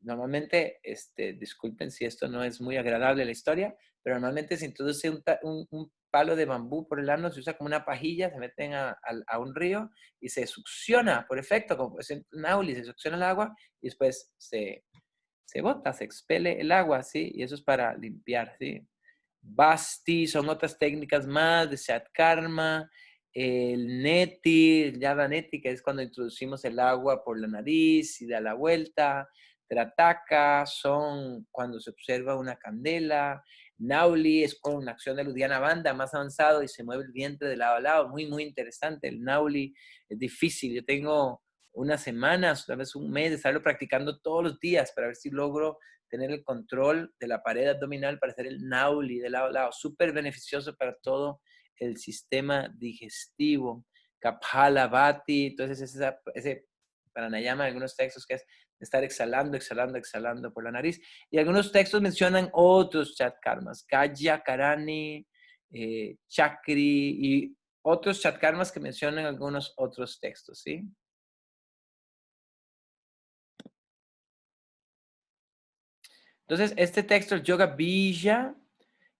Normalmente, disculpen si esto no es muy agradable la historia, pero normalmente se introduce un palo de bambú por el ano, se usa como una pajilla, se meten a un río y se succiona por efecto, como es un nauli, se succiona el agua y después se bota, se expele el agua, ¿sí? Y eso es para limpiar, ¿sí? Basti son otras técnicas más de Shatkarma, el Neti, el Yada Neti, que es cuando introducimos el agua por la nariz y da la vuelta. Trataka son cuando se observa una candela. Nauli es con una acción de Uddiyana Bandha más avanzado y se mueve el vientre de lado a lado. Muy, muy interesante. El Nauli es difícil. Yo tengo unas semanas, tal vez un mes de estarlo practicando todos los días para ver si logro tener el control de la pared abdominal para hacer el Nauli de lado a lado. Súper beneficioso para todo el sistema digestivo. Kapalabhati, entonces ese pranayama en algunos textos que es estar exhalando, exhalando, exhalando por la nariz. Y algunos textos mencionan otros chatkarmas, Kaya, Karani, Chakri y otros chatkarmas que mencionan algunos otros textos, ¿sí? Entonces, este texto, el Yoga Bija,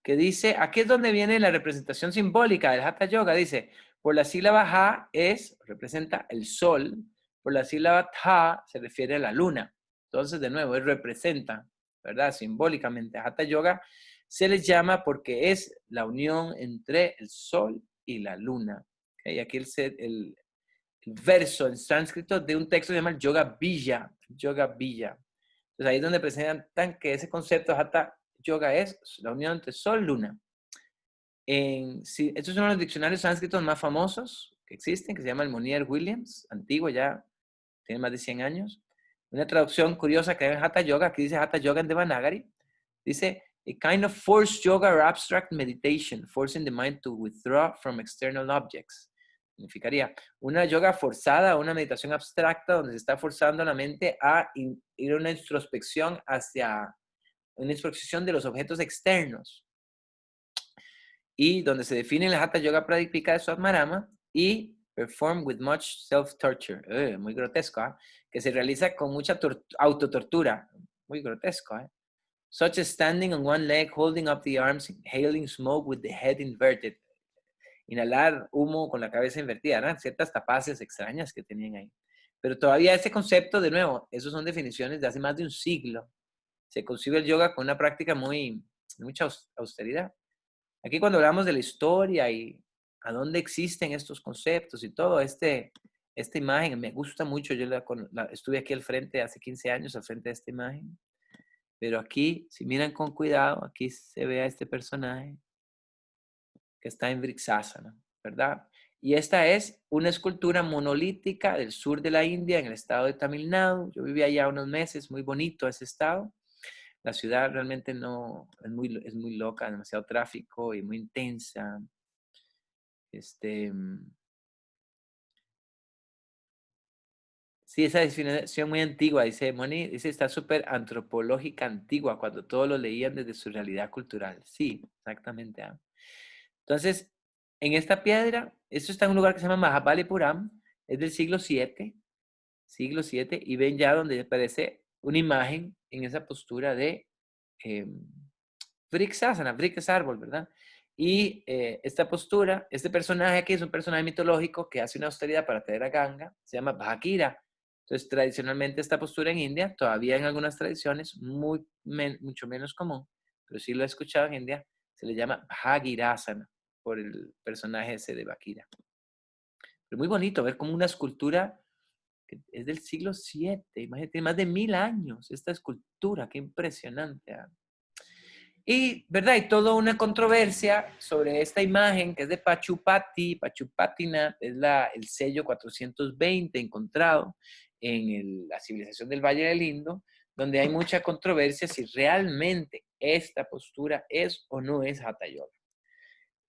que dice, aquí es donde viene la representación simbólica del Hatha Yoga. Dice, por la sílaba Ha representa el sol, por la sílaba Tha se refiere a la luna. Entonces, de nuevo, él representa, ¿verdad? Simbólicamente. Hatha Yoga se les llama porque es la unión entre el sol y la luna. ¿Okay? Aquí el verso en sánscrito de un texto que se llama Yoga Bija. Yoga Bija. Entonces ahí es donde presentan que ese concepto de Hatha Yoga es la unión entre sol y luna. Estos son los diccionarios sánscritos más famosos que existen, que se llama el Monier-Williams, antiguo ya, tiene más de 100 años. Una traducción curiosa que hay en Hatha Yoga, aquí dice Hatha Yoga en Devanagari, dice, a kind of forced yoga or abstract meditation, forcing the mind to withdraw from external objects. Significaría una yoga forzada, una meditación abstracta donde se está forzando la mente a ir a una introspección hacia una introspección de los objetos externos. Y donde se define la Hatha Yoga Pradipika de Swatmarama y performed with much self-torture. Muy grotesco, ¿eh? Que se realiza con mucha autotortura. Muy grotesco, ¿eh? Such as standing on one leg, holding up the arms, inhaling smoke with the head inverted. Inhalar humo con la cabeza invertida, ¿no? Ciertas tapaces extrañas que tenían ahí. Pero todavía ese concepto, de nuevo, esos son definiciones de hace más de un siglo. Se concibe el yoga con una práctica de mucha austeridad. Aquí cuando hablamos de la historia y a dónde existen estos conceptos y todo, esta imagen me gusta mucho. Yo estuve aquí al frente hace 15 años, al frente de esta imagen. Pero aquí, si miran con cuidado, aquí se ve a este personaje que está en Vrixasana, ¿verdad? Y esta es una escultura monolítica del sur de la India, en el estado de Tamil Nadu. Yo viví allá unos meses, muy bonito ese estado. La ciudad realmente no, es muy loca, demasiado tráfico y muy intensa. Sí, esa definición muy antigua, dice Moni, dice está súper antropológica antigua, cuando todos lo leían desde su realidad cultural. Sí, exactamente. Entonces, en esta piedra, esto está en un lugar que se llama Mahabalipuram, es del siglo VII, y ven ya donde aparece una imagen en esa postura de Vrixasana, Vrix es árbol, ¿verdad? Y esta postura, este personaje aquí es un personaje mitológico que hace una austeridad para traer a Ganga, se llama Bhakira. Entonces, tradicionalmente esta postura en India, todavía en algunas tradiciones, mucho menos común, pero sí lo he escuchado en India, se le llama Bhagirasana, por el personaje ese de Bhakira. Pero muy bonito ver como una escultura que es del siglo VII, imagínate, tiene más de 1000 años esta escultura, qué impresionante. Y, ¿verdad? Hay toda una controversia sobre esta imagen que es de Pachupati. Pachupatina es el sello 420 encontrado en la civilización del Valle del Indo, donde hay mucha controversia si realmente esta postura es o no es Hatha Yoga.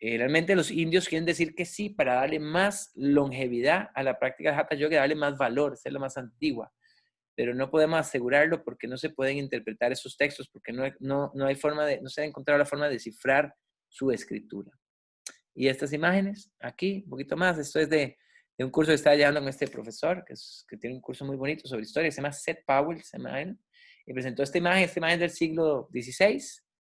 Realmente los indios quieren decir que sí para darle más longevidad a la práctica de Hatha Yoga y darle más valor, ser la más antigua. Pero no podemos asegurarlo porque no se pueden interpretar esos textos, porque no se ha encontrado la forma de descifrar su escritura. Y estas imágenes, aquí, un poquito más, esto es de un curso que estaba llevando con este profesor, que tiene un curso muy bonito sobre historia, se llama Seth Powell, se llama él, y presentó esta imagen del siglo XVI,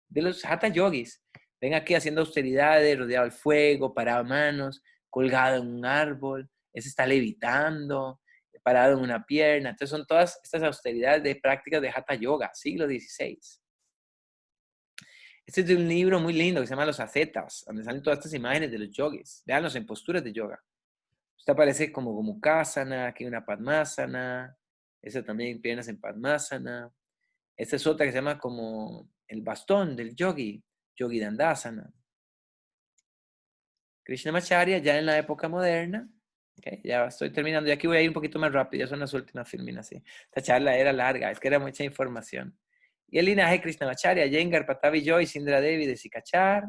de los Hatha Yogis. Ven aquí haciendo austeridades, rodeado al fuego, parado a manos, colgado en un árbol, ese está levitando, parado en una pierna. Entonces son todas estas austeridades de prácticas de Hatha Yoga, siglo XVI. Este es de un libro muy lindo que se llama Los Ascetas, donde salen todas estas imágenes de los yogis. Veanlos en posturas de yoga. Esta aparece como Gomukhasana, aquí hay una Padmasana, esta también piernas en Padmasana. Esta es otra que se llama como el bastón del yogi, Yogi Dandasana. Krishnamacharya ya en la época moderna. Okay, ya estoy terminando, y aquí voy a ir un poquito más rápido, ya son las últimas filminas, ¿sí? Esta charla era larga, es que era mucha información. Y el linaje de Krishnamacharya, Yengar, Patavi Joyce, Indra Devi de Sikachar.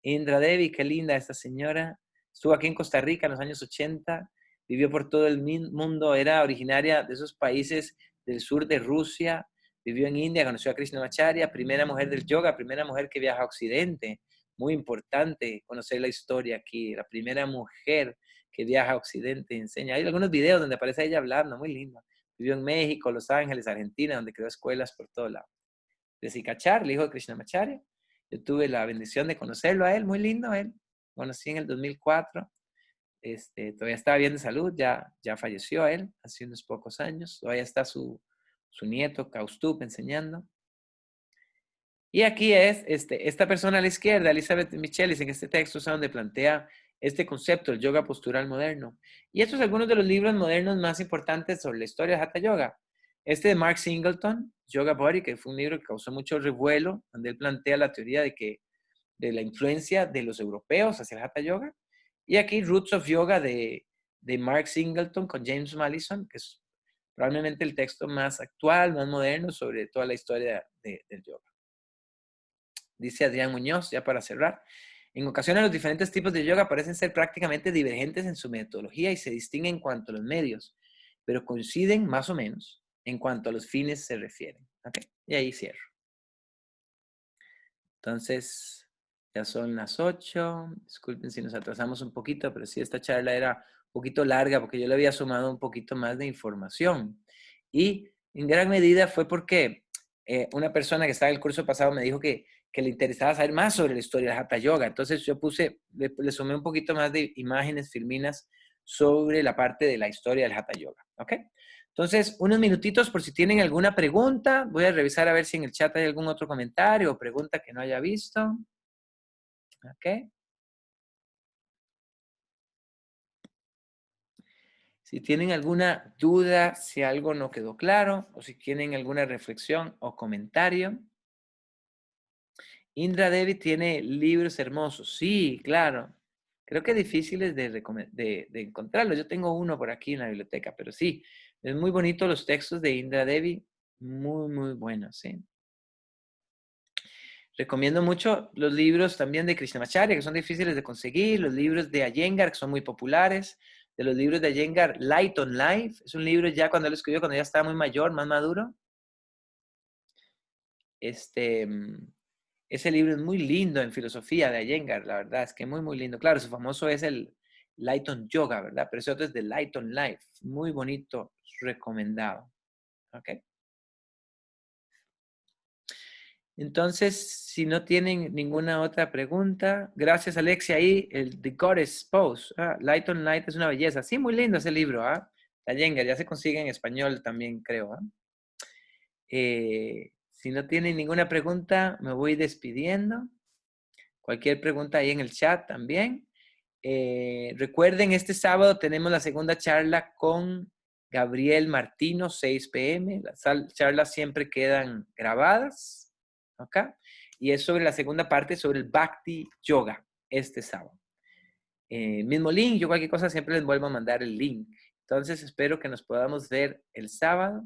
Indra Devi, qué linda esta señora. Estuvo aquí en Costa Rica en los años 80, vivió por todo el mundo, era originaria de esos países del sur de Rusia, vivió en India, conoció a Krishnamacharya, primera mujer del yoga, primera mujer que viaja a Occidente. Muy importante conocer la historia aquí, la primera mujer que viaja a Occidente y enseña. Hay algunos videos donde aparece ella hablando, muy lindo. Vivió en México, Los Ángeles, Argentina, donde creó escuelas por todo lado. De Sikachar, el hijo de Krishnamacharya. Yo tuve la bendición de conocerlo a él, muy lindo él. Conocí en el 2004. Todavía estaba bien de salud, ya falleció él hace unos pocos años. Todavía está su nieto, Kaustup, enseñando. Y aquí es esta persona a la izquierda, Elizabeth Michelis, en este texto es donde plantea este concepto, el yoga postural moderno. Y estos son algunos de los libros modernos más importantes sobre la historia de Hatha Yoga. Este de Mark Singleton, Yoga Body, que fue un libro que causó mucho revuelo, donde él plantea la teoría de la influencia de los europeos hacia el Hatha Yoga. Y aquí Roots of Yoga de Mark Singleton con James Madison, que es probablemente el texto más actual, más moderno sobre toda la historia del yoga. Dice Adrián Muñoz, ya para cerrar. En ocasiones los diferentes tipos de yoga parecen ser prácticamente divergentes en su metodología y se distinguen en cuanto a los medios, pero coinciden más o menos en cuanto a los fines se refieren. ¿Okay? Y ahí cierro. Entonces, ya son las 8. Disculpen si nos atrasamos un poquito, pero sí, esta charla era un poquito larga porque yo le había sumado un poquito más de información. Y en gran medida fue porque una persona que estaba en el curso pasado me dijo que le interesaba saber más sobre la historia del Hatha Yoga. Entonces yo le sumé un poquito más de imágenes filminas sobre la parte de la historia del Hatha Yoga. ¿Ok? Entonces, unos minutitos por si tienen alguna pregunta. Voy a revisar a ver si en el chat hay algún otro comentario o pregunta que no haya visto. ¿Ok? Si tienen alguna duda, si algo no quedó claro, o si tienen alguna reflexión o comentario. Indra Devi tiene libros hermosos. Sí, claro. Creo que difíciles de encontrarlos. Yo tengo uno por aquí en la biblioteca, pero sí, es muy bonito los textos de Indra Devi. Muy, muy buenos, sí. Recomiendo mucho los libros también de Krishnamacharya, que son difíciles de conseguir, los libros de Iyengar, que son muy populares. De los libros de Iyengar, Light on Life, es un libro ya cuando él escribió, cuando ya estaba muy mayor, más maduro. Ese libro es muy lindo en filosofía de Iyengar, la verdad, es que muy, muy lindo. Claro, su famoso es el Light on Yoga, ¿verdad? Pero ese otro es de Light on Life, muy bonito, recomendado. ¿Ok? Entonces, si no tienen ninguna otra pregunta, gracias Alexia ahí, el The Goddess Pose, Light on Light es una belleza. Sí, muy lindo ese libro, Iyengar, ya se consigue en español también, creo. Si no tienen ninguna pregunta, me voy despidiendo. Cualquier pregunta ahí en el chat también. Recuerden, este sábado tenemos la segunda charla con Gabriel Martino, 6 p.m. Las charlas siempre quedan grabadas. ¿Ok? Y es sobre la segunda parte, sobre el Bhakti Yoga, este sábado. Mismo link, yo cualquier cosa siempre les vuelvo a mandar el link. Entonces espero que nos podamos ver el sábado.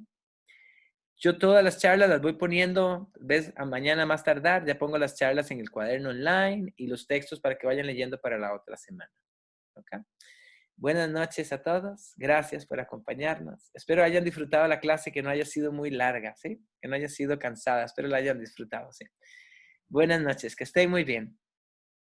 Yo todas las charlas las voy poniendo, ves, a mañana más tardar, ya pongo las charlas en el cuaderno online y los textos para que vayan leyendo para la otra semana. ¿Okay? Buenas noches a todos, gracias por acompañarnos. Espero hayan disfrutado la clase, que no haya sido muy larga, ¿sí? Que no haya sido cansada, espero la hayan disfrutado, ¿sí? Buenas noches, que estén muy bien.